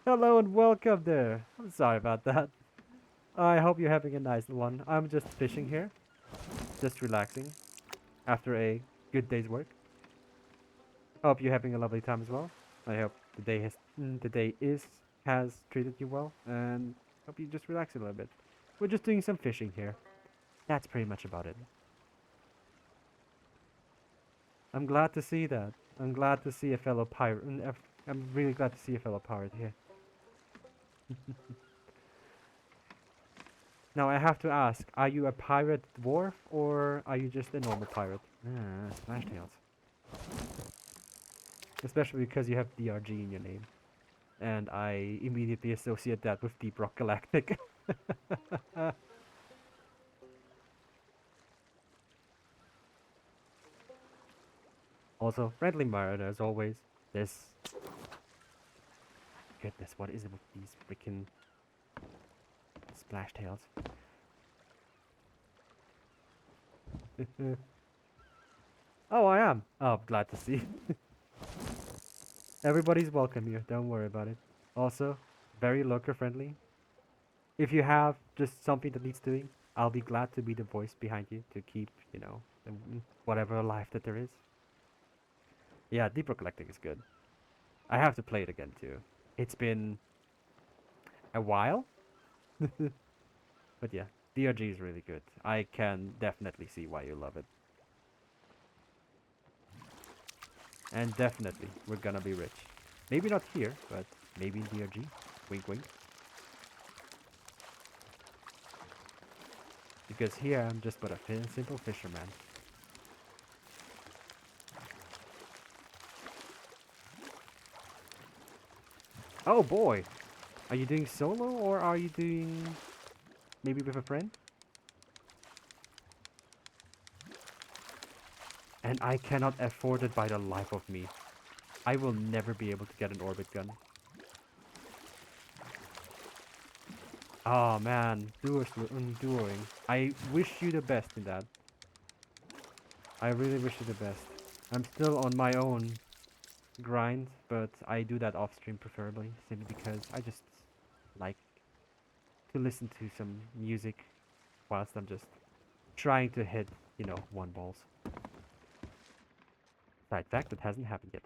Hello and welcome there. I'm sorry about that. I hope you're having a nice one. I'm just fishing here. Just relaxing. After a good day's work. Hope you're having a lovely time as well. I hope the day has treated you well, and hope you just relax a little bit. We're just doing some fishing here. That's pretty much about it. I'm glad to see that. I'm glad to see a fellow pirate. I'm really glad to see a fellow pirate here. Now I have to ask: are you a pirate dwarf or are you just a normal pirate? Ah, Smash Tails. Especially because you have DRG in your name. And I immediately associate that with Deep Rock Galactic. Also, friendly Mario as always. This goodness, what is it with these freaking splash tails? Oh, I am. Oh, glad to see. Everybody's welcome here. Don't worry about it. Also, very lurker friendly. If you have just something that needs doing, I'll be glad to be the voice behind you to keep, whatever alive that there is. Yeah, Deeper Collecting is good. I have to play it again too. It's been a while, but yeah, DRG is really good. I can definitely see why you love it. And definitely, we're gonna be rich. Maybe not here, but maybe in DRG. Wink wink. Because here I'm just but a simple fisherman. Oh boy! Are you doing solo or are you doing maybe with a friend? And I cannot afford it by the life of me. I will never be able to get an orbit gun. Oh man, duoing. I wish you the best in that. I really wish you the best. I'm still on my own grind, but I do that off stream preferably, simply because I just like to listen to some music whilst I'm just trying to hit, one balls. Side fact, it hasn't happened yet.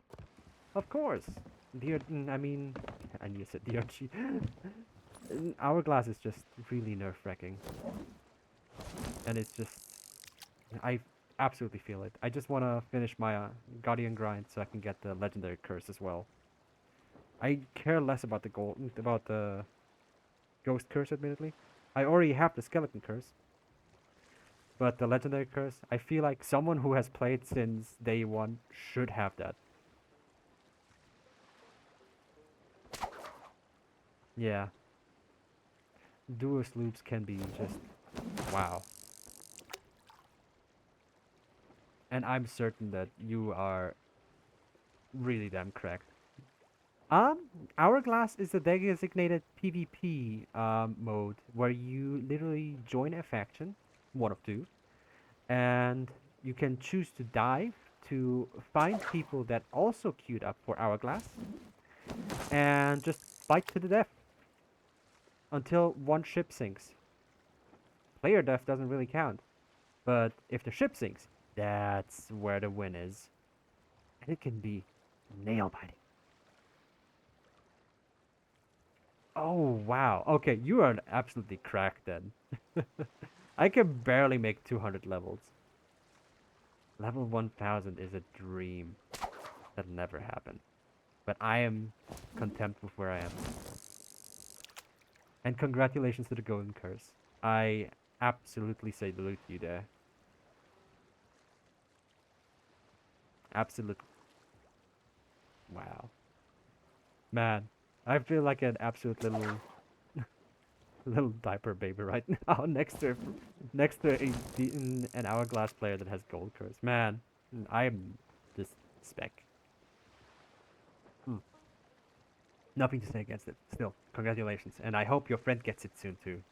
Of course! I mean, I need to say DRG. Hourglass is just really nerve-wracking. And it's just, I absolutely feel it. I just want to finish my Guardian grind so I can get the Legendary Curse as well. I care less about about the Ghost Curse, admittedly. I already have the Skeleton Curse, but the Legendary Curse, I feel like someone who has played since day one should have that. Yeah, Duos loops can be just wow. And I'm certain that you are really damn cracked. Um, Hourglass is the designated PvP mode where you literally join a faction, one of two, and you can choose to dive to find people that also queued up for Hourglass and just fight to the death until one ship sinks. Player death doesn't really count, but if the ship sinks, that's where the win is. And it can be nail biting. Oh, wow. Okay, you are absolutely cracked then. I can barely make 200 levels. Level 1000 is a dream that never happened. But I am content with where I am. And congratulations to the Golden Curse. I absolutely salute you there. Absolute. Wow. Man, I feel like an absolute little diaper baby right now next to an hourglass player that has gold curse. Man, I am just spec. Hmm. Nothing to say against it. Still, congratulations, and I hope your friend gets it soon too.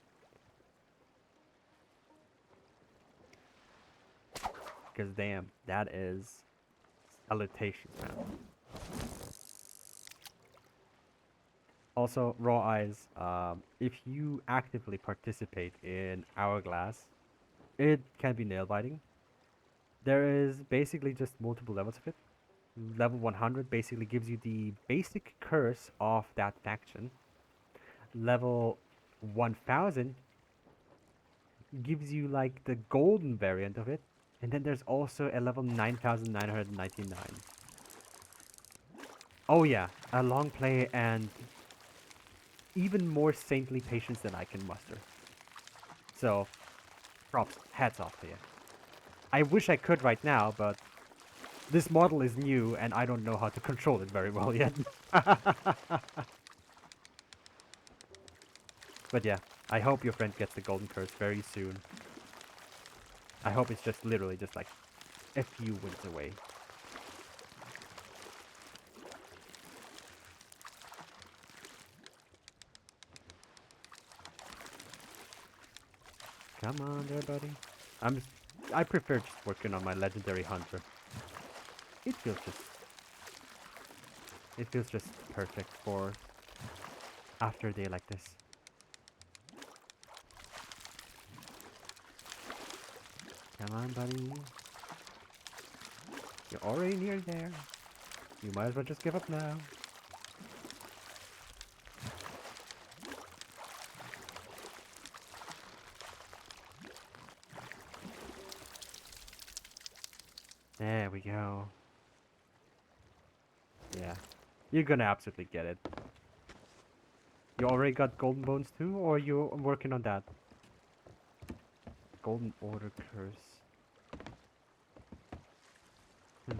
Because damn, that is salutations, man. Also, raw eyes. If you actively participate in hourglass, it can be nail biting. There is basically just multiple levels of it. Level 100 basically gives you the basic curse of that faction. Level 1000 gives you like the golden variant of it. And then there's also a level 9999. Oh yeah, a long play and even more saintly patience than I can muster. So, props, hats off to you. I wish I could right now, but this model is new and I don't know how to control it very well yet. But yeah, I hope your friend gets the golden curse very soon. I hope it's just literally just like a few wins away. Come on there, buddy. I'm. I prefer just working on my legendary hunter. It feels just. It feels just perfect for after a day like this. Come on, buddy. You're already near there. You might as well just give up now. There we go. Yeah. You're gonna absolutely get it. You already got golden bones too, or you working on that? Golden order curse. Hmm.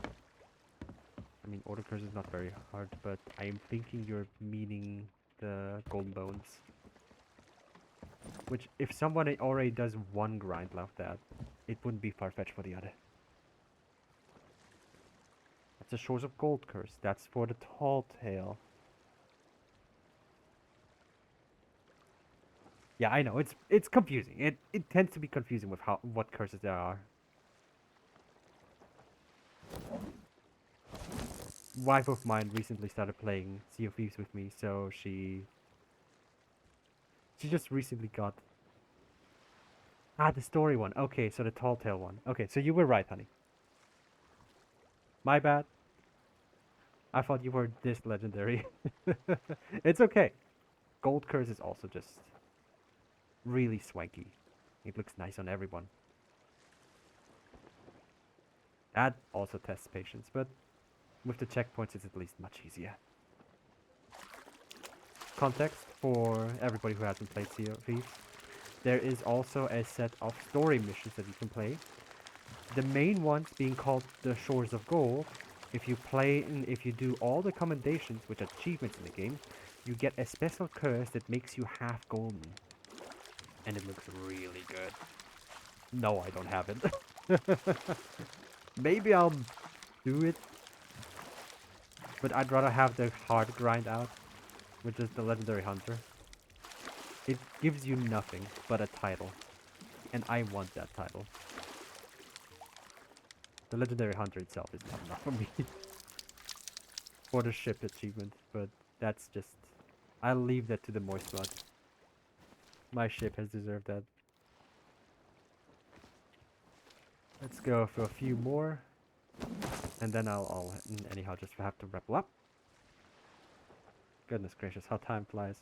I mean, order curse is not very hard, but I am thinking you're meaning the golden bones. Which, if someone already does one grind like that, it wouldn't be far-fetched for the other. That's the Shores of Gold curse. That's for the tall tale. Yeah, I know. It's confusing. It tends to be confusing with what curses there are. Wife of mine recently started playing Sea of Thieves with me, so she just recently got the story one. Okay, so the tall tale one. Okay, so you were right, honey. My bad. I thought you were this legendary. It's okay. Gold curse is also just really swanky. It looks nice on everyone. That also tests patience, but with the checkpoints, it's at least much easier. Context for everybody who hasn't played Sea of Thieves. There is also a set of story missions that you can play. The main ones being called the Shores of Gold. If you play and if you do all the commendations, which are achievements in the game, you get a special curse that makes you half golden. And it looks really good. No, I don't have it. Maybe I'll do it, but I'd rather have the hard grind out, which is the Legendary Hunter. It gives you nothing but a title, and I want that title. The Legendary Hunter itself is not enough for me. For the ship achievement, but that's just... I'll leave that to the Moist Blood. My ship has deserved that. Let's go for a few more, and then I'll anyhow just have to wrap up. Goodness gracious, how time flies.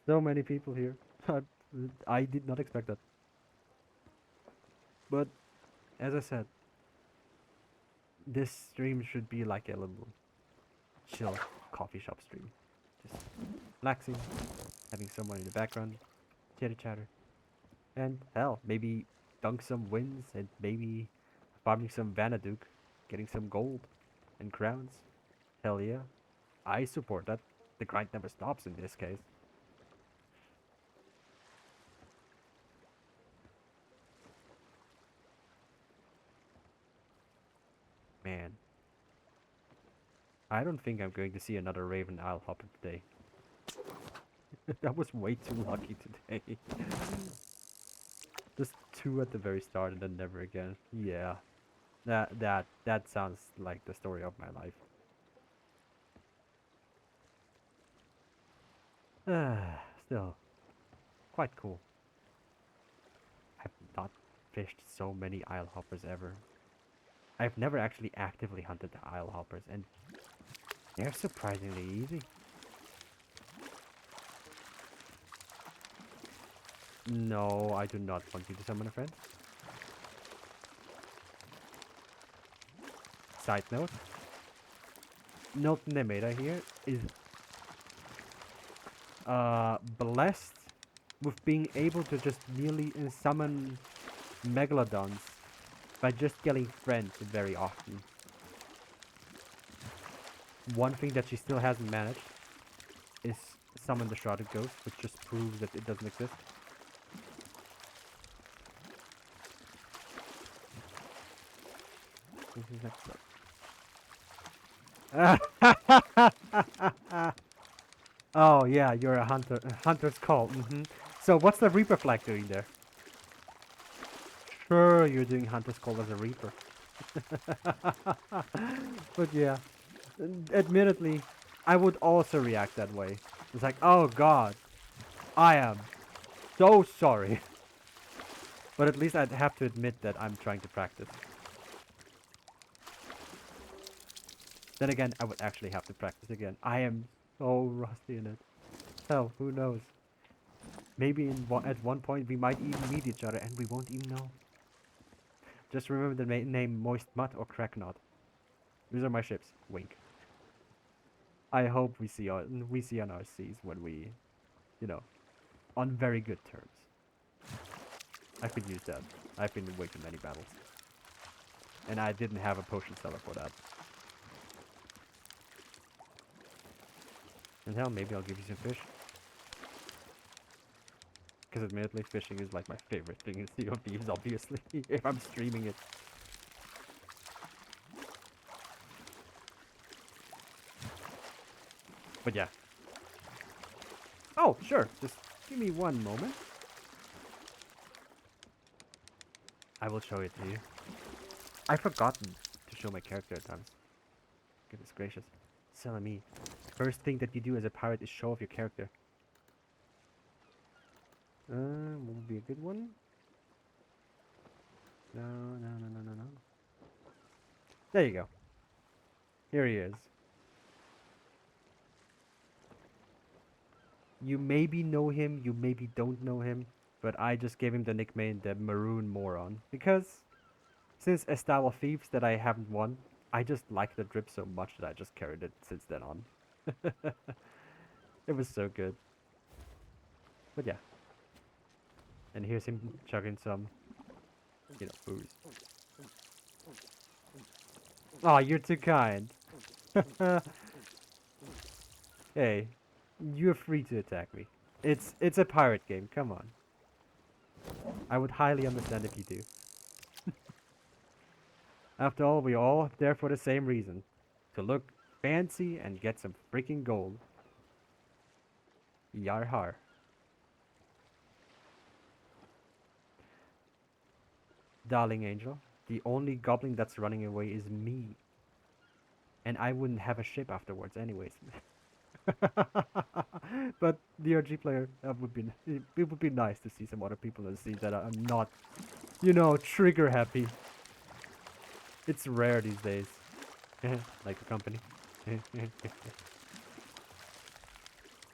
So many people here. I did not expect that. But, as I said, this stream should be like a little chill coffee shop stream. Just relaxing, having someone in the background, chitter chatter, and hell, maybe dunk some wins and maybe farming some Vanaduk, getting some gold and crowns. Hell yeah, I support that. The grind never stops in this case. Man, I don't think I'm going to see another Raven Isle Hopper today. That was way too lucky today. Just two at the very start and then never again. Yeah. That sounds like the story of my life. Still, quite cool. I've not fished so many Isle Hoppers ever. I've never actually actively hunted the Isle Hoppers, and they're surprisingly easy. No, I do not want you to summon a friend. Side note, Note Nemeda here is blessed with being able to just merely summon Megalodons by just getting friends very often. One thing that she still hasn't managed is summon the Shrouded Ghost, which just proves that it doesn't exist. Oh yeah, you're a hunter. Hunter's call. So what's the Reaper flag doing there? Sure, you're doing Hunter's Call as a Reaper. But yeah, admittedly, I would also react that way. It's like, oh god, I am so sorry. But at least I'd have to admit that I'm trying to practice. Then again, I would actually have to practice again. I am so rusty in it. Hell, who knows? Maybe at one point we might even meet each other and we won't even know. Just remember the name Moist Mutt or Cracknot. These are my ships. Wink. I hope we see on our seas when we, you know, on very good terms. I could use that. I've been in way too many battles. And I didn't have a potion seller for that. And hell, maybe I'll give you some fish. Because admittedly, fishing is like my favorite thing in Sea of Thieves, obviously, if I'm streaming it. But yeah. Oh, sure. Just give me one moment. I will show it to you. I've forgotten to show my character at times. Goodness gracious. Silly me. First thing that you do as a pirate is show off your character. What would be a good one? No, no, no, no, no, no. There you go. Here he is. You maybe know him, you maybe don't know him, but I just gave him the nickname the Maroon Moron. Because since a style of Thieves that I haven't won, I just like the drip so much that I just carried it since then on. It was so good. But yeah. And here's him chugging some, booze. Oh, you're too kind. Hey, you're free to attack me. It's a pirate game, come on. I would highly understand if you do. After all, we're all there for the same reason. To look fancy and get some freaking gold. Yar har. Darling Angel, the only goblin that's running away is me. And I wouldn't have a ship afterwards anyways. But the RG player, it would be nice to see some other people in the sea that are not, trigger happy. It's rare these days. Like a company.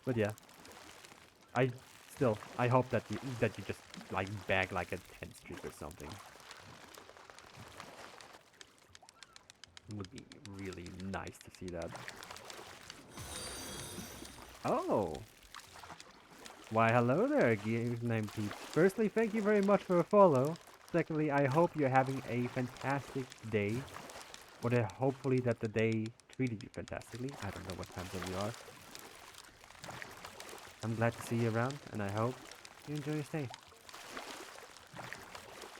But yeah, I I hope that you just like bag like a 10 streak or something. It would be really nice to see that. Oh, why hello there, game named Pete. Firstly, thank you very much for a follow. Secondly, I hope you're having a fantastic day. Or that hopefully that the day treated you fantastically. I don't know what time zone you are. I'm glad to see you around, and I hope you enjoy your stay.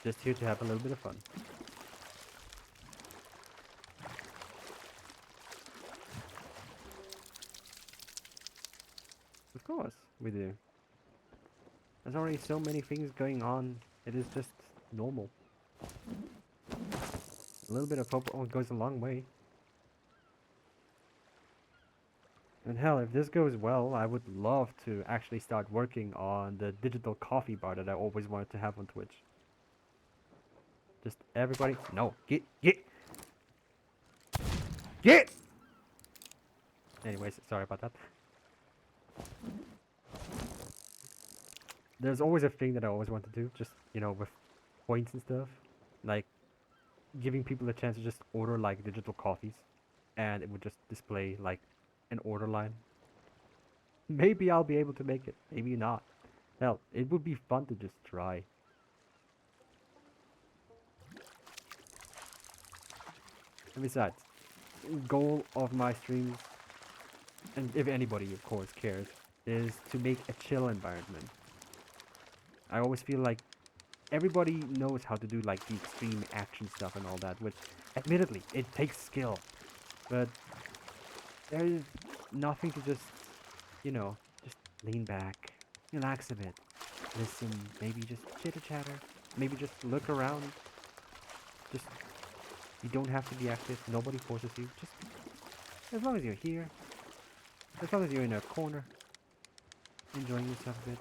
Just here to have a little bit of fun. Of course, we do. There's already so many things going on. It is just normal. A little bit of hope goes a long way. And hell, if this goes well, I would love to actually start working on the digital coffee bar that I always wanted to have on Twitch. Just everybody, no, get! Anyways, sorry about that. There's always a thing that I always want to do, just, with points and stuff. Like, giving people a chance to just order, like, digital coffees. And it would just display, like, an order line. Maybe I'll be able to make it, maybe not. Hell, it would be fun to just try. And besides, goal of my streams, and if anybody of course cares, is to make a chill environment. I always feel like everybody knows how to do like the extreme action stuff and all that, which admittedly it takes skill. But there's nothing to just, just lean back, relax a bit, listen, maybe just chitter chatter, maybe just look around. Just you don't have to be active. Nobody forces you. Just as long as you're here, as long as you're in a corner, enjoying yourself a bit.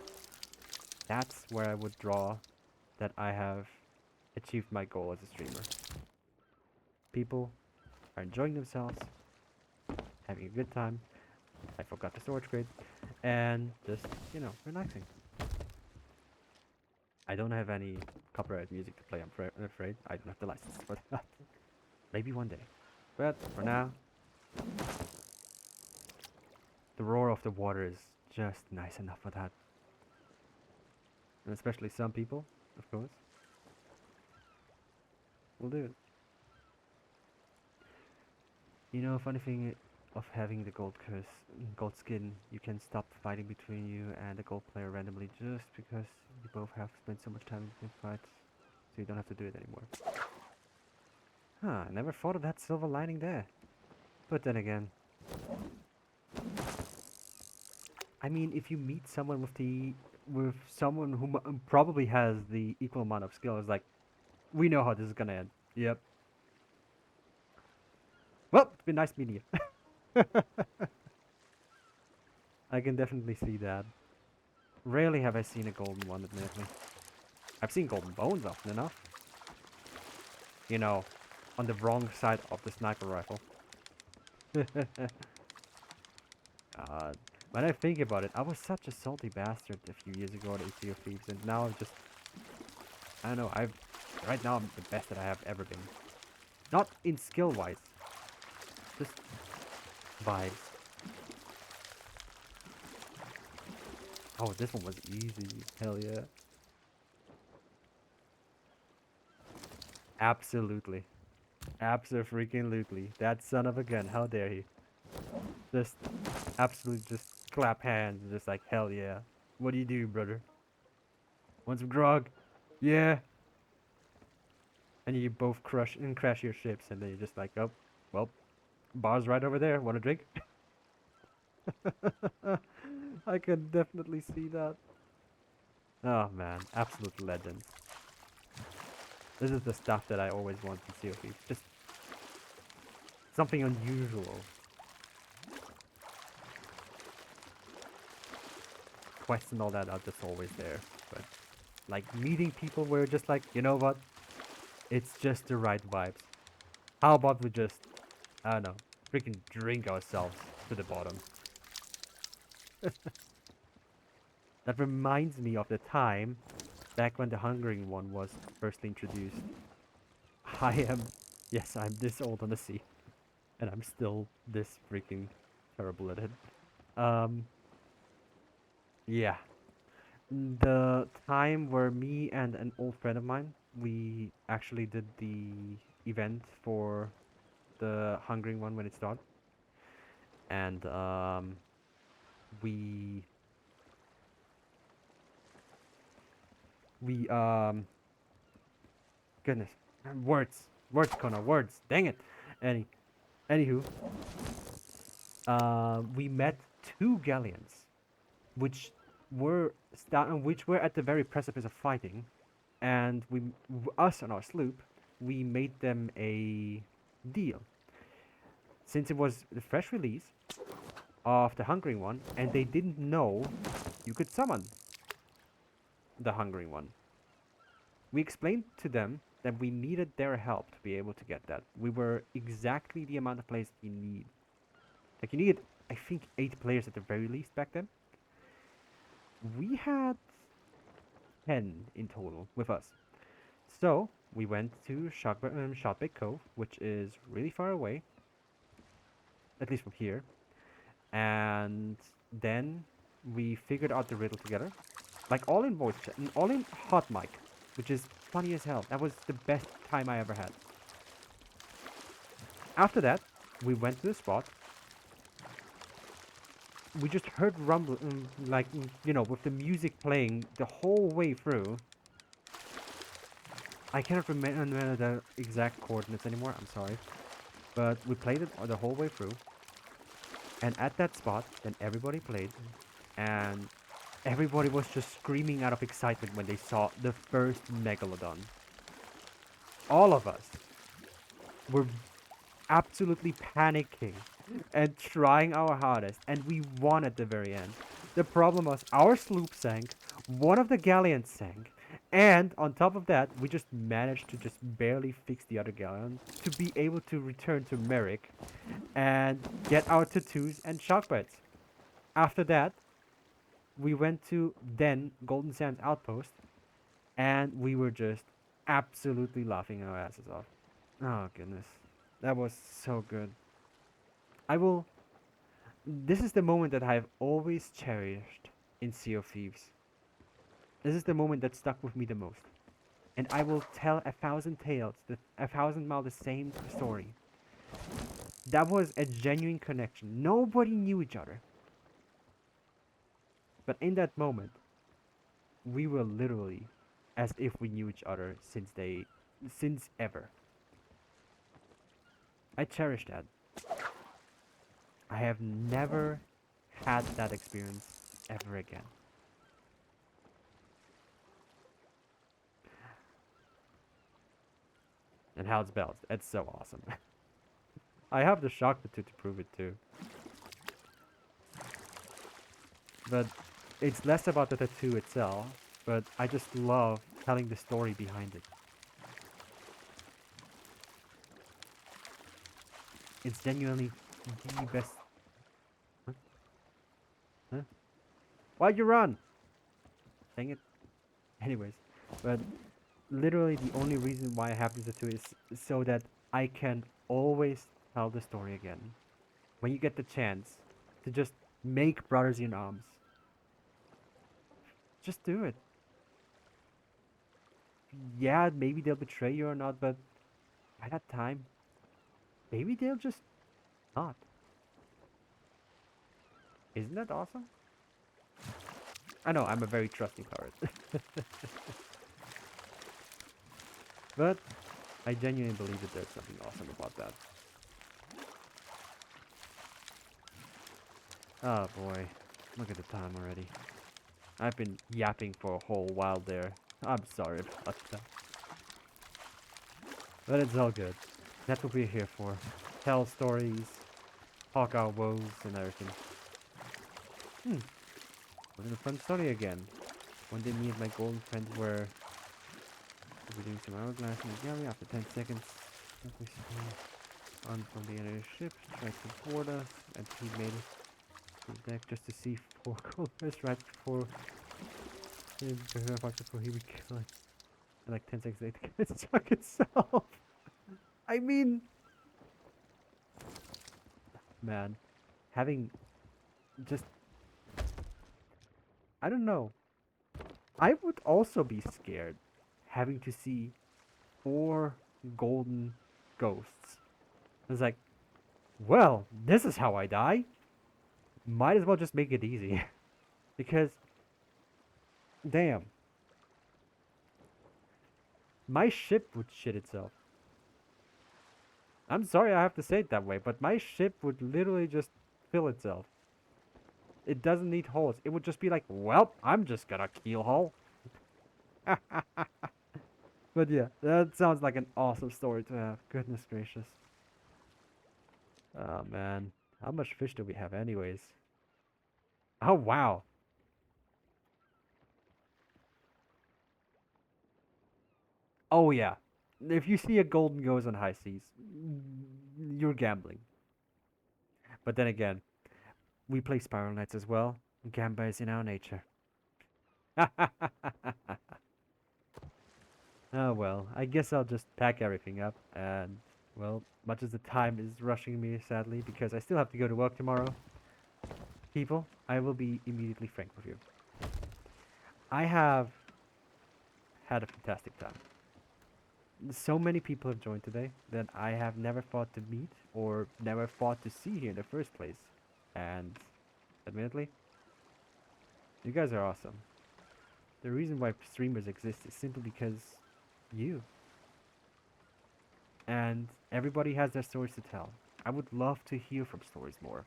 That's where I would draw that I have achieved my goal as a streamer. People are enjoying themselves, having a good time. I forgot the storage grid, and just relaxing. I don't have any copyright music to play. I'm afraid I don't have the license for that. Maybe one day, but for now, the roar of the water is just nice enough for that. And especially some people, of course, will do it. Funny thing of having the gold skin, you can stop fighting between you and the gold player randomly just because you both have spent so much time in fights, so you don't have to do it anymore. Huh, I never thought of that silver lining there. But then again, I mean, if you meet someone with someone who probably has the equal amount of skill, it's like, we know how this is gonna end. Yep. Well, it's been nice meeting you. I can definitely see that. Rarely have I seen a golden one, admittedly. I've seen golden bones often enough. You know, on the wrong side of the sniper rifle. uh, when I think about it, I was such a salty bastard a few years ago at Sea of Thieves, and now I'm just, I don't know, right now I'm the best that I have ever been. Not in skill-wise, just vibes. Oh, this one was easy. Hell yeah. Absolutely. Absolutely. That son of a gun. How dare he? Just absolutely just clap hands. Just like, hell yeah. What do you do, brother? Want some grog? Yeah. And you both crash your ships, and then you're just like, oh, well, bar's right over there. Want a drink? I can definitely see that. Oh man, absolute legends. This is the stuff that I always want in Sea of Thieves. Just something unusual. Quests and all that are just always there. But like meeting people where just like, you know what? It's just the right vibes. How about we just, I don't know, freaking drink ourselves to the bottom? That reminds me of the time back when the Hungering one was first introduced. I am, yes, I'm this old on the sea, and I'm still this freaking terrible at it. Um, yeah, the time where me and an old friend of mine, we actually did the event for the Hungering one when it started, and we we goodness, words, Kona, words, dang it. Anywho, we met two galleons, which which were at the very precipice of fighting, and us on our sloop, we made them a deal. Since it was the fresh release of the Hungering one, and they didn't know you could summon the Hungering one. We explained to them that we needed their help to be able to get that. We were exactly the amount of players you need. Like you needed, I think, 8 players at the very least back then. We had 10 in total with us. So we went to Shotbait Cove, which is really far away, at least from here. And then we figured out the riddle together, like all in voice chat, and all in hot mic, which is funny as hell. That was the best time I ever had. After that, we went to the spot. We just heard rumble, like with the music playing the whole way through. I cannot remember the exact coordinates anymore. I'm sorry, but we played it the whole way through. And at that spot, then everybody played, and Everybody was just screaming out of excitement when they saw the first megalodon. All of us were absolutely panicking and trying our hardest, and we won at the very end. The problem was our sloop sank, one of the galleons sank, and on top of that, we just managed to just barely fix the other galleon to be able to return to Merrick and get our tattoos and shock bites. After that, we went to then Golden Sands Outpost, and we were just absolutely laughing our asses off. Oh goodness, that was so good. I will. This is the moment that I have always cherished in Sea of Thieves. This is the moment that stuck with me the most. And I will tell a thousand tales, a thousand mile the same story. That was a genuine connection. Nobody knew each other. But in that moment, we were literally as if we knew each other since ever. I cherish that. I have never had that experience ever again. And how it's bells. It's so awesome. I have the shock tattoo to prove it too. But it's less about the tattoo itself, but I just love telling the story behind it. It's genuinely the best. Huh? Huh? Why'd you run? Dang it. Anyways, but literally the only reason why I have this tattoo is so that I can always tell the story again. When you get the chance to just make brothers in arms, just do it. Yeah, maybe they'll betray you or not, but by that time, maybe they'll just not. Isn't that awesome? I know, I'm a very trusting pirate. But I genuinely believe that there's something awesome about that. Oh boy, look at the time already. I've been yapping for a whole while there. I'm sorry about that. But it's all good. That's what we're here for. Tell stories, talk our woes and everything. Hmm, we're in a fun story again. One day me and my golden friends were doing some hourglass in the galley. After 10 seconds, we on from the enemy ship, tried to board us, and he made it to the deck just to see four goldfish right before he would kill it. And like 10 seconds later, it stuck itself. I mean, man, having just, I don't know. I would also be scared having to see four golden ghosts. It's like, well, this is how I die. Might as well just make it easy. Because, damn, my ship would shit itself. I'm sorry I have to say it that way, but my ship would literally just fill itself. It doesn't need holes. It would just be like, well, I'm just gonna keel haul. But yeah, that sounds like an awesome story to have. Goodness gracious. Oh man, how much fish do we have anyways? Oh wow. Oh yeah. If you see a golden goes on high seas, you're gambling. But then again, we play Spiral Knights as well. Gamba is in our nature. Oh well, I guess I'll just pack everything up and, well, much as the time is rushing me sadly because I still have to go to work tomorrow, people, I will be immediately frank with you. I have had a fantastic time. So many people have joined today that I have never thought to meet or never thought to see here in the first place. And admittedly, you guys are awesome. The reason why streamers exist is simply because you. And everybody has their stories to tell. I would love to hear from stories more.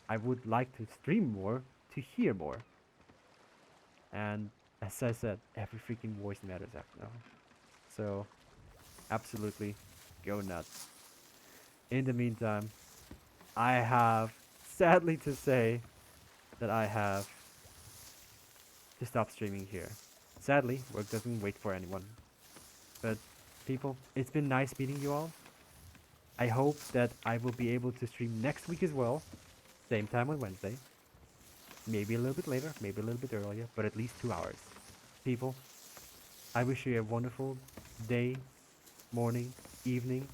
I would like to stream more to hear more. And as I said, every freaking voice matters after now. So, absolutely, go nuts. In the meantime, I have, sadly to say, that I have to stop streaming here. Sadly, work doesn't wait for anyone. But, people, it's been nice meeting you all. I hope that I will be able to stream next week as well. Same time on Wednesday. Maybe a little bit later, maybe a little bit earlier, but at least 2 hours. People, I wish you a wonderful day, morning, evening,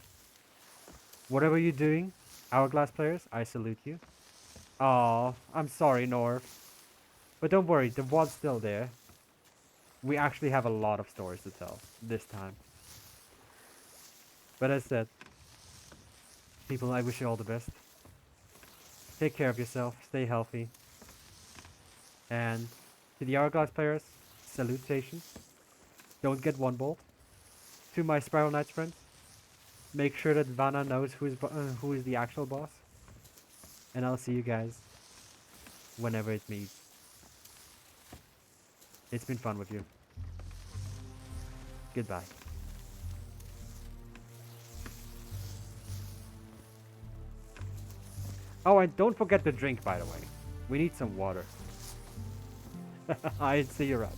whatever you're doing. Hourglass players, I salute you. Aw, I'm sorry, Norv. But don't worry, the VOD's still there. We actually have a lot of stories to tell this time. But as said, people, I wish you all the best. Take care of yourself, stay healthy, and to the Hourglass players, salutations. Don't get one bolt. To my Spiral Knights friends, make sure that Vanna knows who is the actual boss. And I'll see you guys whenever it meets. It's been fun with you. Goodbye. Oh, and don't forget the drink, by the way. We need some water. I see you around.